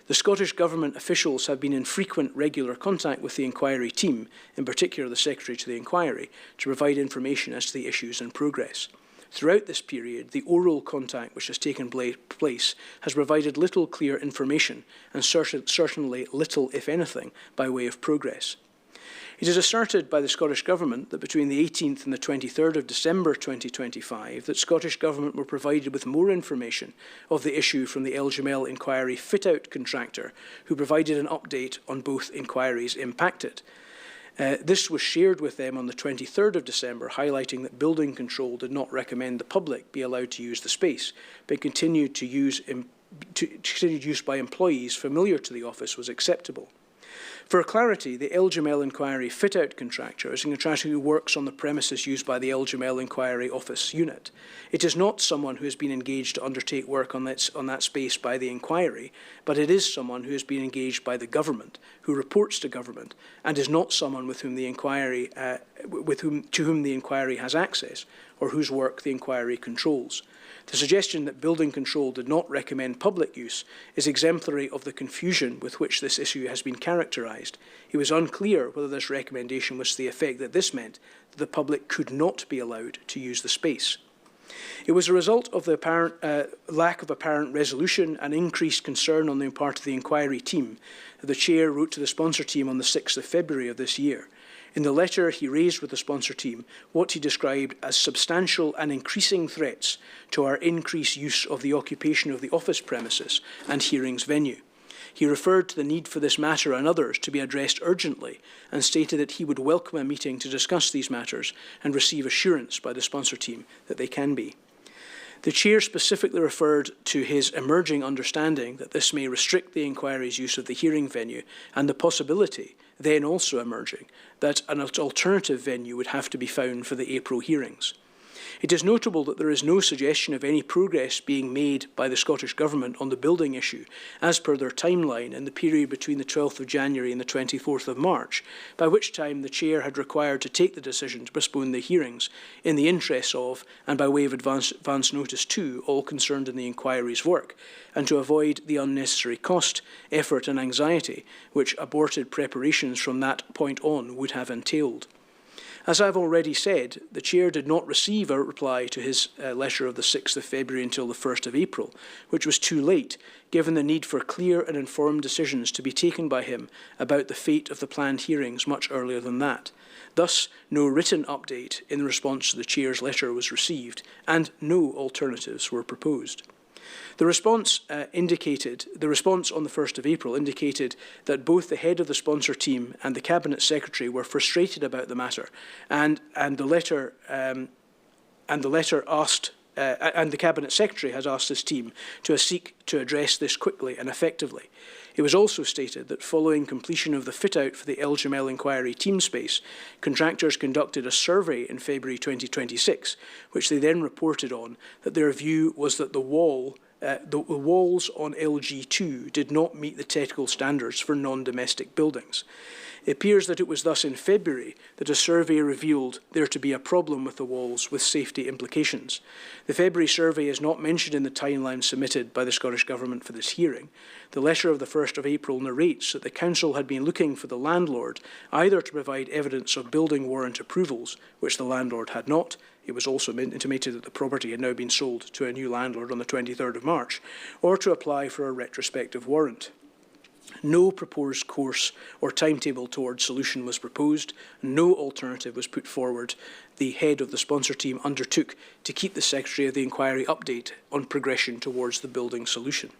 the Scottish Government officials have been in frequent, regular contact with the inquiry team, in particular the Secretary to the Inquiry, to provide information as to the issues in progress. Throughout this period, the oral contact which has taken place has provided little clear information and certainly little, if anything, by way of progress. It is asserted by the Scottish Government that between the 18th and the 23rd of December 2025 that Scottish Government were provided with more information of the issue from the Eljamel inquiry fit-out contractor, who provided an update on both inquiries impacted. This was shared with them on the 23rd of December, highlighting that building control did not recommend the public be allowed to use the space, but continued use by employees familiar to the office was acceptable. For clarity, the Eljamel inquiry fit-out contractor is a contractor who works on the premises used by the Eljamel inquiry office unit. It is not someone who has been engaged to undertake work on that space by the inquiry, but it is someone who has been engaged by the government, who reports to government, and is not someone with whom the inquiry, to whom the inquiry has access, or whose work the inquiry controls. The suggestion that building control did not recommend public use is exemplary of the confusion with which this issue has been characterised. It was unclear whether this recommendation was to the effect that this meant that the public could not be allowed to use the space. It was a result of the apparent lack of apparent resolution and increased concern on the part of the inquiry team that the Chair wrote to the sponsor team on the 6th of February of this year. In the letter, he raised with the sponsor team what he described as substantial and increasing threats to our increased use of the occupation of the office premises and hearings venue. He referred to the need for this matter and others to be addressed urgently and stated that he would welcome a meeting to discuss these matters and receive assurance by the sponsor team that they can be. The Chair specifically referred to his emerging understanding that this may restrict the inquiry's use of the hearing venue and the possibility, then also emerging, that an alternative venue would have to be found for the April hearings. It is notable that there is no suggestion of any progress being made by the Scottish Government on the building issue, as per their timeline in the period between the 12th of January and the 24th of March, by which time the Chair had required to take the decision to postpone the hearings in the interests of, and by way of advance notice to, all concerned in the inquiry's work, and to avoid the unnecessary cost, effort and anxiety which aborted preparations from that point on would have entailed. As I have already said, the Chair did not receive a reply to his letter of the 6th of February until the 1st of April, which was too late, given the need for clear and informed decisions to be taken by him about the fate of the planned hearings much earlier than that. Thus, no written update in response to the Chair's letter was received, and no alternatives were proposed. The response on the 1st of April indicated that both the head of the sponsor team and the Cabinet Secretary were frustrated about the matter, and the Cabinet Secretary has asked his team to seek to address this quickly and effectively. It was also stated that following completion of the fit-out for the Eljamel inquiry team space, contractors conducted a survey in February 2026, which they then reported on, that their view was that the walls on LG2 did not meet the technical standards for non-domestic buildings. It appears that it was thus in February that a survey revealed there to be a problem with the walls with safety implications. The February survey is not mentioned in the timeline submitted by the Scottish Government for this hearing. The letter of the 1st of April narrates that the Council had been looking for the landlord either to provide evidence of building warrant approvals, which the landlord had not. It was also intimated that the property had now been sold to a new landlord on the 23rd of March, or to apply for a retrospective warrant. No proposed course or timetable towards solution was proposed. No alternative was put forward. The head of the sponsor team undertook to keep the Secretary of the Inquiry update on progression towards the building solution.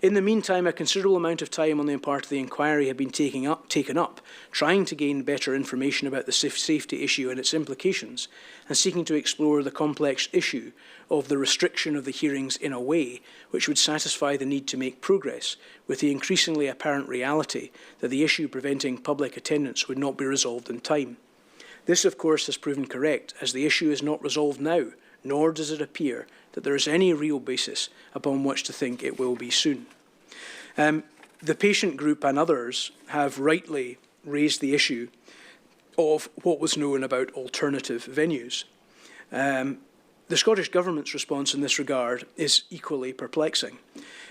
In the meantime, a considerable amount of time on the part of the inquiry had been taken up, trying to gain better information about the safety issue and its implications, and seeking to explore the complex issue of the restriction of the hearings in a way which would satisfy the need to make progress, with the increasingly apparent reality that the issue preventing public attendance would not be resolved in time. This, of course, has proven correct, as the issue is not resolved now, nor does it appear that there is any real basis upon which to think it will be soon. The patient group and others have rightly raised the issue of what was known about alternative venues. The Scottish Government's response in this regard is equally perplexing.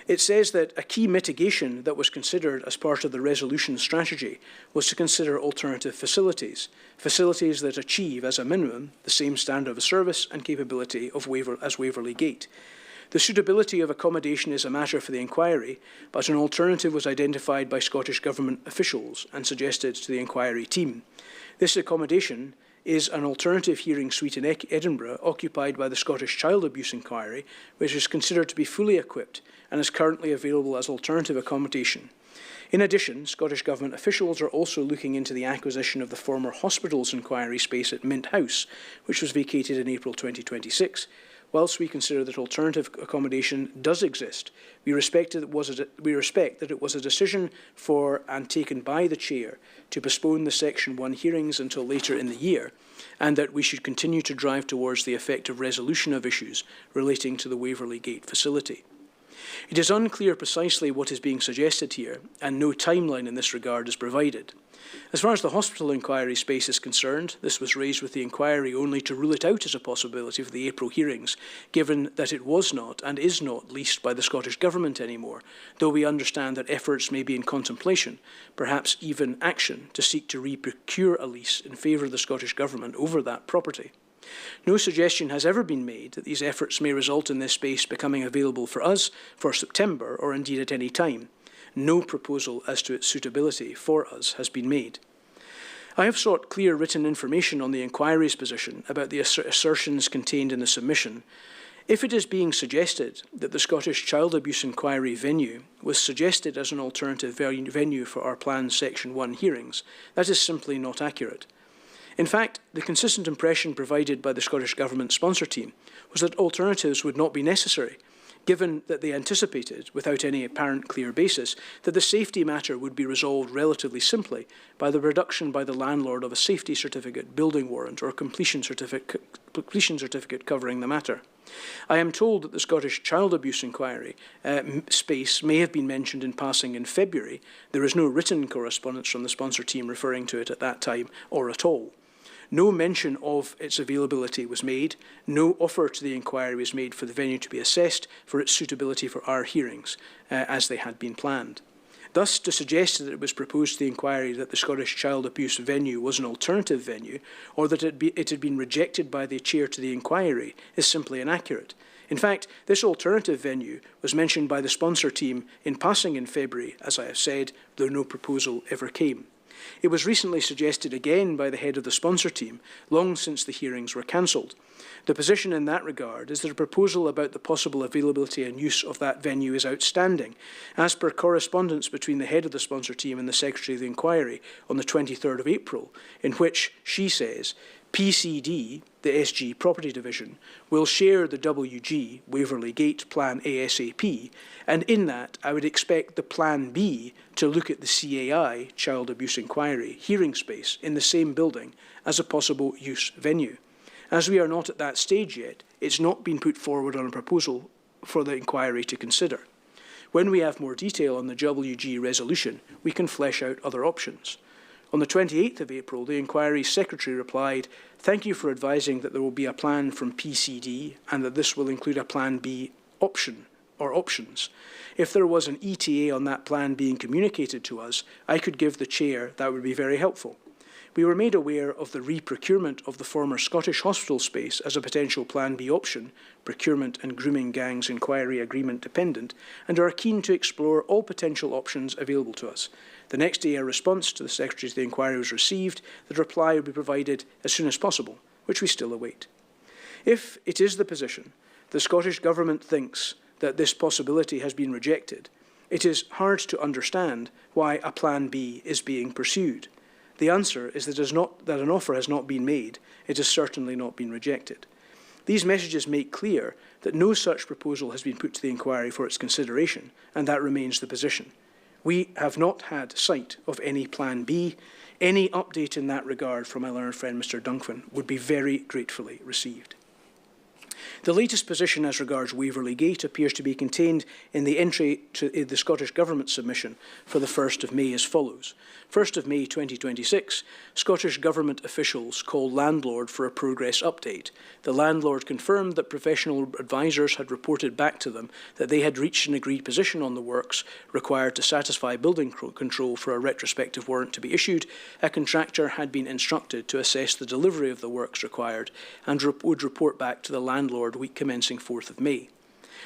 It says that a key mitigation that was considered as part of the resolution strategy was to consider alternative facilities that achieve, as a minimum, the same standard of service and capability of as Waverley Gate. The suitability of accommodation is a matter for the inquiry, but an alternative was identified by Scottish Government officials and suggested to the inquiry team. This accommodation is an alternative hearing suite in Edinburgh occupied by the Scottish Child Abuse Inquiry, which is considered to be fully equipped and is currently available as alternative accommodation. In addition, Scottish Government officials are also looking into the acquisition of the former Hospitals Inquiry space at Mint House, which was vacated in April 2026. Whilst we consider that alternative accommodation does exist, we respect that it was a decision for and taken by the Chair to postpone the Section 1 hearings until later in the year, and that we should continue to drive towards the effective resolution of issues relating to the Waverley Gate facility. It is unclear precisely what is being suggested here, and no timeline in this regard is provided. As far as the hospital inquiry space is concerned, this was raised with the inquiry only to rule it out as a possibility for the April hearings, given that it was not and is not leased by the Scottish Government anymore, though we understand that efforts may be in contemplation, perhaps even action, to seek to re-procure a lease in favour of the Scottish Government over that property. No suggestion has ever been made that these efforts may result in this space becoming available for us for September or indeed at any time. No proposal as to its suitability for us has been made. I have sought clear written information on the inquiry's position about the assertions contained in the submission. If it is being suggested that the Scottish Child Abuse Inquiry venue was suggested as an alternative venue for our planned Section 1 hearings, that is simply not accurate. In fact, the consistent impression provided by the Scottish Government sponsor team was that alternatives would not be necessary, given that they anticipated, without any apparent clear basis, that the safety matter would be resolved relatively simply by the production by the landlord of a safety certificate, building warrant, or completion certificate covering the matter. I am told that the Scottish Child Abuse Inquiry space may have been mentioned in passing in February. There is no written correspondence from the sponsor team referring to it at that time or at all. No mention of its availability was made. No offer to the inquiry was made for the venue to be assessed for its suitability for our hearings, as they had been planned. Thus, to suggest that it was proposed to the inquiry that the Scottish Child Abuse venue was an alternative venue, or that it had been rejected by the chair to the inquiry, is simply inaccurate. In fact, this alternative venue was mentioned by the sponsor team in passing in February, as I have said, though no proposal ever came. It was recently suggested again by the head of the sponsor team, long since the hearings were cancelled. The position in that regard is that a proposal about the possible availability and use of that venue is outstanding, as per correspondence between the head of the sponsor team and the Secretary of the Inquiry on the 23rd of April, in which she says, PCD, the SG Property Division, will share the WG, Waverley Gate Plan ASAP, and in that I would expect the Plan B to look at the CAI, Child Abuse Inquiry, hearing space in the same building as a possible use venue. As we are not at that stage yet, it's not been put forward on a proposal for the inquiry to consider. When we have more detail on the WG resolution, we can flesh out other options. On the 28th of April, the inquiry's secretary replied, "Thank you for advising that there will be a plan from PCD and that this will include a Plan B option or options. If there was an ETA on that plan being communicated to us, I could give the chair, that would be very helpful." We were made aware of the re-procurement of the former Scottish hospital space as a potential Plan B option, procurement and grooming gangs inquiry agreement dependent, and are keen to explore all potential options available to us. The next day, a response to the Secretary of the Inquiry was received. The reply will be provided as soon as possible, which we still await. If it is the position the Scottish Government thinks that this possibility has been rejected, it is hard to understand why a Plan B is being pursued. The answer is that an offer has not been made. It has certainly not been rejected. These messages make clear that no such proposal has been put to the inquiry for its consideration, and that remains the position. We have not had sight of any Plan B. Any update in that regard from my learned friend Mr Duncan would be very gratefully received. The latest position as regards Waverley Gate appears to be contained in the entry to the Scottish Government submission for the 1st of May as follows. 1st of May 2026, Scottish Government officials call landlord for a progress update. The landlord confirmed that professional advisers had reported back to them that they had reached an agreed position on the works required to satisfy building control for a retrospective warrant to be issued. A contractor had been instructed to assess the delivery of the works required and would report back to the landlord week commencing 4th of May.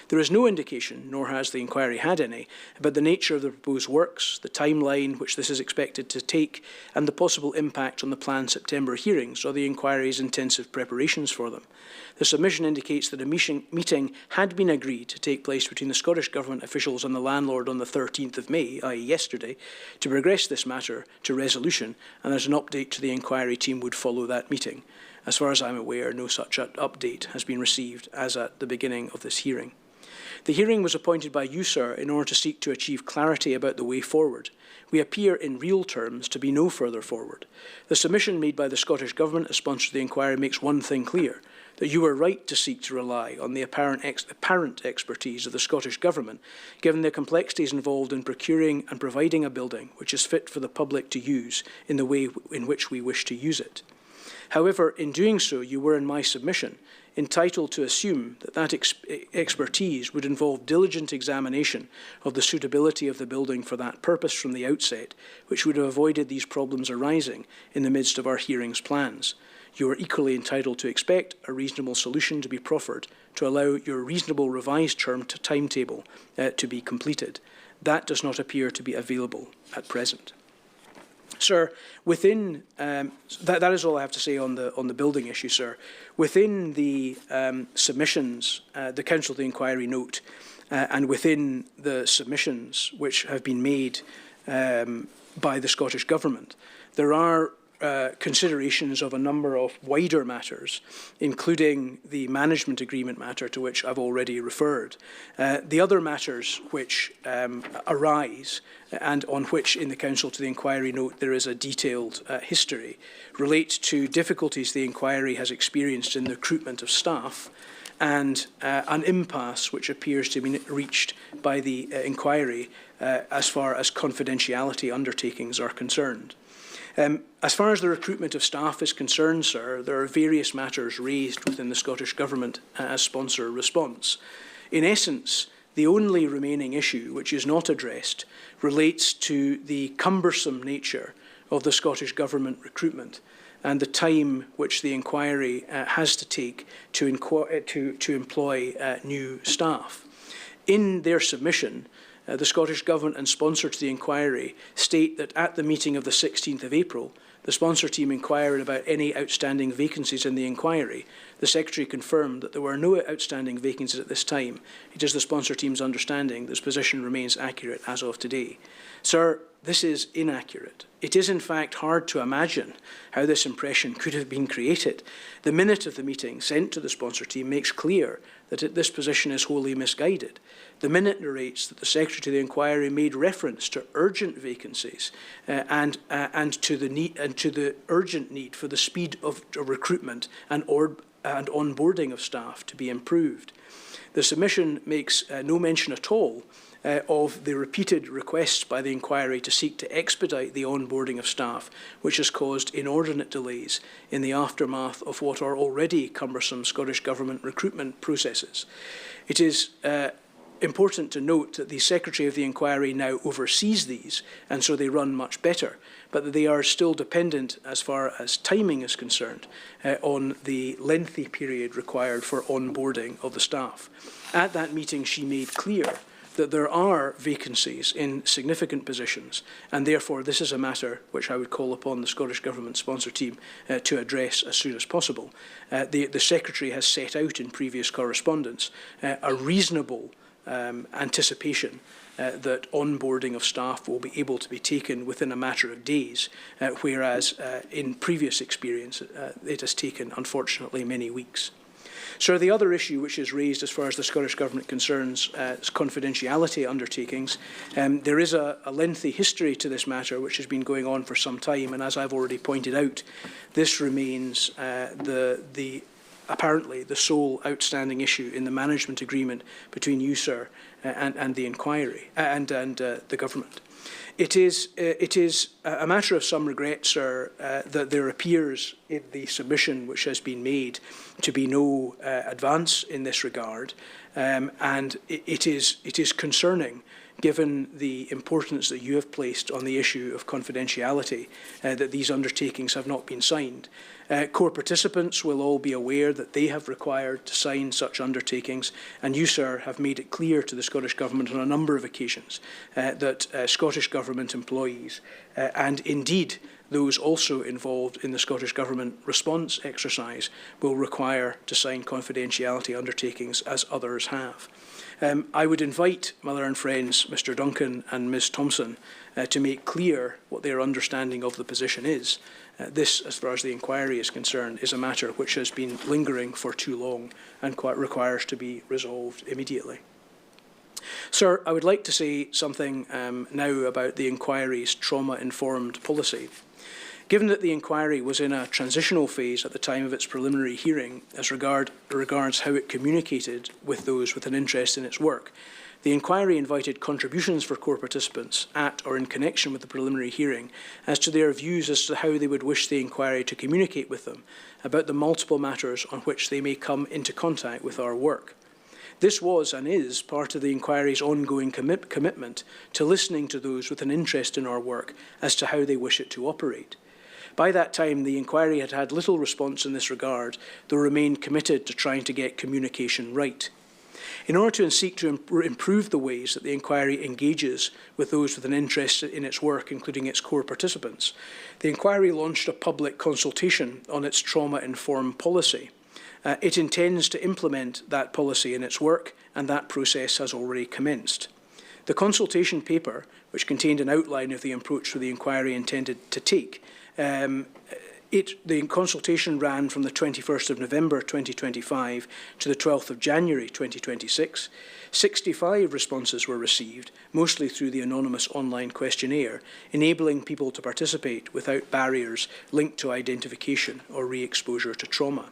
There is no indication, nor has the inquiry had any, about the nature of the proposed works, the timeline which this is expected to take, and the possible impact on the planned September hearings or the inquiry's intensive preparations for them. The submission indicates that a meeting had been agreed to take place between the Scottish Government officials and the landlord on the 13th of May, i.e. yesterday, to progress this matter to resolution, and that an update to the inquiry team would follow that meeting. As far as I am aware, no such update has been received as at the beginning of this hearing. The hearing was appointed by you, sir, in order to seek to achieve clarity about the way forward. We appear in real terms to be no further forward. The submission made by the Scottish Government as sponsor of the inquiry makes one thing clear, that you were right to seek to rely on the apparent expertise of the Scottish Government, given the complexities involved in procuring and providing a building which is fit for the public to use in the way in which we wish to use it. However, in doing so, you were, in my submission, entitled to assume that that expertise would involve diligent examination of the suitability of the building for that purpose from the outset, which would have avoided these problems arising in the midst of our hearings plans. You are equally entitled to expect a reasonable solution to be proffered to allow your reasonable revised timetable to be completed. That does not appear to be available at present. Sir, within that is all I have to say on the building issue, sir. Within the submissions, the Council of the Inquiry note, and within the submissions which have been made by the Scottish Government, there are considerations of a number of wider matters, including the management agreement matter to which I've already referred. The other matters which arise and on which in the Council to the Inquiry note there is a detailed history relate to difficulties the Inquiry has experienced in the recruitment of staff and an impasse which appears to be reached by the Inquiry as far as confidentiality undertakings are concerned. As far as the recruitment of staff is concerned, sir, there are various matters raised within the Scottish Government as sponsor response. In essence, the only remaining issue which is not addressed relates to the cumbersome nature of the Scottish Government recruitment and the time which the inquiry has to take to employ new staff. In their submission, the Scottish Government and sponsor to the inquiry state that at the meeting of the 16th of April, the sponsor team inquired about any outstanding vacancies in the inquiry. The Secretary confirmed that there were no outstanding vacancies at this time. It is the sponsor team's understanding this position remains accurate as of today. Sir, this is inaccurate. It is in fact hard to imagine how this impression could have been created. The minute of the meeting sent to the sponsor team makes clear that this position is wholly misguided. The minute narrates that the Secretary to the inquiry made reference to urgent vacancies and to the urgent need for the speed of recruitment and onboarding of staff to be improved. The submission makes no mention at all of the repeated requests by the inquiry to seek to expedite the onboarding of staff, which has caused inordinate delays in the aftermath of what are already cumbersome Scottish Government recruitment processes. It is important to note that the Secretary of the Inquiry now oversees these, and so they run much better, but that they are still dependent, as far as timing is concerned, on the lengthy period required for onboarding of the staff. At that meeting, she made clear that there are vacancies in significant positions, and therefore this is a matter which I would call upon the Scottish Government sponsor team to address as soon as possible. The Secretary has set out in previous correspondence a reasonable anticipation that onboarding of staff will be able to be taken within a matter of days, whereas in previous experience it has taken, unfortunately, many weeks. So the other issue which is raised as far as the Scottish Government concerns is confidentiality undertakings. There is a lengthy history to this matter which has been going on for some time, and as I've already pointed out, this remains apparently the sole outstanding issue in the management agreement between you, sir, and the inquiry and the government. It is a matter of some regret, sir, that there appears in the submission which has been made to be no advance in this regard, and it is concerning, given the importance that you have placed on the issue of confidentiality, that these undertakings have not been signed. Core participants will all be aware that they have required to sign such undertakings, and you, sir, have made it clear to the Scottish Government on a number of occasions that Scottish Government employees, and indeed those also involved in the Scottish Government response exercise, will require to sign confidentiality undertakings as others have. I would invite my learned friends, Mr Duncan and Ms Thompson, to make clear what their understanding of the position is. This, as far as the inquiry is concerned, is a matter which has been lingering for too long and quite requires to be resolved immediately. Sir, I would like to say something now about the inquiry's trauma-informed policy. Given that the inquiry was in a transitional phase at the time of its preliminary hearing as regards how it communicated with those with an interest in its work, the inquiry invited contributions for core participants at or in connection with the preliminary hearing as to their views as to how they would wish the inquiry to communicate with them about the multiple matters on which they may come into contact with our work. This was and is part of the inquiry's ongoing commitment to listening to those with an interest in our work as to how they wish it to operate. By that time, the inquiry had had little response in this regard, though remained committed to trying to get communication right. In order to seek to improve the ways that the inquiry engages with those with an interest in its work, including its core participants, the inquiry launched a public consultation on its trauma-informed policy. It intends to implement that policy in its work, and that process has already commenced. The consultation paper, which contained an outline of the approach the inquiry intended to take, the consultation ran from the 21st of November 2025 to the 12th of January 2026. 65 responses were received, mostly through the anonymous online questionnaire, enabling people to participate without barriers linked to identification or re-exposure to trauma.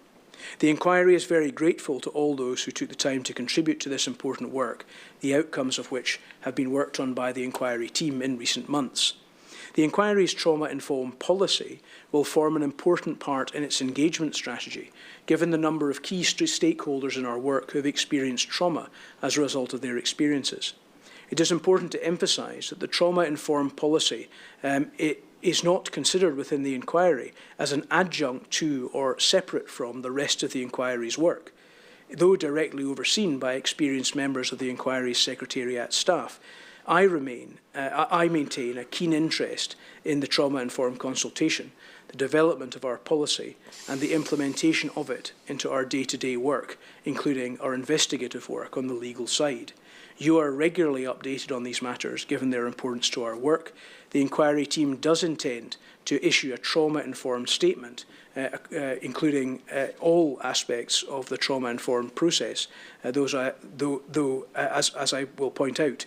The inquiry is very grateful to all those who took the time to contribute to this important work, the outcomes of which have been worked on by the inquiry team in recent months. The inquiry's trauma-informed policy will form an important part in its engagement strategy, given the number of key stakeholders in our work who have experienced trauma as a result of their experiences. It is important to emphasise that the trauma-informed policy is not considered within the inquiry as an adjunct to or separate from the rest of the inquiry's work. Though directly overseen by experienced members of the inquiry's secretariat staff, I maintain a keen interest in the trauma-informed consultation, the development of our policy and the implementation of it into our day-to-day work, including our investigative work on the legal side. You are regularly updated on these matters, given their importance to our work. The inquiry team does intend to issue a trauma-informed statement, including all aspects of the trauma-informed process. As I will point out,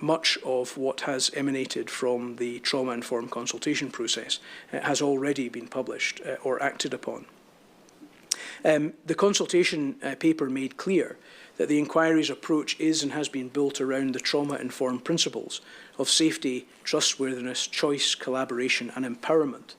much of what has emanated from the trauma-informed consultation process has already been published or acted upon. The consultation paper made clear that the inquiry's approach is and has been built around the trauma-informed principles of safety, trustworthiness, choice, collaboration and empowerment.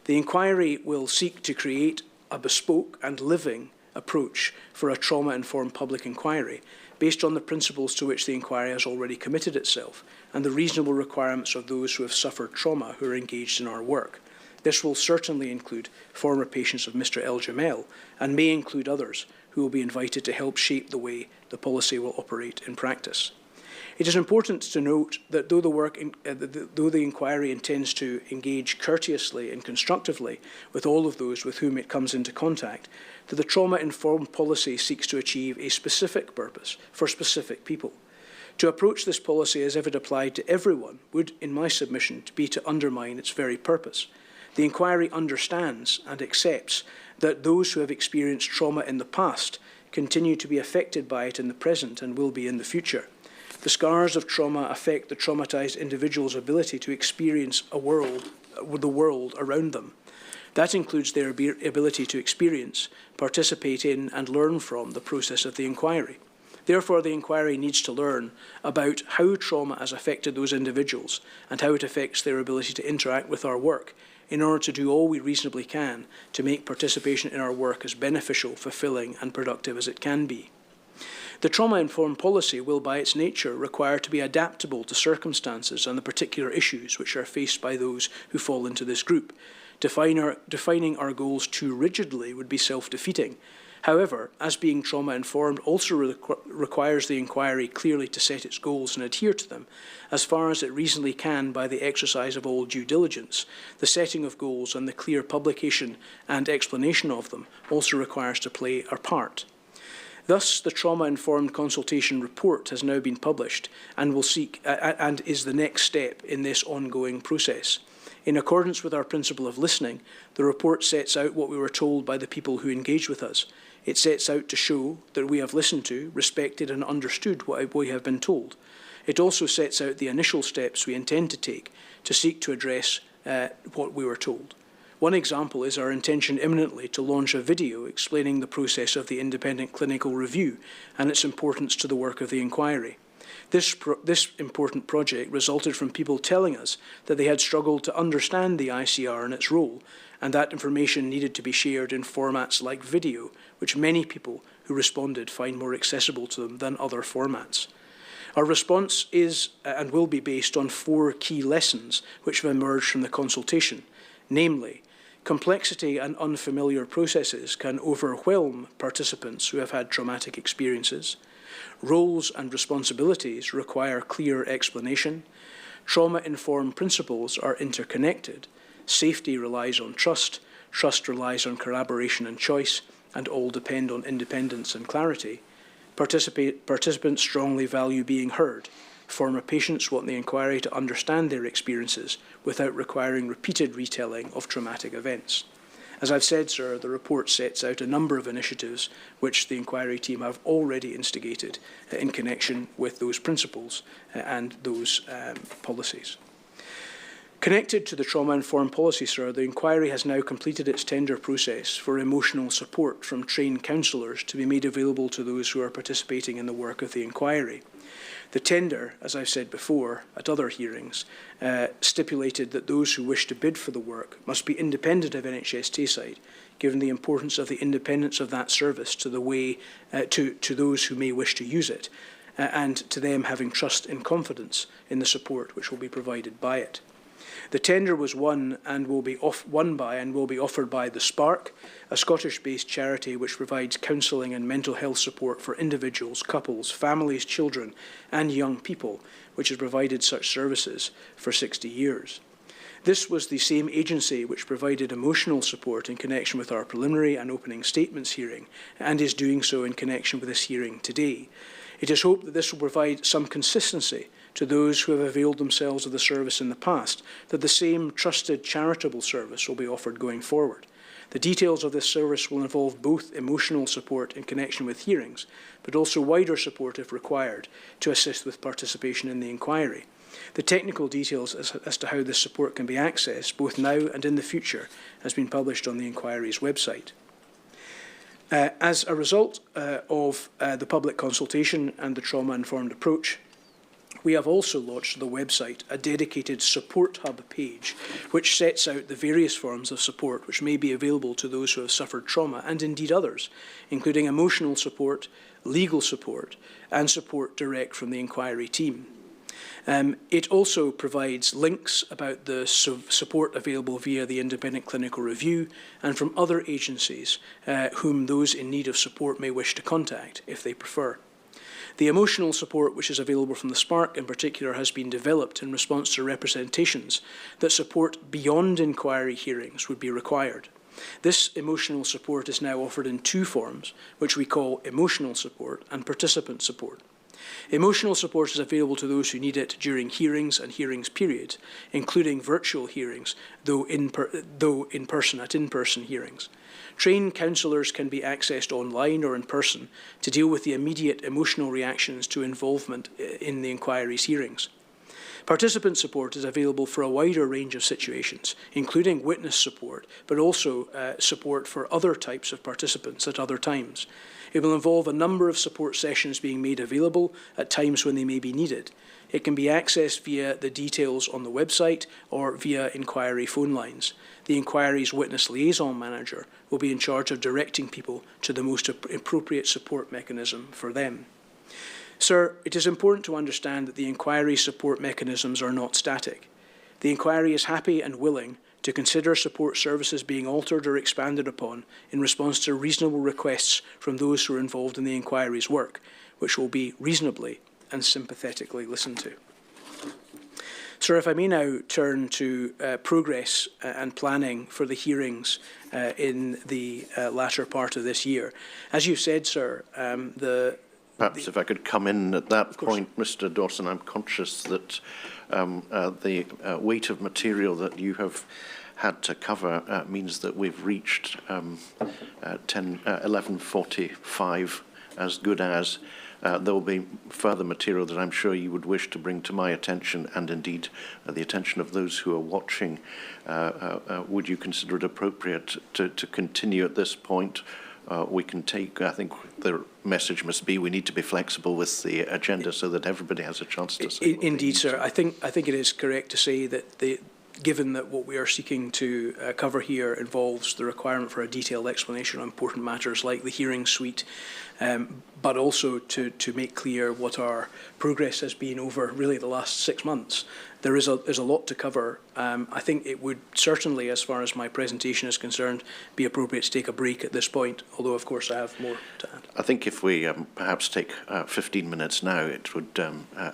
The inquiry will seek to create a bespoke and living approach for a trauma-informed public inquiry based on the principles to which the inquiry has already committed itself and the reasonable requirements of those who have suffered trauma who are engaged in our work. This will certainly include former patients of Mr. Eljamel and may include others who will be invited to help shape the way the policy will operate in practice. It is important to note that though the inquiry intends to engage courteously and constructively with all of those with whom it comes into contact, that the trauma-informed policy seeks to achieve a specific purpose for specific people. To approach this policy as if it applied to everyone would, in my submission, be to undermine its very purpose. The inquiry understands and accepts that those who have experienced trauma in the past continue to be affected by it in the present and will be in the future. The scars of trauma affect the traumatized individual's ability to experience the world around them. That includes their ability to experience, participate in and learn from the process of the inquiry. Therefore, the inquiry needs to learn about how trauma has affected those individuals and how it affects their ability to interact with our work in order to do all we reasonably can to make participation in our work as beneficial, fulfilling and productive as it can be. The trauma-informed policy will, by its nature, require to be adaptable to circumstances and the particular issues which are faced by those who fall into this group. Defining our goals too rigidly would be self-defeating. However, as being trauma-informed also requires the inquiry clearly to set its goals and adhere to them, as far as it reasonably can by the exercise of all due diligence. The setting of goals and the clear publication and explanation of them also requires to play our part. Thus, the trauma-informed consultation report has now been published and is the next step in this ongoing process. In accordance with our principle of listening, the report sets out what we were told by the people who engage with us. It sets out to show that we have listened to, respected and understood what we have been told. It also sets out the initial steps we intend to take to seek to address what we were told. One example is our intention imminently to launch a video explaining the process of the independent clinical review and its importance to the work of the inquiry. This important project resulted from people telling us that they had struggled to understand the ICR and its role, and that information needed to be shared in formats like video, which many people who responded find more accessible to them than other formats. Our response is and will be based on 4 key lessons which have emerged from the consultation, namely, complexity and unfamiliar processes can overwhelm participants who have had traumatic experiences. Roles and responsibilities require clear explanation. Trauma-informed principles are interconnected. Safety relies on trust. Trust relies on collaboration and choice, and all depend on independence and clarity. Participants strongly value being heard. Former patients want the inquiry to understand their experiences without requiring repeated retelling of traumatic events. As I've said, sir, the report sets out a number of initiatives which the inquiry team have already instigated in connection with those principles and those policies. Connected to the trauma-informed policy, sir, the inquiry has now completed its tender process for emotional support from trained counsellors to be made available to those who are participating in the work of the inquiry. The tender, as I've said before at other hearings, stipulated that those who wish to bid for the work must be independent of NHS Tayside, given the importance of the independence of that service to those who may wish to use it, and to them having trust and confidence in the support which will be provided by it. The tender was won by and will be offered by The Spark, a Scottish-based charity which provides counselling and mental health support for individuals, couples, families, children and young people, which has provided such services for 60 years. This was the same agency which provided emotional support in connection with our preliminary and opening statements hearing, and is doing so in connection with this hearing today. It is hoped that this will provide some consistency to those who have availed themselves of the service in the past, that the same trusted charitable service will be offered going forward. The details of this service will involve both emotional support in connection with hearings, but also wider support if required to assist with participation in the inquiry. The technical details as to how this support can be accessed, both now and in the future, has been published on the inquiry's website. As a result of the public consultation and the trauma-informed approach, we have also launched on the website a dedicated support hub page, which sets out the various forms of support which may be available to those who have suffered trauma, and indeed others, including emotional support, legal support, and support direct from the inquiry team. It also provides links about the support available via the independent clinical review and from other agencies whom those in need of support may wish to contact if they prefer. The emotional support which is available from the Spark in particular has been developed in response to representations that support beyond inquiry hearings would be required. This emotional support is now offered in two forms, which we call emotional support and participant support. Emotional support is available to those who need it during hearings and hearings periods, including virtual hearings, though in person hearings. Trained counsellors can be accessed online or in person to deal with the immediate emotional reactions to involvement in the inquiry's hearings. Participant support is available for a wider range of situations, including witness support, but also support for other types of participants at other times. It will involve a number of support sessions being made available at times when they may be needed. It can be accessed via the details on the website or via inquiry phone lines. The inquiry's witness liaison manager will be in charge of directing people to the most appropriate support mechanism for them. Sir, it is important to understand that the inquiry's support mechanisms are not static. The inquiry is happy and willing to consider support services being altered or expanded upon in response to reasonable requests from those who are involved in the inquiry's work, which will be reasonably and sympathetically listened to. Sir, if I may now turn to progress and planning for the hearings in the latter part of this year. As you said, sir, Perhaps if I could come in at that point, Mr. Dawson, I'm conscious that the weight of material that you have had to cover means that we've reached 11:45 as good as. There will be further material that I'm sure you would wish to bring to my attention and indeed the attention of those who are watching. Would you consider it appropriate to continue at this point? We can take, I think the message must be we need to be flexible with the agenda so that everybody has a chance to say. Indeed, sir. I think it is correct to say that given that what we are seeking to cover here involves the requirement for a detailed explanation on important matters like the hearing suite, but also to make clear what our progress has been over really the last 6 months. There's a lot to cover. I think it would certainly, as far as my presentation is concerned, be appropriate to take a break at this point, although of course I have more to add. I think if we perhaps take 15 minutes now, it would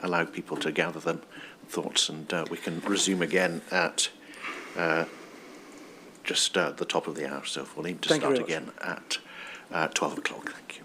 allow people to gather their thoughts, and we can resume again at just the top of the hour. So we'll aim to start again at 12 o'clock. Thank you.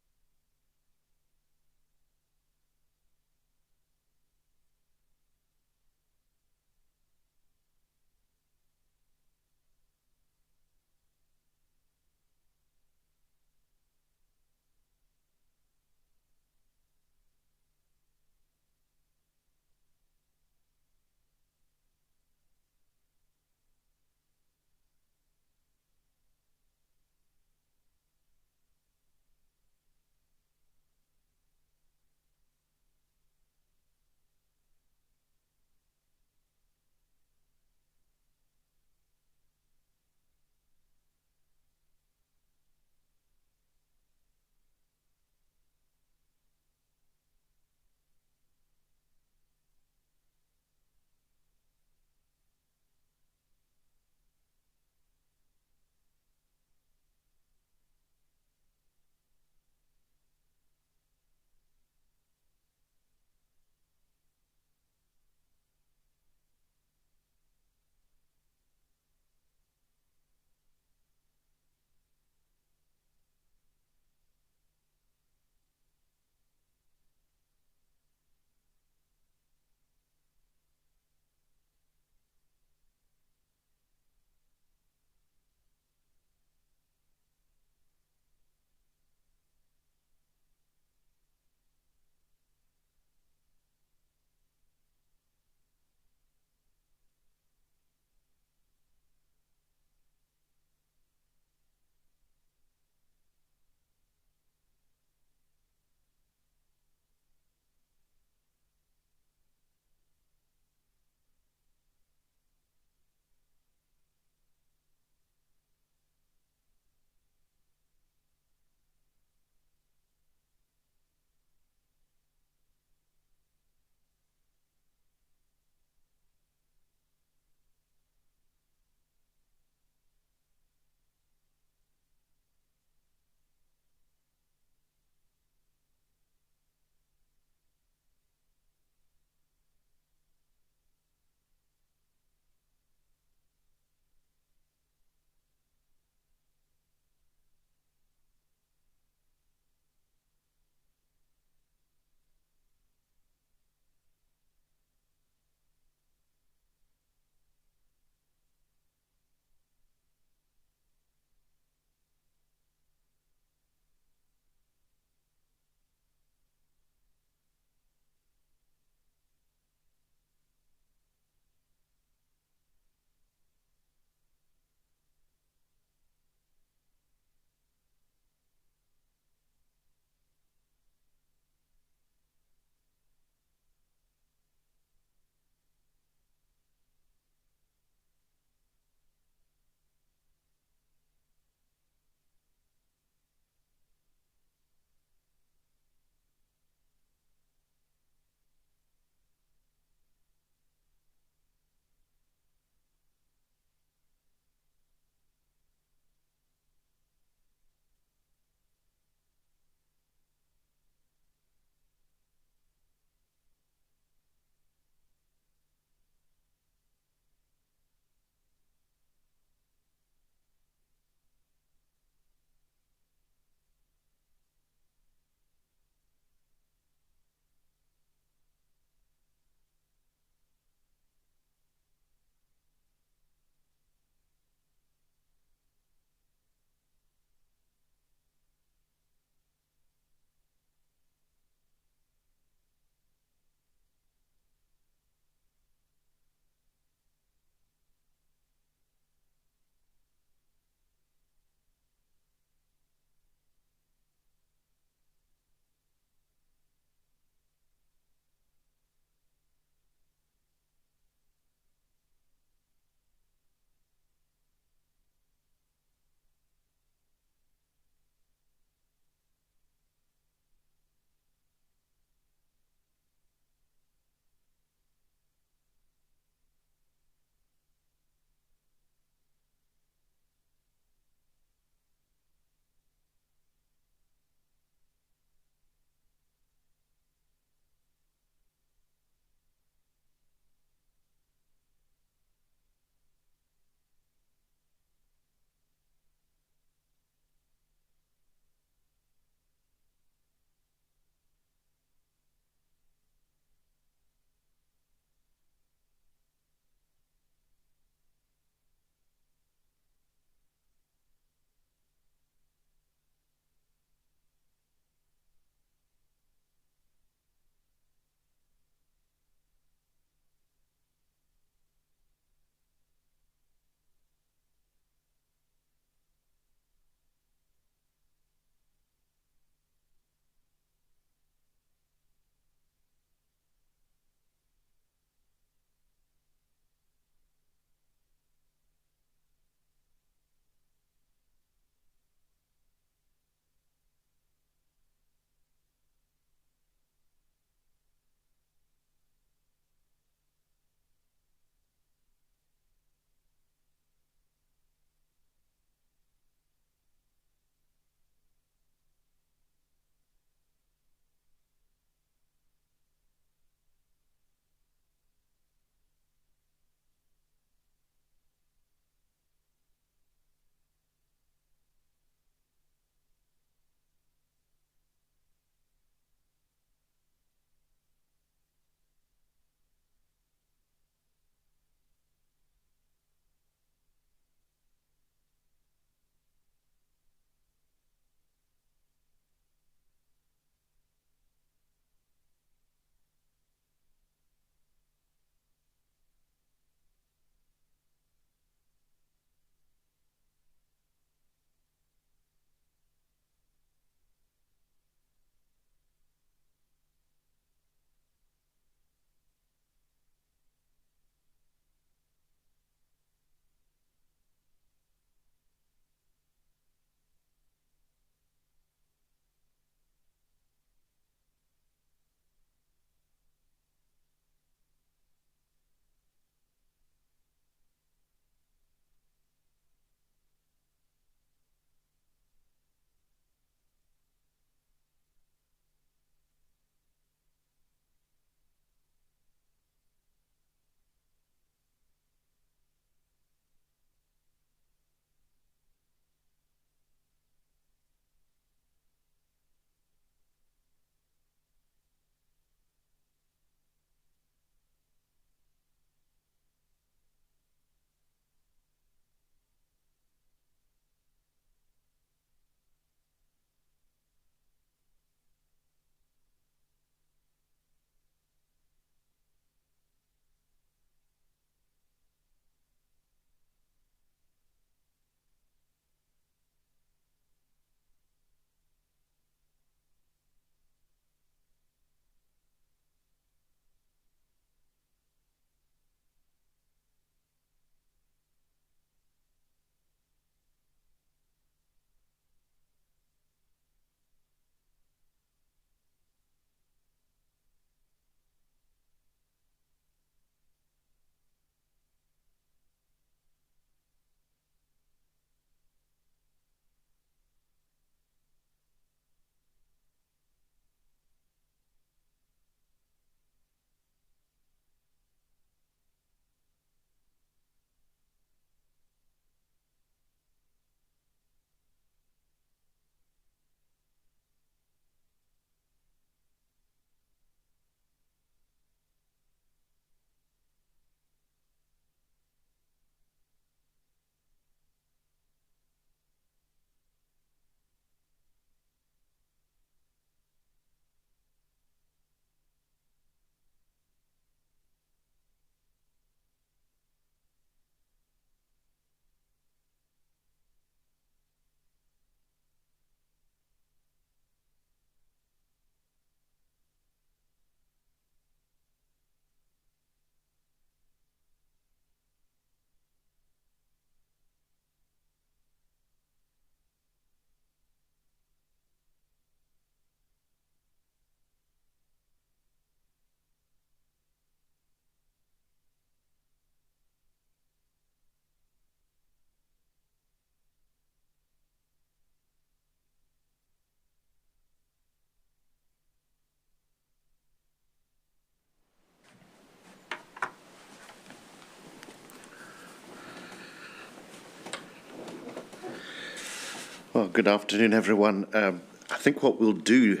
Well, good afternoon, everyone. I think what we'll do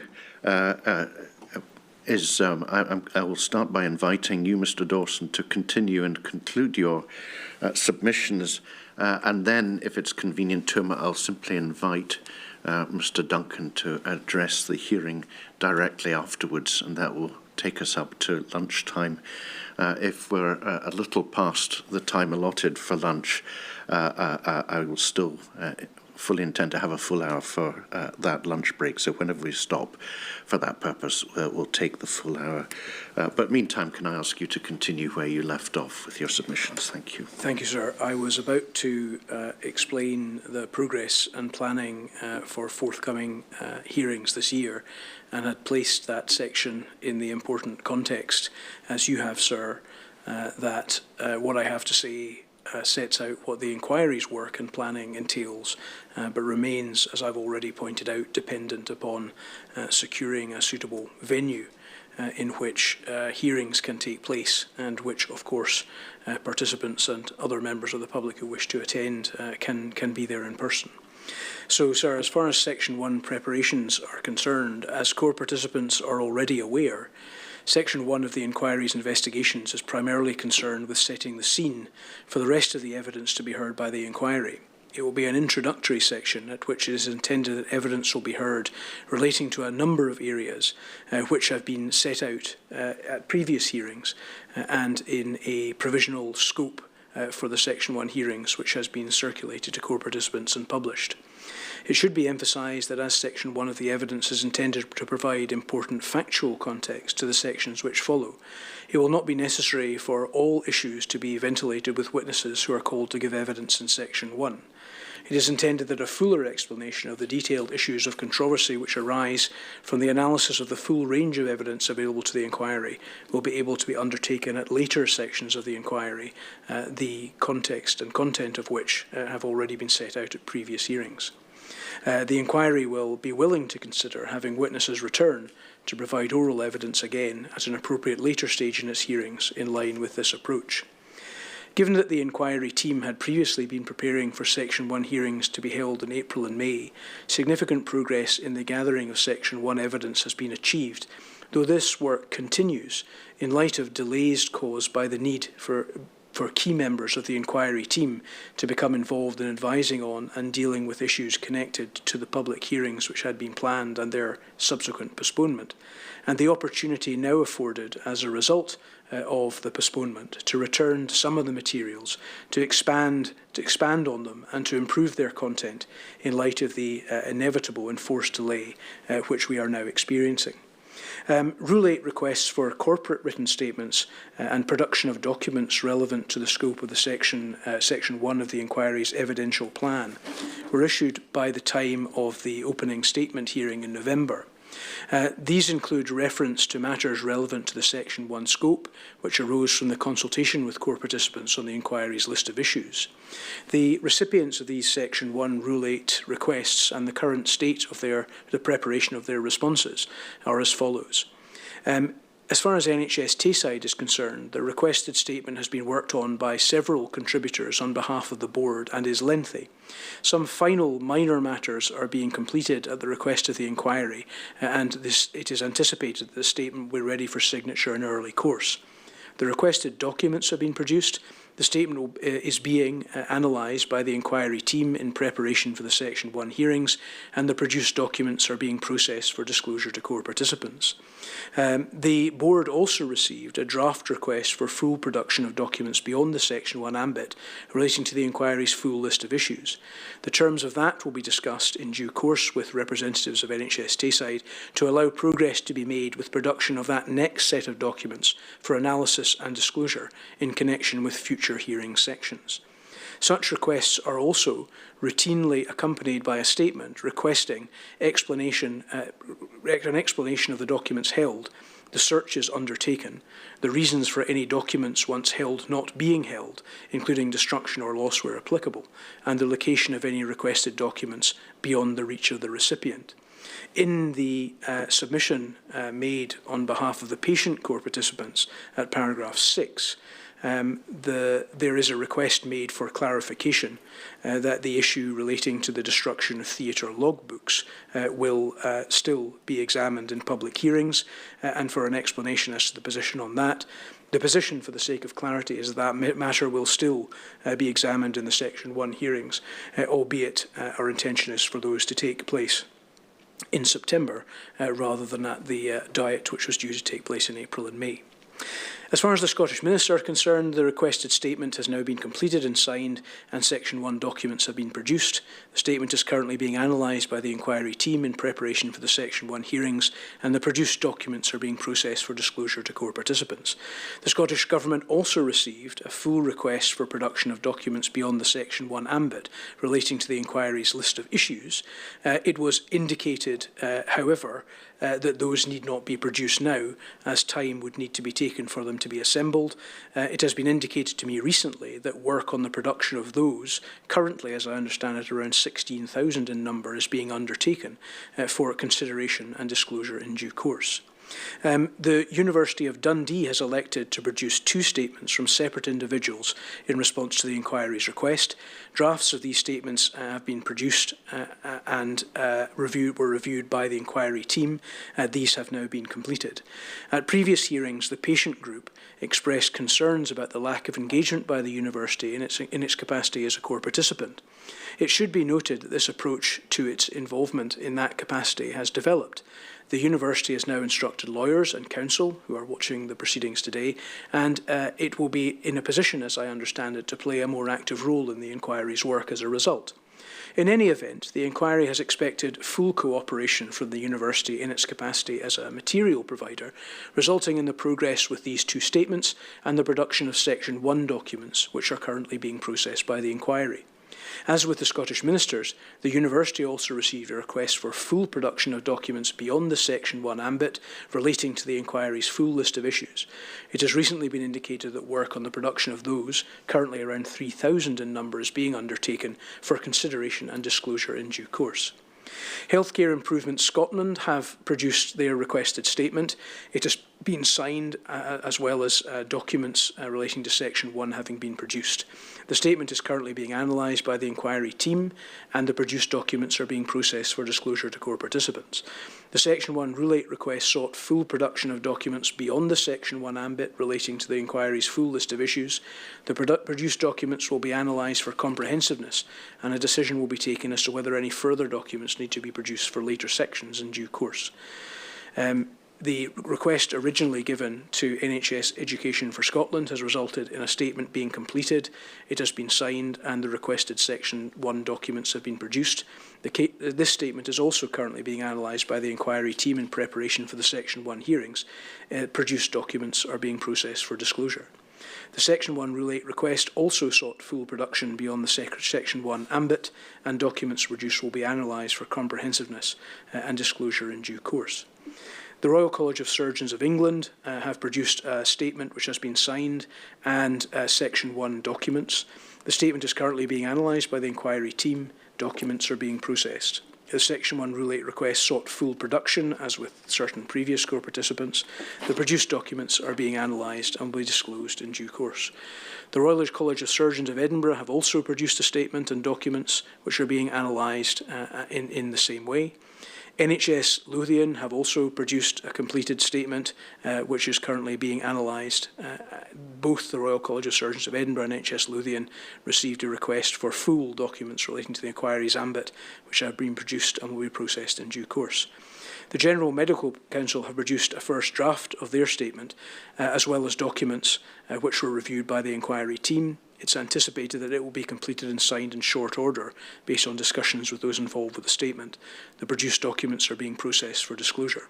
is I will start by inviting you, Mr. Dawson, to continue and conclude your submissions, and then, if it's convenient to him, I'll simply invite Mr. Duncan to address the hearing directly afterwards, and that will take us up to lunchtime. If we're a little past the time allotted for lunch, I will still fully intend to have a full hour for that lunch break. So whenever we stop for that purpose, we'll take the full hour. But meantime, can I ask you to continue where you left off with your submissions? Thank you. Thank you, sir. I was about to explain the progress and planning for forthcoming hearings this year, and had placed that section in the important context, as you have, sir, that what I have to say sets out what the inquiry's work and planning entails, but remains, as I've already pointed out, dependent upon securing a suitable venue in which hearings can take place, and which, of course, participants and other members of the public who wish to attend can be there in person. So, sir, as far as Section 1 preparations are concerned, as core participants are already aware, Section 1 of the inquiry's investigations is primarily concerned with setting the scene for the rest of the evidence to be heard by the inquiry. It will be an introductory section at which it is intended that evidence will be heard relating to a number of areas which have been set out at previous hearings and in a provisional scope for the Section 1 hearings, which has been circulated to core participants and published. It should be emphasised that as Section 1 of the evidence is intended to provide important factual context to the sections which follow, it will not be necessary for all issues to be ventilated with witnesses who are called to give evidence in Section 1. It is intended that a fuller explanation of the detailed issues of controversy which arise from the analysis of the full range of evidence available to the inquiry will be able to be undertaken at later sections of the inquiry, the context and content of which have already been set out at previous hearings. The inquiry will be willing to consider having witnesses return to provide oral evidence again at an appropriate later stage in its hearings in line with this approach. Given that the inquiry team had previously been preparing for Section 1 hearings to be held in April and May, significant progress in the gathering of Section 1 evidence has been achieved, though this work continues in light of delays caused by the need for key members of the inquiry team to become involved in advising on and dealing with issues connected to the public hearings which had been planned and their subsequent postponement, and the opportunity now afforded as a result of the postponement to return to some of the materials, to expand on them and to improve their content in light of the inevitable enforced delay which we are now experiencing. Rule 8 requests for corporate written statements and production of documents relevant to the scope of the Section 1 of the inquiry's evidential plan were issued by the time of the opening statement hearing in November. These include reference to matters relevant to the Section 1 scope, which arose from the consultation with core participants on the inquiry's list of issues. The recipients of these Section 1 Rule 8 requests and the current state of the preparation of their responses are as follows. As far as NHS Tayside is concerned, the requested statement has been worked on by several contributors on behalf of the board and is lengthy. Some final minor matters are being completed at the request of the inquiry, and it is anticipated that the statement will be ready for signature in early course. The requested documents have been produced. The statement is being analysed by the inquiry team in preparation for the Section 1 hearings, and the produced documents are being processed for disclosure to core participants. The board also received a draft request for full production of documents beyond the Section 1 ambit relating to the inquiry's full list of issues. The terms of that will be discussed in due course with representatives of NHS Tayside to allow progress to be made with production of that next set of documents for analysis and disclosure in connection with future hearing sections. Such requests are also routinely accompanied by a statement requesting an explanation of the documents held, the searches undertaken, the reasons for any documents once held not being held, including destruction or loss where applicable, and the location of any requested documents beyond the reach of the recipient. In the submission made on behalf of the patient core participants at paragraph 6, there is a request made for clarification that the issue relating to the destruction of theatre logbooks will still be examined in public hearings, and for an explanation as to the position on that. The position, for the sake of clarity, is that matter will still be examined in the Section 1 hearings, albeit our intention is for those to take place in September rather than at the Diet, which was due to take place in April and May. As far as the Scottish Minister are concerned, the requested statement has now been completed and signed, and Section 1 documents have been produced. The statement is currently being analysed by the inquiry team in preparation for the Section 1 hearings, and the produced documents are being processed for disclosure to core participants. The Scottish Government also received a full request for production of documents beyond the Section 1 ambit relating to the inquiry's list of issues. It was indicated, however, that those need not be produced now, as time would need to be taken for them to be assembled. It has been indicated to me recently that work on the production of those, currently, as I understand it, around 16,000 in number, is being undertaken for consideration and disclosure in due course. The University of Dundee has elected to produce 2 statements from separate individuals in response to the inquiry's request. Drafts of these statements have been produced and were reviewed by the inquiry team. These have now been completed. At previous hearings, the patient group expressed concerns about the lack of engagement by the university in its capacity as a core participant. It should be noted that this approach to its involvement in that capacity has developed. The university has now instructed lawyers and counsel who are watching the proceedings today, and it will be in a position, as I understand it, to play a more active role in the inquiry's work as a result. In any event, the inquiry has expected full cooperation from the university in its capacity as a material provider, resulting in the progress with these 2 statements and the production of Section 1 documents, which are currently being processed by the inquiry. As with the Scottish Ministers, the University also received a request for full production of documents beyond the Section 1 ambit relating to the inquiry's full list of issues. It has recently been indicated that work on the production of those, currently around 3,000 in number, is being undertaken for consideration and disclosure in due course. Healthcare Improvement Scotland have produced their requested statement. It has been signed as well as documents relating to Section 1 having been produced. The statement is currently being analysed by the inquiry team, and the produced documents are being processed for disclosure to core participants. The Section 1 Rule 8 request sought full production of documents beyond the Section 1 ambit relating to the inquiry's full list of issues. The produced documents will be analysed for comprehensiveness, and a decision will be taken as to whether any further documents need to be produced for later sections in due course. The request originally given to NHS Education for Scotland has resulted in a statement being completed. It has been signed and the requested Section 1 documents have been produced. This statement is also currently being analysed by the inquiry team in preparation for the Section 1 hearings. Produced documents are being processed for disclosure. The Section 1 Rule 8 request also sought full production beyond the Section 1 ambit, and documents produced will be analysed for comprehensiveness and disclosure in due course. The Royal College of Surgeons of England have produced a statement which has been signed and Section 1 documents. The statement is currently being analysed by the inquiry team. Documents are being processed. The Section 1 Rule 8 request sought full production, as with certain previous core participants. The produced documents are being analysed and will be disclosed in due course. The Royal College of Surgeons of Edinburgh have also produced a statement and documents which are being analysed in the same way. NHS Lothian have also produced a completed statement which is currently being analysed. Both the Royal College of Surgeons of Edinburgh and NHS Lothian received a request for full documents relating to the inquiry's ambit, which have been produced and will be processed in due course. The General Medical Council have produced a first draft of their statement, as well as documents which were reviewed by the inquiry team. It's anticipated that it will be completed and signed in short order based on discussions with those involved with the statement. The produced documents are being processed for disclosure.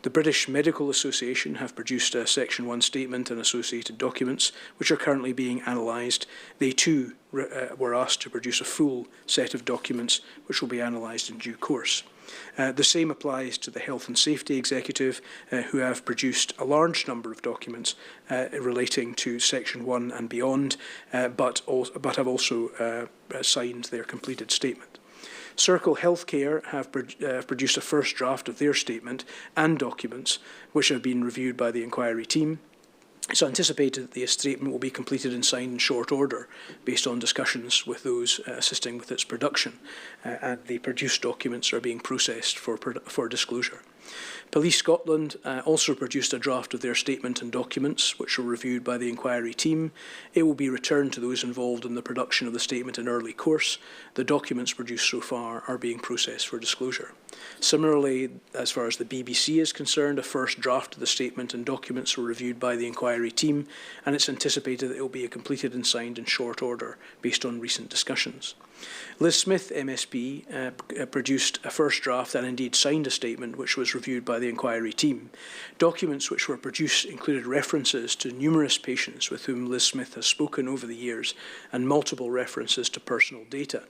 The British Medical Association have produced a Section 1 statement and associated documents, which are currently being analysed. They too were asked to produce a full set of documents, which will be analysed in due course. The same applies to the Health and Safety Executive, who have produced a large number of documents relating to Section 1 and beyond, but have also signed their completed statement. Circle Healthcare have produced a first draft of their statement and documents, which have been reviewed by the inquiry team. It's anticipated that the statement will be completed and signed in short order based on discussions with those assisting with its production, and the produced documents are being processed for disclosure. Police Scotland also produced a draft of their statement and documents, which were reviewed by the inquiry team. It will be returned to those involved in the production of the statement in early course. The documents produced so far are being processed for disclosure. Similarly, as far as the BBC is concerned, a first draft of the statement and documents were reviewed by the inquiry team, and it's anticipated that it will be completed and signed in short order based on recent discussions. Liz Smith, MSP, produced a first draft and indeed signed a statement which was reviewed by the inquiry team. Documents which were produced included references to numerous patients with whom Liz Smith has spoken over the years and multiple references to personal data.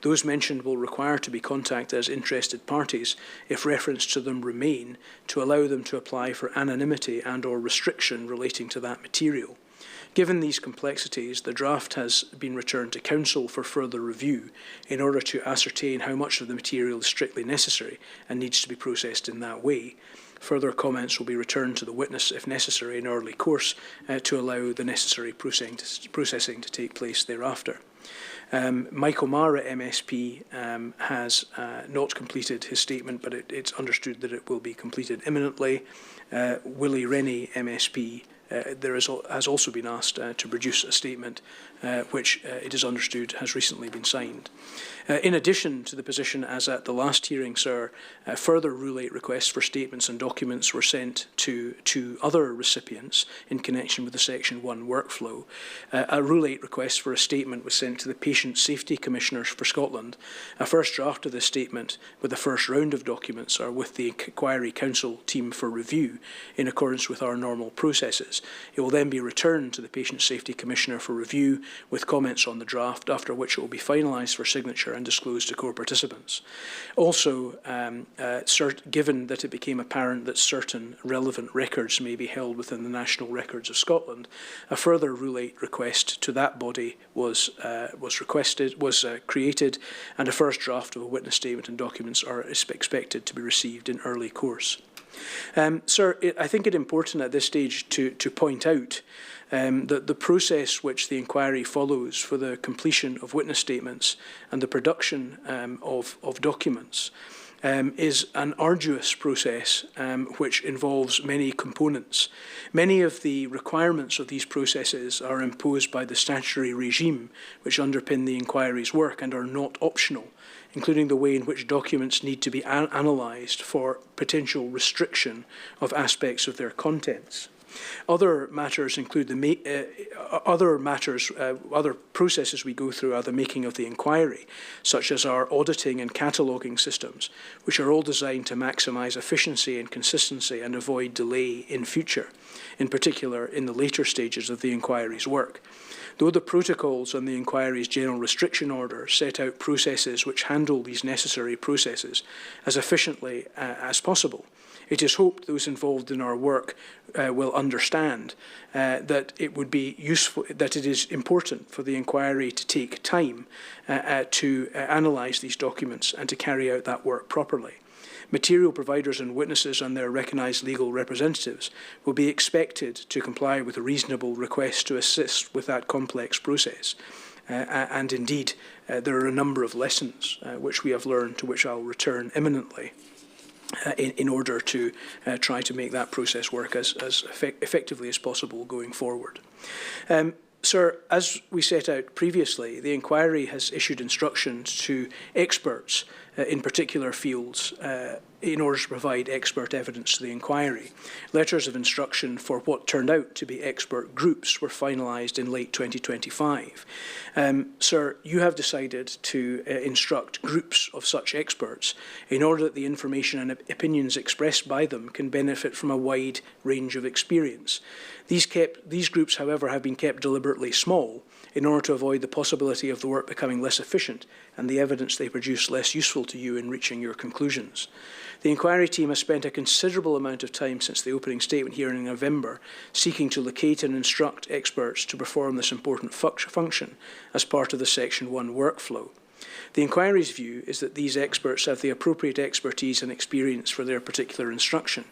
Those mentioned will require to be contacted as interested parties if reference to them remain, to allow them to apply for anonymity and/or restriction relating to that material. Given these complexities, the draft has been returned to Council for further review in order to ascertain how much of the material is strictly necessary and needs to be processed in that way. Further comments will be returned to the witness if necessary in early course to allow the necessary processing to take place thereafter. Michael Mara, MSP, has not completed his statement, but it's understood that it will be completed imminently. Willie Rennie, MSP, has also been asked to produce a statement which it is understood has recently been signed. In addition to the position as at the last hearing, sir, further Rule 8 requests for statements and documents were sent to other recipients in connection with the Section 1 workflow. A Rule 8 request for a statement was sent to the Patient Safety Commissioners for Scotland. A first draft of this statement with the first round of documents are with the Inquiry Council team for review in accordance with our normal processes. It will then be returned to the Patient Safety Commissioner for review with comments on the draft, after which it will be finalised for signature and disclosed to core participants. Also, given that it became apparent that certain relevant records may be held within the National Records of Scotland, a further Rule 8 request to that body was created, and a first draft of a witness statement and documents are expected to be received in early course. Sir, I think it important at this stage to point out that the process which the inquiry follows for the completion of witness statements and the production of documents is an arduous process which involves many components. Many of the requirements of these processes are imposed by the statutory regime which underpin the inquiry's work and are not optional, including the way in which documents need to be analysed for potential restriction of aspects of their contents. Other matters include other processes we go through are the making of the inquiry, such as our auditing and cataloguing systems, which are all designed to maximise efficiency and consistency and avoid delay in future, in particular in the later stages of the inquiry's work. Though the protocols on the inquiry's general restriction order set out processes which handle these necessary processes as efficiently as possible, it is hoped those involved in our work will understand that it is important for the inquiry to take time to analyse these documents and to carry out that work properly. Material providers and witnesses and their recognised legal representatives will be expected to comply with a reasonable request to assist with that complex process. And indeed, there are a number of lessons which we have learned, to which I'll return imminently, in order to try to make that process work as effectively as possible going forward. Sir, as we set out previously, the inquiry has issued instructions to experts in particular fields in order to provide expert evidence to the inquiry. Letters of instruction for what turned out to be expert groups were finalised in late 2025. Sir, you have decided to instruct groups of such experts in order that the information and opinions expressed by them can benefit from a wide range of experience. These groups, however, have been kept deliberately small in order to avoid the possibility of the work becoming less efficient and the evidence they produce less useful to you in reaching your conclusions. The inquiry team has spent a considerable amount of time since the opening statement here in November seeking to locate and instruct experts to perform this important function as part of the Section 1 workflow. The inquiry's view is that these experts have the appropriate expertise and experience for their particular instruction.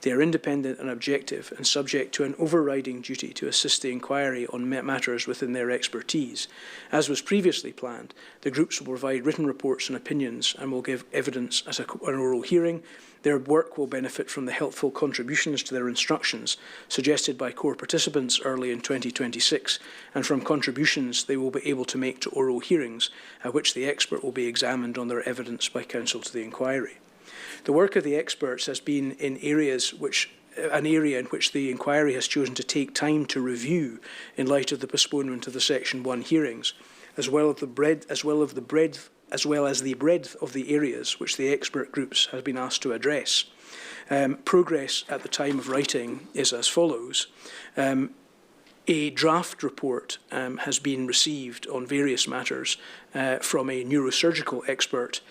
They are independent and objective and subject to an overriding duty to assist the inquiry on matters within their expertise. As was previously planned, the groups will provide written reports and opinions and will give evidence at an oral hearing. Their work will benefit from the helpful contributions to their instructions suggested by core participants early in 2026 and from contributions they will be able to make to oral hearings at which the expert will be examined on their evidence by counsel to the inquiry. The work of the experts has been in an area in which the inquiry has chosen to take time to review in light of the postponement of the Section 1 hearings, as well as the breadth of the areas which the expert groups have been asked to address. Progress at the time of writing is as follows. A draft report has been received on various matters from a neurosurgical expert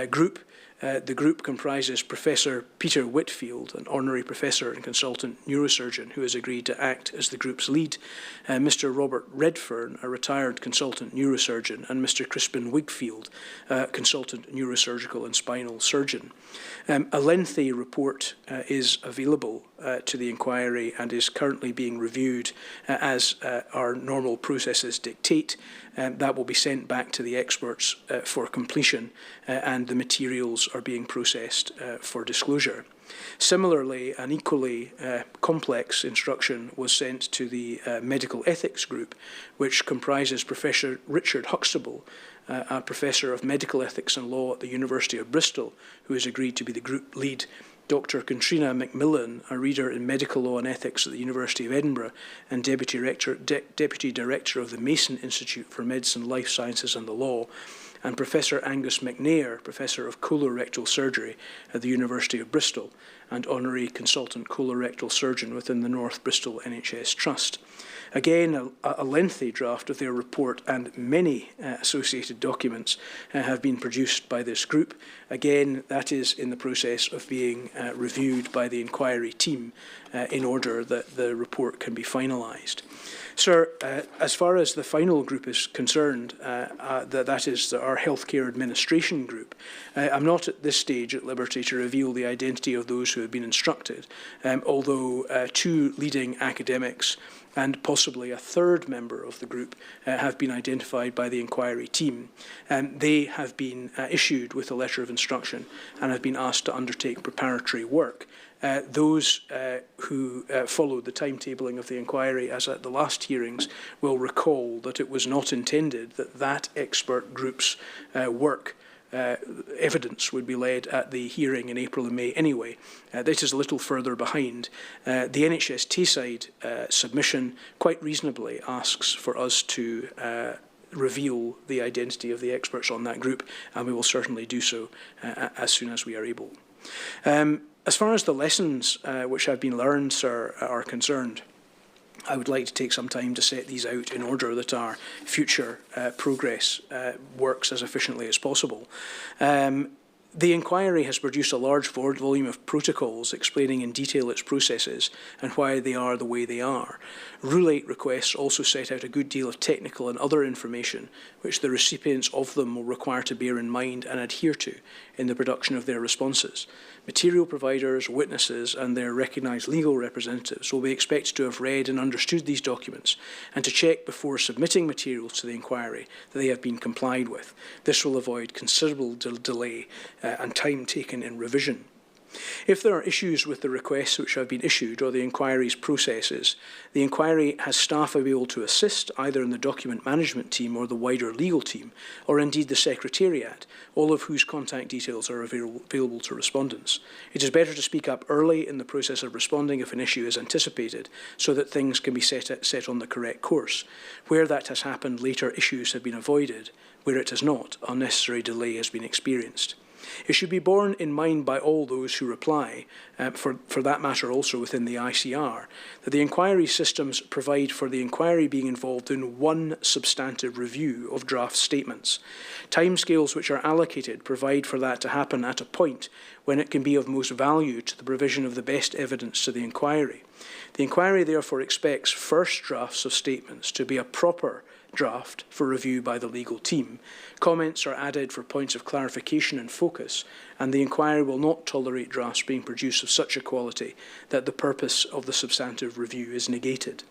group. The group comprises Professor Peter Whitfield, an honorary professor and consultant neurosurgeon who has agreed to act as the group's lead, Mr. Robert Redfern, a retired consultant neurosurgeon, and Mr. Crispin Wigfield, a consultant neurosurgical and spinal surgeon. A lengthy report is available to the inquiry and is currently being reviewed as our normal processes dictate. That will be sent back to the experts for completion and the materials are being processed for disclosure. Similarly, an equally complex instruction was sent to the medical ethics group, which comprises Professor Richard Huxtable, a professor of medical ethics and law at the University of Bristol, who has agreed to be the group lead, Dr. Katrina Macmillan, a reader in medical law and ethics at the University of Edinburgh and Deputy Director of the Mason Institute for Medicine, Life Sciences and the Law, and Professor Angus McNair, Professor of Colorectal Surgery at the University of Bristol and Honorary Consultant Colorectal Surgeon within the North Bristol NHS Trust. Again, a lengthy draft of their report and many associated documents have been produced by this group. Again, that is in the process of being reviewed by the inquiry team in order that the report can be finalised. Sir, as far as the final group is concerned, that is our healthcare administration group, I'm not at this stage at liberty to reveal the identity of those who have been instructed, although two leading academics and possibly a third member of the group have been identified by the inquiry team. They have been issued with a letter of instruction and have been asked to undertake preparatory work. Those who followed the timetabling of the inquiry, as at the last hearings, will recall that it was not intended that that expert group's work evidence would be led at the hearing in April and May anyway. This is a little further behind. The NHS Tayside submission quite reasonably asks for us to reveal the identity of the experts on that group, and we will certainly do so as soon as we are able. As far as the lessons which have been learned, sir, are concerned, I would like to take some time to set these out in order that our future progress works as efficiently as possible. The inquiry has produced a large volume of protocols explaining in detail its processes and why they are the way they are. Rule 8 requests also set out a good deal of technical and other information which the recipients of them will require to bear in mind and adhere to in the production of their responses. Material providers, witnesses and their recognised legal representatives will be expected to have read and understood these documents and to check before submitting materials to the inquiry that they have been complied with. This will avoid considerable delay and time taken in revision. If there are issues with the requests which have been issued or the inquiry's processes, the inquiry has staff available to assist either in the document management team or the wider legal team, or indeed the Secretariat, all of whose contact details are available to respondents. It is better to speak up early in the process of responding if an issue is anticipated, so that things can be set on the correct course. Where that has happened, later issues have been avoided. Where it has not, unnecessary delay has been experienced. It should be borne in mind by all those who reply, for that matter also within the ICR, that the inquiry systems provide for the inquiry being involved in one substantive review of draft statements. Timescales which are allocated provide for that to happen at a point when it can be of most value to the provision of the best evidence to the inquiry. The inquiry therefore expects first drafts of statements to be a proper draft for review by the legal team. Comments are added for points of clarification and focus, and the inquiry will not tolerate drafts being produced of such a quality that the purpose of the substantive review is negated.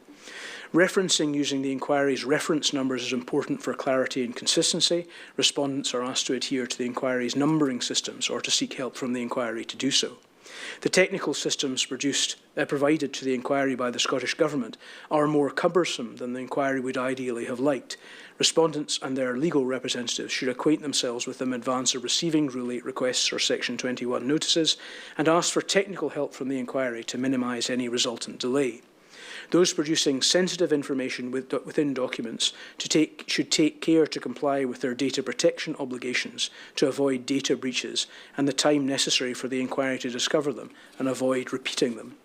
Referencing using the inquiry's reference numbers is important for clarity and consistency. Respondents are asked to adhere to the inquiry's numbering systems or to seek help from the inquiry to do so. The technical systems provided to the inquiry by the Scottish Government are more cumbersome than the inquiry would ideally have liked. Respondents and their legal representatives should acquaint themselves with them in advance of receiving Rule 8 requests or Section 21 notices and ask for technical help from the inquiry to minimise any resultant delay. Those producing sensitive information within documents should take care to comply with their data protection obligations to avoid data breaches and the time necessary for the inquiry to discover them and avoid repeating them.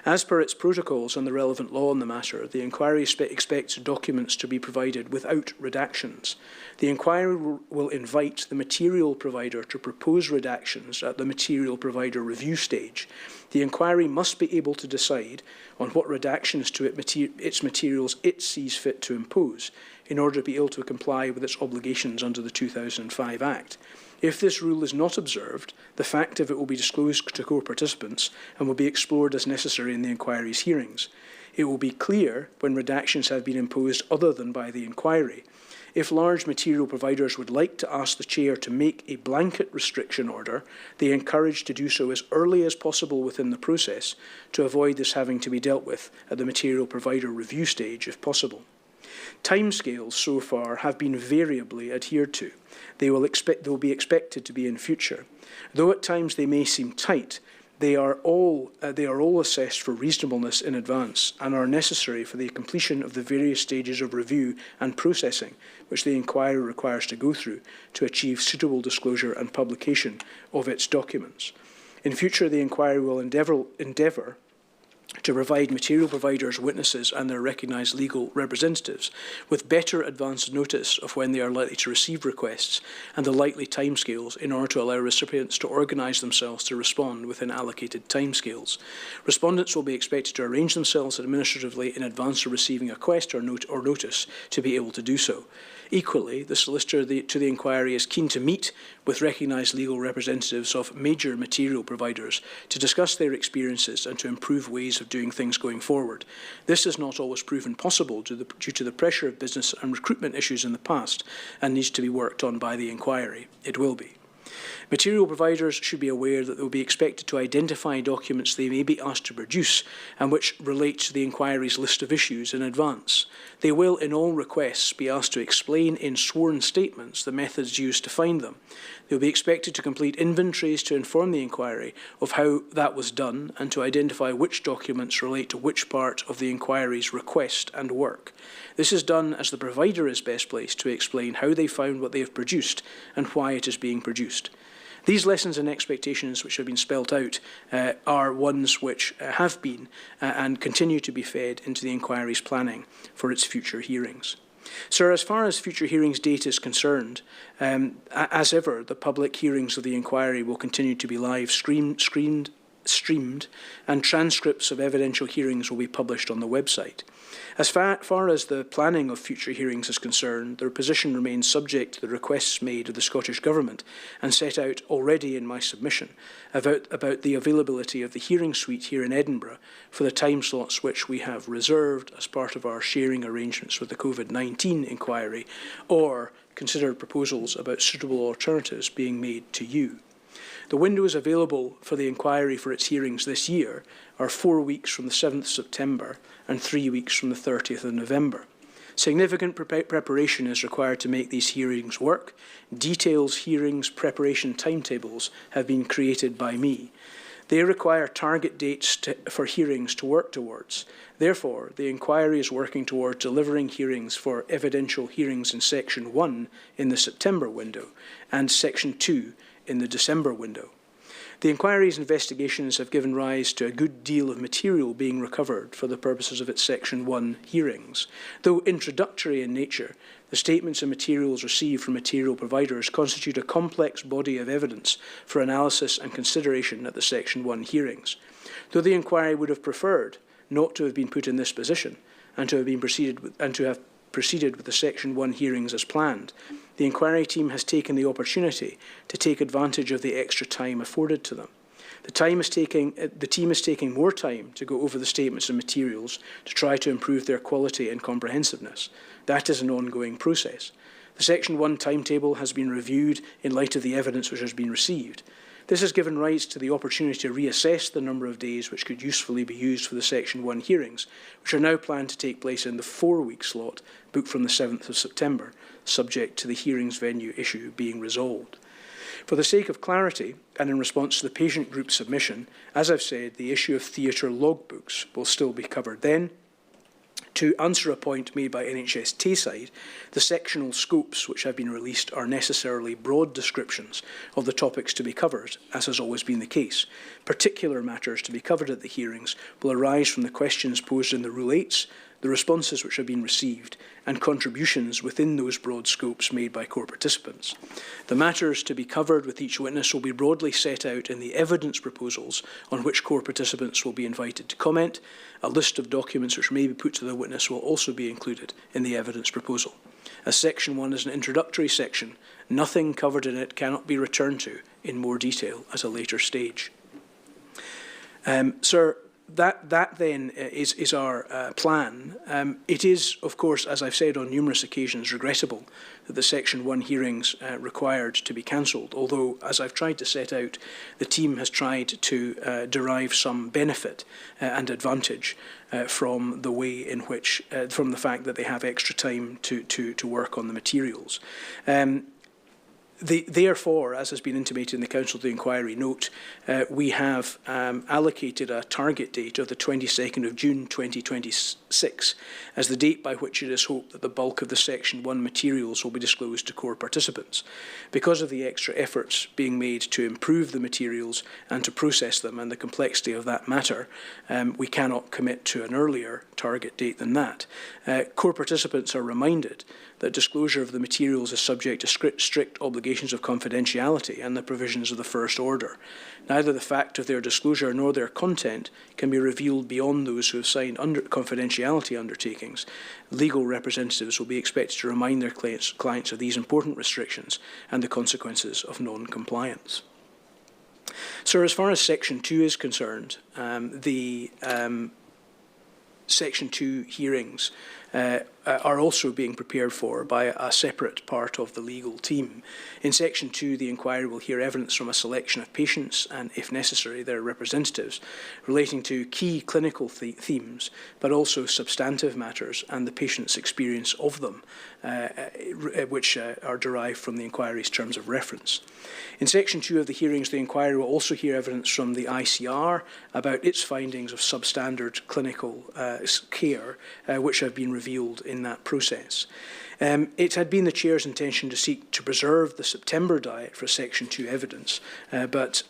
As per its protocols and the relevant law on the matter, the inquiry expects documents to be provided without redactions. The inquiry will invite the material provider to propose redactions at the material provider review stage. The inquiry must be able to decide on what redactions to its materials it sees fit to impose in order to be able to comply with its obligations under the 2005 Act. If this rule is not observed, the fact of it will be disclosed to core participants and will be explored as necessary in the inquiry's hearings. It will be clear when redactions have been imposed other than by the inquiry. If large material providers would like to ask the Chair to make a blanket restriction order, they are encouraged to do so as early as possible within the process to avoid this having to be dealt with at the material provider review stage if possible. Timescales so far have been variably adhered to. They will be expected to be in future. Though at times they may seem tight, they are all assessed for reasonableness in advance and are necessary for the completion of the various stages of review and processing which the inquiry requires to go through to achieve suitable disclosure and publication of its documents. In future, the inquiry will endeavour to provide material providers, witnesses and their recognised legal representatives with better advance notice of when they are likely to receive requests and the likely timescales in order to allow recipients to organise themselves to respond within allocated timescales. Respondents will be expected to arrange themselves administratively in advance of receiving a request or notice to be able to do so. Equally, the solicitor to the inquiry is keen to meet with recognised legal representatives of major material providers to discuss their experiences and to improve ways of doing things going forward. This has not always proven possible due to the pressure of business and recruitment issues in the past and needs to be worked on by the inquiry. It will be. Material providers should be aware that they will be expected to identify documents they may be asked to produce and which relate to the inquiry's list of issues in advance. They will, in all requests, be asked to explain in sworn statements the methods used to find them. They will be expected to complete inventories to inform the inquiry of how that was done and to identify which documents relate to which part of the inquiry's request and work. This is done as the provider is best placed to explain how they found what they have produced and why it is being produced. These lessons and expectations which have been spelt out are ones which have been and continue to be fed into the inquiry's planning for its future hearings. Sir, as far as future hearings date is concerned, as ever, the public hearings of the inquiry will continue to be live streamed, and transcripts of evidential hearings will be published on the website. As far as the planning of future hearings is concerned, their position remains subject to the requests made of the Scottish Government and set out already in my submission about the availability of the hearing suite here in Edinburgh for the time slots which we have reserved as part of our sharing arrangements with the COVID-19 inquiry, or considered proposals about suitable alternatives being made to you. The windows available for the inquiry for its hearings this year are 4 weeks from the 7th September and 3 weeks from the 30th of November. Significant preparation is required to make these hearings work. Details hearings preparation timetables have been created by me. They require target dates for hearings to work towards. Therefore, the inquiry is working towards delivering hearings for evidential hearings in Section 1 in the September window and Section 2 in the December window. The inquiry's investigations have given rise to a good deal of material being recovered for the purposes of its Section 1 hearings. Though introductory in nature, the the statements and materials received from material providers constitute a complex body of evidence for analysis and consideration at the Section 1 hearings. Though the inquiry would have preferred not to have been put in this position and to have proceeded with the Section 1 hearings as planned, the inquiry team has taken the opportunity to take advantage of the extra time afforded to them. The team is taking more time to go over the statements and materials to try to improve their quality and comprehensiveness. That is an ongoing process. The Section 1 timetable has been reviewed in light of the evidence which has been received. This has given rise to the opportunity to reassess the number of days which could usefully be used for the Section 1 hearings, which are now planned to take place in the 4-week slot booked from the 7th of September, subject to the hearings venue issue being resolved. For the sake of clarity, and in response to the patient group submission, as I've said, the issue of theatre logbooks will still be covered then. To answer a point made by NHS Tayside, the sectional scopes which have been released are necessarily broad descriptions of the topics to be covered, as has always been the case. Particular matters to be covered at the hearings will arise from the questions posed in the Rule 8s, the responses which have been received, and contributions within those broad scopes made by core participants. The matters to be covered with each witness will be broadly set out in the evidence proposals on which core participants will be invited to comment. A list of documents which may be put to the witness will also be included in the evidence proposal. As Section 1 is an introductory section, nothing covered in it cannot be returned to in more detail at a later stage. Sir, that then is our plan. It is, of course, as I've said on numerous occasions, regrettable that the Section 1 hearings required to be cancelled, although, as I've tried to set out, the team has tried to derive some benefit and advantage from the way in which, from the fact that they have extra time to work on the materials. Therefore, as has been intimated in the Council of the Inquiry note, we have allocated a target date of the 22nd of June 2026 as the date by which it is hoped that the bulk of the Section 1 materials will be disclosed to core participants. Because of the extra efforts being made to improve the materials and to process them and the complexity of that matter, we cannot commit to an earlier target date than that. Core participants are reminded that disclosure of the materials is subject to strict obligations of confidentiality and the provisions of the First Order. Neither the fact of their disclosure nor their content can be revealed beyond those who have signed confidentiality undertakings. Legal representatives will be expected to remind their clients of these important restrictions and the consequences of non-compliance. So as far as Section 2 is concerned, the Section 2 hearings are also being prepared for by a separate part of the legal team. In Section 2, the inquiry will hear evidence from a selection of patients and, if necessary, their representatives relating to key clinical themes, but also substantive matters and the patient's experience of them, which are derived from the inquiry's terms of reference. In Section 2 of the hearings, the inquiry will also hear evidence from the ICR about its findings of substandard clinical care, which have been revealed in that process. It had been the Chair's intention to seek to preserve the September diet for Section 2 evidence, but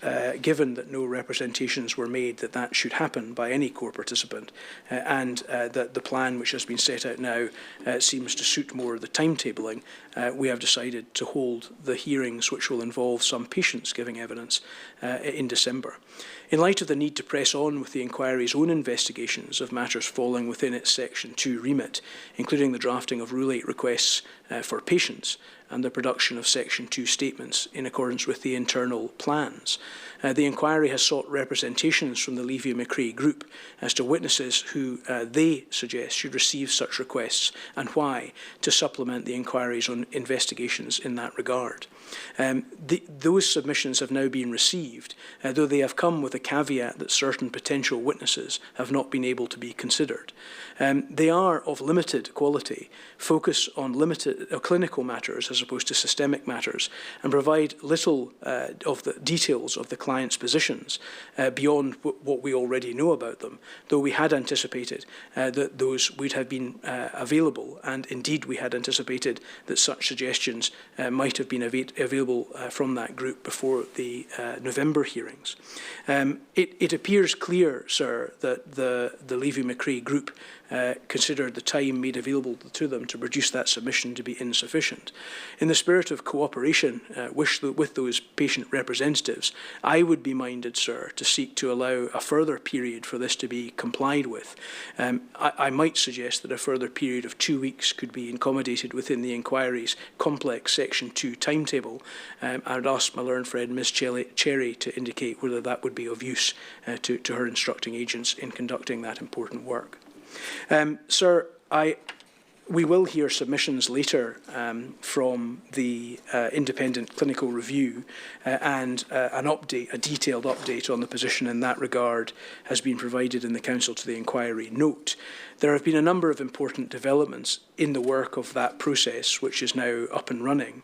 given that no representations were made that that should happen by any core participant, and that the plan which has been set out now seems to suit more the timetabling, we have decided to hold the hearings which will involve some patients giving evidence in December. In light of the need to press on with the inquiry's own investigations of matters falling within its Section 2 remit, including the drafting of Rule 8 requests for patients and the production of Section 2 statements in accordance with the internal plans, the inquiry has sought representations from the Levy-McCrae group as to witnesses who they suggest should receive such requests and why, to supplement the inquiry's own investigations in that regard. Those submissions have now been received, though they have come with a caveat that certain potential witnesses have not been able to be considered. They are of limited quality, focus on limited clinical matters as opposed to systemic matters, and provide little of the details of the client's positions beyond what we already know about them, though we had anticipated that those would have been available, and indeed we had anticipated that such suggestions might have been available from that group before the November hearings. It appears clear, sir, that the Levy-McCrae group considered the time made available to them to produce that submission to be insufficient. In the spirit of cooperation with those patient representatives, I would be minded, sir, to seek to allow a further period for this to be complied with. I might suggest that a further period of 2 weeks could be accommodated within the inquiry's complex Section 2 timetable. I would ask my learned friend, Ms. Cherry, to indicate whether that would be of use to her instructing agents in conducting that important work. Sir, we will hear submissions later from the independent clinical review and a detailed update on the position in that regard has been provided in the Counsel to the Inquiry note. There have been a number of important developments in the work of that process, which is now up and running,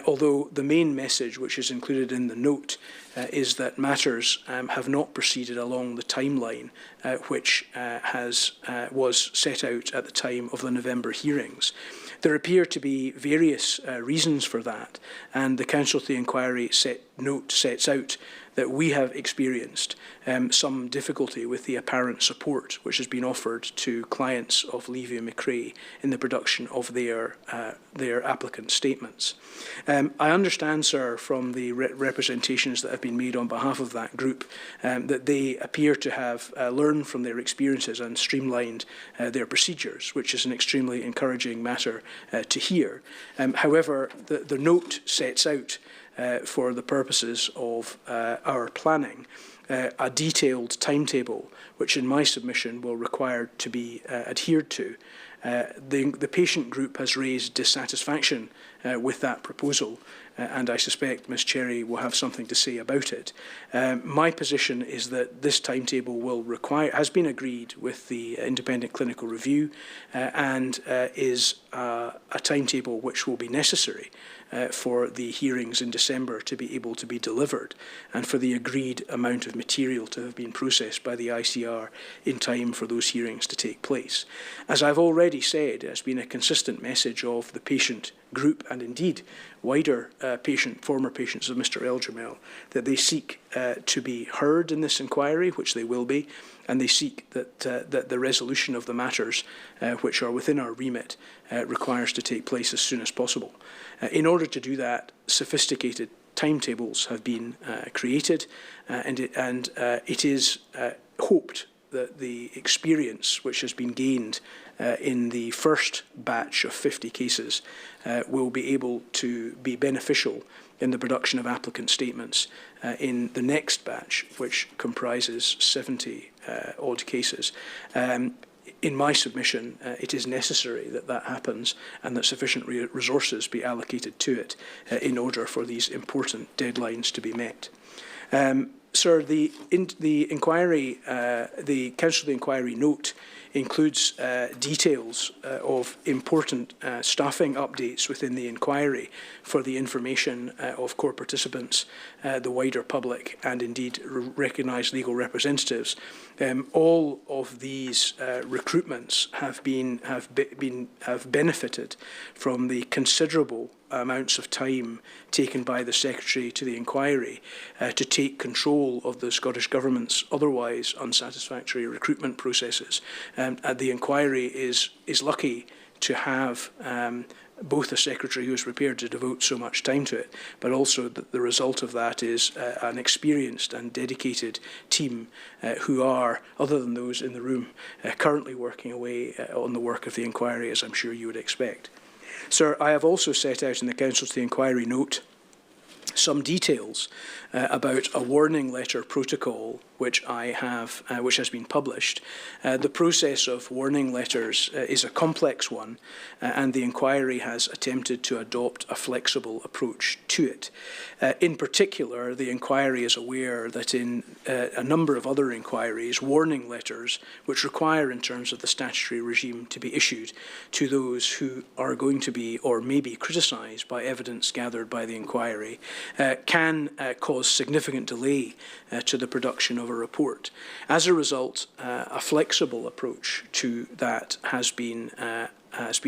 although the main message which is included in the note is that matters have not proceeded along the timeline which was set out at the time of the November hearings. There appear to be various reasons for that, and the Counsel to the Inquiry note sets out that we have experienced some difficulty with the apparent support which has been offered to clients of Levy-McCrae in the production of their applicant statements. I understand, sir, from the representations that have been made on behalf of that group that they appear to have learned from their experiences and streamlined their procedures, which is an extremely encouraging matter to hear. However, the note sets out for the purposes of our planning, a detailed timetable, which in my submission will require to be adhered to. The patient group has raised dissatisfaction with that proposal, and I suspect Ms. Cherry will have something to say about it. My position is that this timetable has been agreed with the independent clinical review and is a timetable which will be necessary for the hearings in December to be able to be delivered and for the agreed amount of material to have been processed by the ICR in time for those hearings to take place. As I've already said, it has been a consistent message of the patient group and indeed wider former patients of Mr. Eljamel that they seek to be heard in this inquiry, which they will be, and they seek that the resolution of the matters which are within our remit requires to take place as soon as possible. In order to do that, sophisticated timetables have been created, and it is hoped that the experience which has been gained in the first batch of 50 cases will be able to be beneficial in the production of applicant statements in the next batch, which comprises 70 odd cases. In my submission, it is necessary that that happens and that sufficient resources be allocated to it in order for these important deadlines to be met. Sir, the inquiry, the Counsel to the Inquiry note includes details of important staffing updates within the inquiry for the information of core participants, the wider public, and indeed recognised legal representatives. All of these recruitments have benefited from the considerable amounts of time taken by the Secretary to the Inquiry to take control of the Scottish Government's otherwise unsatisfactory recruitment processes. The Inquiry is lucky to have both a Secretary who is prepared to devote so much time to it, but also that the result of that is an experienced and dedicated team who are, other than those in the room, currently working away on the work of the Inquiry, as I'm sure you would expect. Sir, I have also set out in the Counsel to the Inquiry note some details about a warning letter protocol which has been published. The process of warning letters is a complex one, and the inquiry has attempted to adopt a flexible approach to it. In particular, the inquiry is aware that in a number of other inquiries, warning letters, which require in terms of the statutory regime to be issued to those who are going to be or may be criticised by evidence gathered by the inquiry, can cause significant delay to the production of a report. As a result, a flexible approach to that has been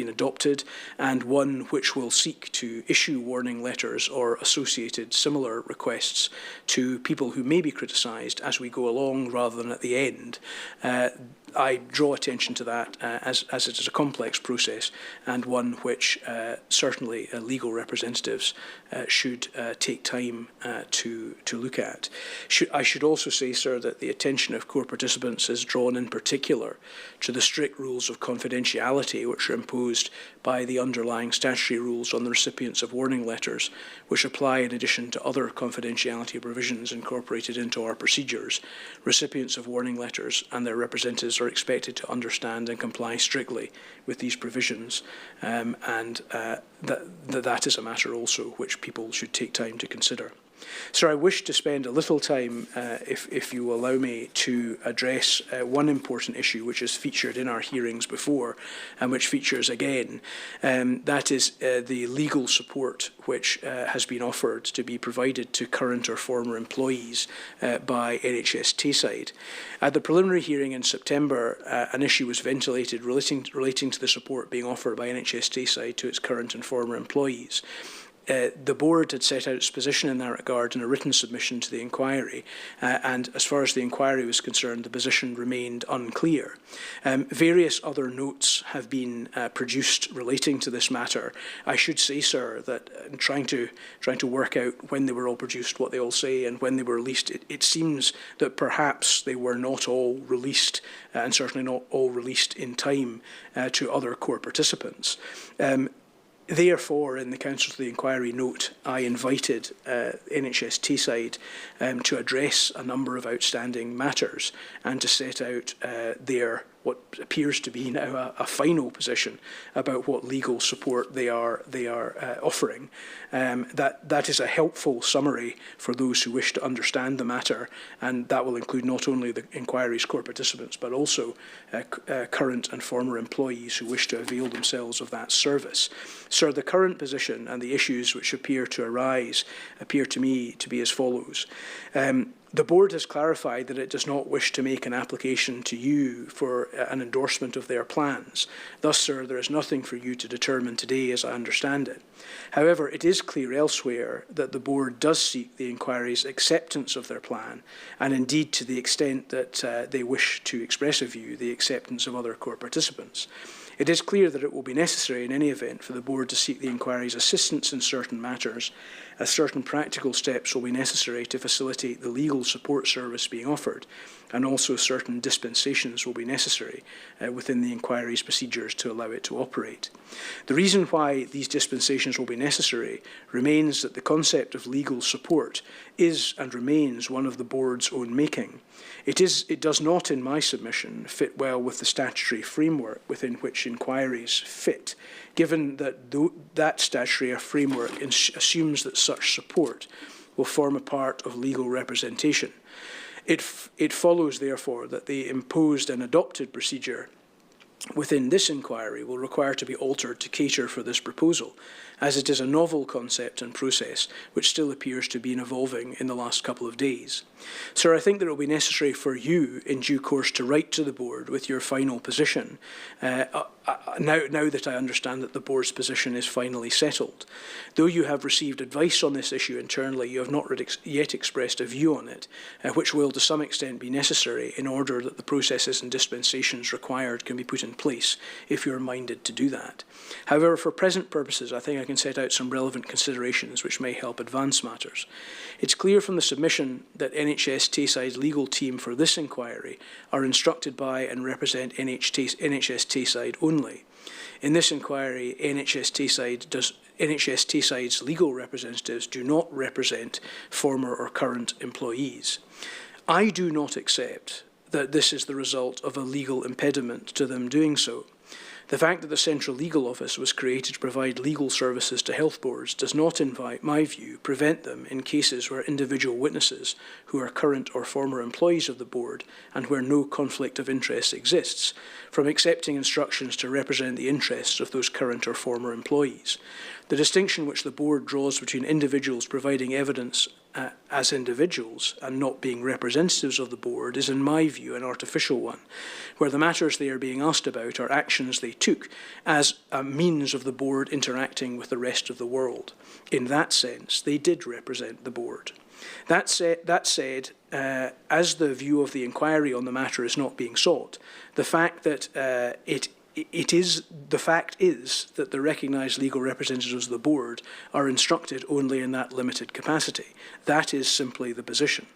adopted, and one which will seek to issue warning letters or associated similar requests to people who may be criticised as we go along rather than at the end. I draw attention to that as it is a complex process, and one which certainly legal representatives should take time to look at. I should also say, sir, that the attention of core participants is drawn in particular to the strict rules of confidentiality which are imposed by the underlying statutory rules on the recipients of warning letters, which apply in addition to other confidentiality provisions incorporated into our procedures. Recipients of warning letters and their representatives are expected to understand and comply strictly with these provisions, and that is a matter also which people should take time to consider. Sir, I wish to spend a little time, if you will allow me, to address one important issue which has featured in our hearings before and which features again. That is the legal support which has been offered to be provided to current or former employees by NHS Tayside. At the preliminary hearing in September, an issue was ventilated relating to the support being offered by NHS Tayside to its current and former employees. The board had set out its position in that regard in a written submission to the inquiry, and as far as the inquiry was concerned, the position remained unclear. Various other notes have been produced relating to this matter. I should say, sir, that in trying to work out when they were all produced, what they all say, and when they were released, it seems that perhaps they were not all released, and certainly not all released in time to other core participants. Therefore, in the Counsel to the Inquiry note, I invited NHS Tayside to address a number of outstanding matters and to set out their what appears to be now a final position about what legal support they are offering. That is a helpful summary for those who wish to understand the matter, and that will include not only the inquiry's core participants but also current and former employees who wish to avail themselves of that service. Sir, the current position and the issues which appear to arise appear to me to be as follows. The board has clarified that it does not wish to make an application to you for an endorsement of their plans. Thus, sir, there is nothing for you to determine today as I understand it. However, it is clear elsewhere that the board does seek the inquiry's acceptance of their plan, and indeed to the extent that they wish to express a view, the acceptance of other core participants. It is clear that it will be necessary in any event for the board to seek the inquiry's assistance in certain matters, as certain practical steps will be necessary to facilitate the legal support service being offered, and also certain dispensations will be necessary within the inquiry's procedures to allow it to operate. The reason why these dispensations will be necessary remains that the concept of legal support is and remains one of the board's own making. It does not, in my submission, fit well with the statutory framework within which inquiries fit, given that that statutory framework assumes that such support will form a part of legal representation. It follows, therefore, that the imposed and adopted procedure within this inquiry will require to be altered to cater for this proposal, as it is a novel concept and process which still appears to be evolving in the last couple of days. Sir, I think that it will be necessary for you in due course to write to the board with your final position, now that I understand that the board's position is finally settled. Though you have received advice on this issue internally, you have not yet expressed a view on it, which will to some extent be necessary in order that the processes and dispensations required can be put in place if you're minded to do that. However, for present purposes, I think I can set out some relevant considerations which may help advance matters. It's clear from the submission that NHS Tayside's legal team for this inquiry are instructed by and represent NHS Tayside only. In this inquiry, NHS Tayside's legal representatives do not represent former or current employees. I do not accept that this is the result of a legal impediment to them doing so. The fact that the Central Legal Office was created to provide legal services to health boards does not, in my view, prevent them in cases where individual witnesses who are current or former employees of the board and where no conflict of interest exists from accepting instructions to represent the interests of those current or former employees. The distinction which the board draws between individuals providing evidence as individuals and not being representatives of the board is, in my view, an artificial one, where the matters they are being asked about are actions they took as a means of the board interacting with the rest of the world. In that sense, they did represent the board. That said, as the view of the inquiry on the matter is not being sought, the fact that the fact is that the recognised legal representatives of the board are instructed only in that limited capacity. That is simply the position.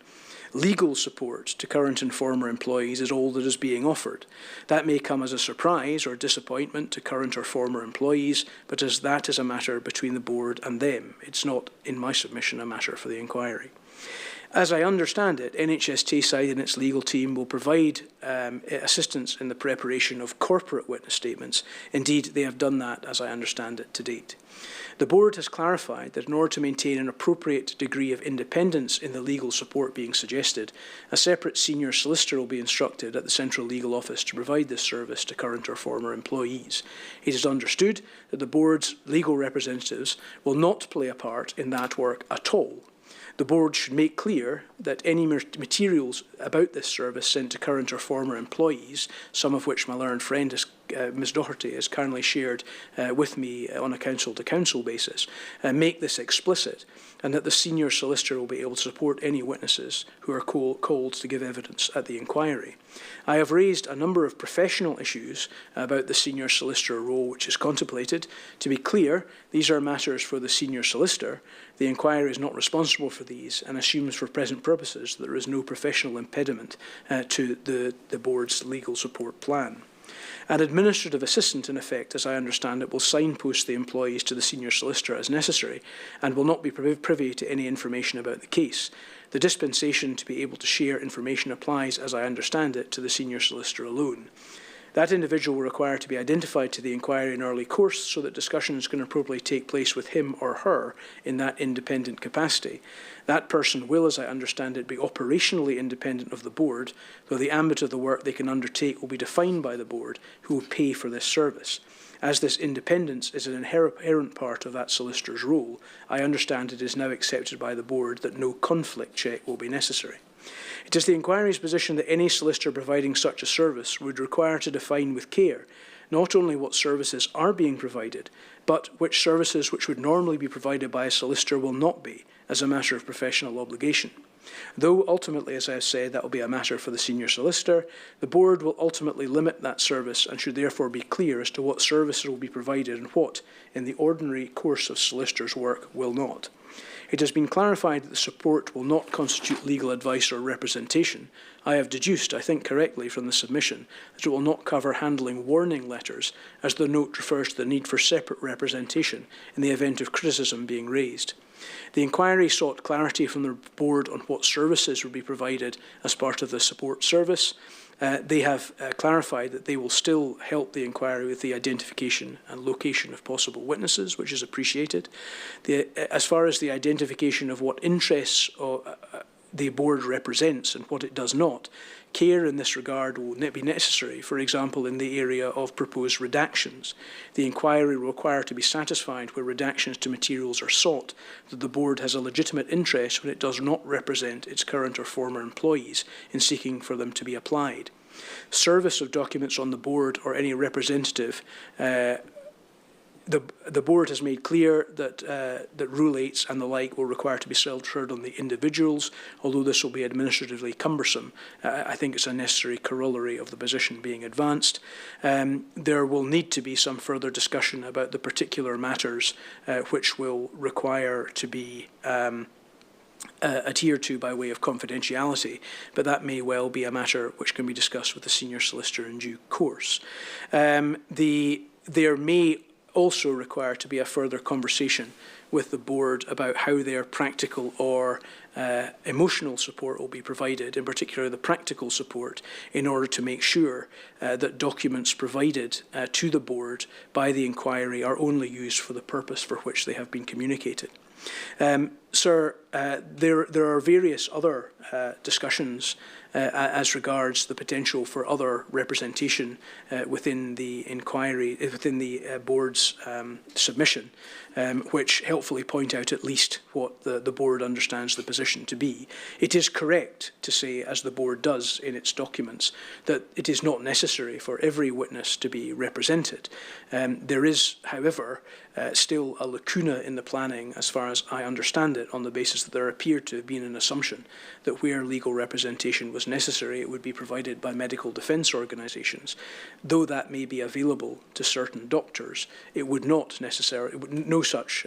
Legal support to current and former employees is all that is being offered. That may come as a surprise or disappointment to current or former employees, but as that is a matter between the board and them. It's not, in my submission, a matter for the inquiry. As I understand it, NHS Tayside and its legal team will provide assistance in the preparation of corporate witness statements. Indeed, they have done that, as I understand it, to date. The board has clarified that in order to maintain an appropriate degree of independence in the legal support being suggested, a separate senior solicitor will be instructed at the Central Legal Office to provide this service to current or former employees. It is understood that the board's legal representatives will not play a part in that work at all. The board should make clear that any materials about this service sent to current or former employees, some of which my learned friend, Ms Doherty, has kindly shared with me on a council-to-council basis, make this explicit, and that the senior solicitor will be able to support any witnesses who are called to give evidence at the inquiry. I have raised a number of professional issues about the senior solicitor role which is contemplated. To be clear, these are matters for the senior solicitor. The inquiry is not responsible for these and assumes for present purposes that there is no professional impediment to the board's legal support plan. An administrative assistant, in effect, as I understand it, will signpost the employees to the senior solicitor as necessary and will not be privy to any information about the case. The dispensation to be able to share information applies, as I understand it, to the senior solicitor alone. That individual will require to be identified to the inquiry in early course so that discussions can appropriately take place with him or her in that independent capacity. That person will, as I understand it, be operationally independent of the board, though the ambit of the work they can undertake will be defined by the board, who will pay for this service. As this independence is an inherent part of that solicitor's role, I understand it is now accepted by the board that no conflict check will be necessary. It is the inquiry's position that any solicitor providing such a service would require to define with care not only what services are being provided, but which services which would normally be provided by a solicitor will not be, as a matter of professional obligation. Though ultimately, as I have said, that will be a matter for the senior solicitor, the board will ultimately limit that service and should therefore be clear as to what services will be provided and what, in the ordinary course of solicitors' work, will not. It has been clarified that the support will not constitute legal advice or representation. I have deduced, I think correctly from the submission, that it will not cover handling warning letters, as the note refers to the need for separate representation in the event of criticism being raised. The inquiry sought clarity from the board on what services would be provided as part of the support service. They have clarified that they will still help the inquiry with the identification and location of possible witnesses, which is appreciated. As far as the identification of what interests the board represents and what it does not, care in this regard will be necessary, for example, in the area of proposed redactions. The inquiry will require to be satisfied where redactions to materials are sought that the board has a legitimate interest when it does not represent its current or former employees in seeking for them to be applied. Service of documents on the board or any representative The board has made clear that that Rule 8s and the like will require to be centred on the individuals, although this will be administratively cumbersome. I think it's a necessary corollary of the position being advanced. There will need to be some further discussion about the particular matters which will require to be adhered to by way of confidentiality, but that may well be a matter which can be discussed with the senior solicitor in due course. There may also require to be a further conversation with the board about how their practical or emotional support will be provided, in particular the practical support, in order to make sure that documents provided to the board by the inquiry are only used for the purpose for which they have been communicated. Sir, there are various other discussions as regards the potential for other representation within the inquiry, within the board's submission, which helpfully point out at least what the board understands the position to be. It is correct to say, as the board does in its documents, that it is not necessary for every witness to be represented. There is, however, still a lacuna in the planning, as far as I understand it, on the basis that there appeared to have been an assumption that where legal representation was necessary, it would be provided by medical defence organisations. Though that may be available to certain doctors, it would not necessarily, no such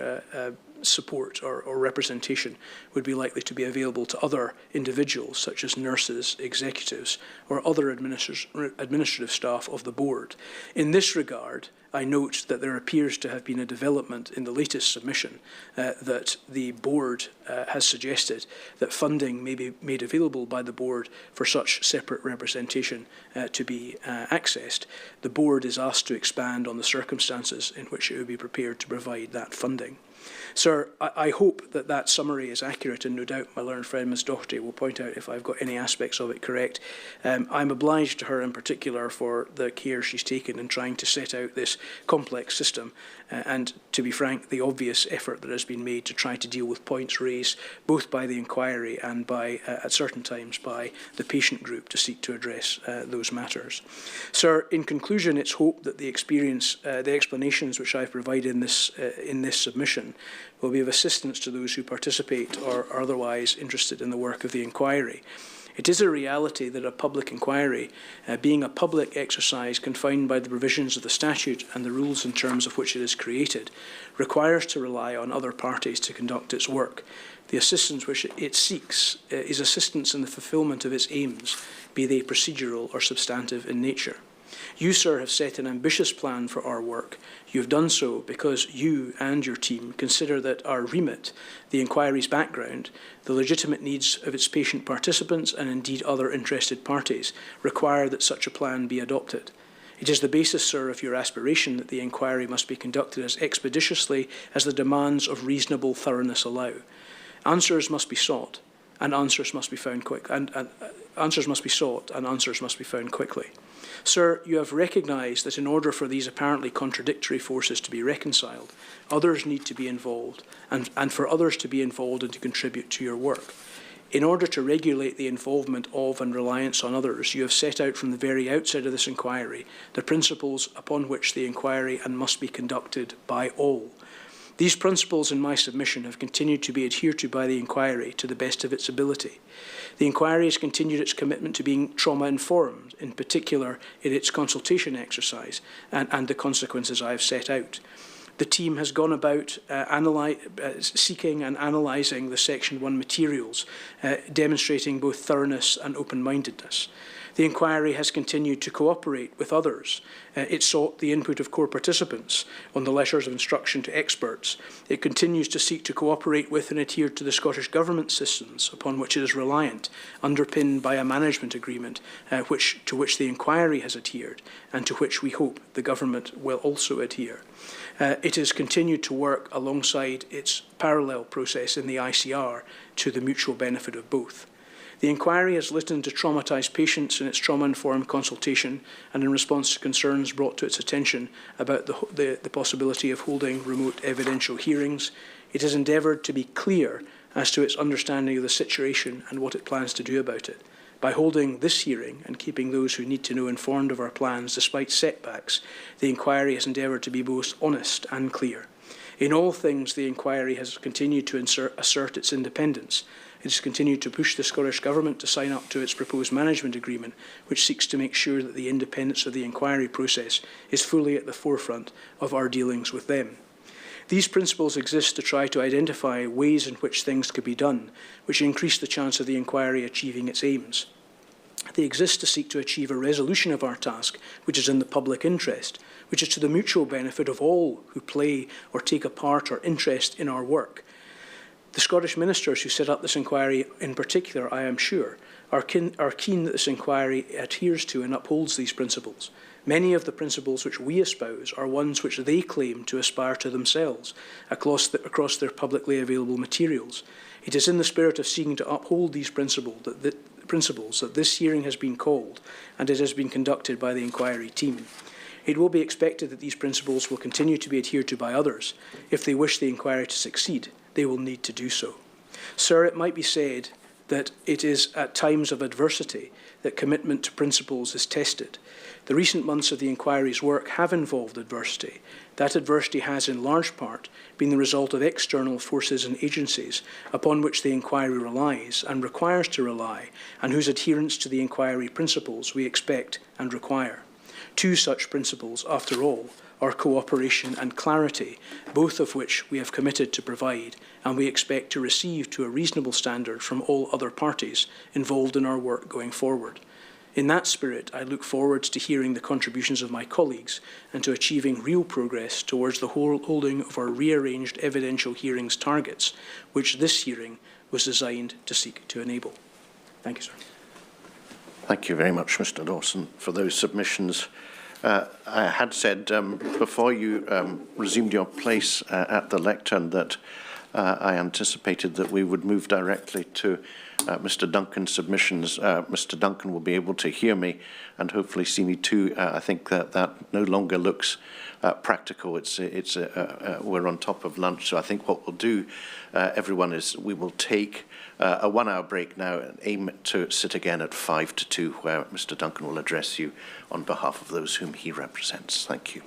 support or representation would be likely to be available to other individuals, such as nurses, executives, or other administrative staff of the board. In this regard, I note that there appears to have been a development in the latest submission that the board has suggested that funding may be made available by the board for such separate representation to be accessed. The board is asked to expand on the circumstances in which it would be prepared to provide that funding. Sir, I hope that that summary is accurate, and no doubt my learned friend Ms Doherty will point out if I've got any aspects of it correct. I'm obliged to her in particular for the care she's taken in trying to set out this complex system, and to be frank, the obvious effort that has been made to try to deal with points raised both by the inquiry and by, at certain times, by the patient group to seek to address those matters. Sir, in conclusion, it's hoped that the explanations which I've provided in this submission will be of assistance to those who participate or are otherwise interested in the work of the inquiry. It is a reality that a public inquiry, being a public exercise confined by the provisions of the statute and the rules and terms of which it is created, requires to rely on other parties to conduct its work. The assistance which it seeks is assistance in the fulfilment of its aims, be they procedural or substantive in nature. You, sir, have set an ambitious plan for our work. You have done so because you and your team consider that our remit, the inquiry's background, the legitimate needs of its patient participants and indeed other interested parties require that such a plan be adopted. It is the basis, sir, of your aspiration that the inquiry must be conducted as expeditiously as the demands of reasonable thoroughness allow. Answers must be sought, and answers must be found answers must be sought, and answers must be found quickly. Sir, you have recognised that in order for these apparently contradictory forces to be reconciled, others need to be involved, and for others to be involved and to contribute to your work. In order to regulate the involvement of and reliance on others, you have set out from the very outset of this inquiry the principles upon which the inquiry must be conducted by all. These principles in my submission have continued to be adhered to by the inquiry to the best of its ability. The inquiry has continued its commitment to being trauma-informed, in particular in its consultation exercise and the consequences I have set out. The team has gone about seeking and analysing the Section 1 materials, demonstrating both thoroughness and open-mindedness. The inquiry has continued to cooperate with others. It sought the input of core participants on the letters of instruction to experts. It continues to seek to cooperate with and adhere to the Scottish Government systems upon which it is reliant, underpinned by a management agreement to which the inquiry has adhered and to which we hope the Government will also adhere. It has continued to work alongside its parallel process in the ICR to the mutual benefit of both. The inquiry has listened to traumatised patients in its trauma-informed consultation and in response to concerns brought to its attention about the possibility of holding remote evidential hearings. It has endeavoured to be clear as to its understanding of the situation and what it plans to do about it. By holding this hearing and keeping those who need to know informed of our plans despite setbacks, the inquiry has endeavoured to be both honest and clear. In all things, the inquiry has continued to assert its independence. It has continued to push the Scottish Government to sign up to its proposed management agreement, which seeks to make sure that the independence of the inquiry process is fully at the forefront of our dealings with them. These principles exist to try to identify ways in which things could be done, which increase the chance of the inquiry achieving its aims. They exist to seek to achieve a resolution of our task which is in the public interest, which is to the mutual benefit of all who play or take a part or interest in our work. The Scottish ministers who set up this inquiry in particular, I am sure, are keen that this inquiry adheres to and upholds these principles. Many of the principles which we espouse are ones which they claim to aspire to themselves across their publicly available materials. It is in the spirit of seeking to uphold these principles that this hearing has been called and it has been conducted by the inquiry team. It will be expected that these principles will continue to be adhered to by others. If they wish the inquiry to succeed, they will need to do so. Sir, it might be said that it is at times of adversity that commitment to principles is tested. The recent months of the inquiry's work have involved adversity. That adversity has, in large part, been the result of external forces and agencies upon which the inquiry relies and requires to rely, and whose adherence to the inquiry principles we expect and require. Two such principles, after all, are cooperation and clarity, both of which we have committed to provide and we expect to receive to a reasonable standard from all other parties involved in our work going forward. In that spirit, I look forward to hearing the contributions of my colleagues and to achieving real progress towards the holding of our rearranged evidential hearings targets, which this hearing was designed to seek to enable. Thank you, sir. Thank you very much, Mr. Dawson, for those submissions. I had said before you resumed your place at the lectern that I anticipated that we would move directly to Mr. Duncan's submissions. Mr. Duncan will be able to hear me and hopefully see me too. I think that no longer looks practical. We're on top of lunch, so I think what we'll do, everyone, is we will take a 1 hour break now and aim to sit again at 1:55, where Mr. Duncan will address you on behalf of those whom he represents. Thank you.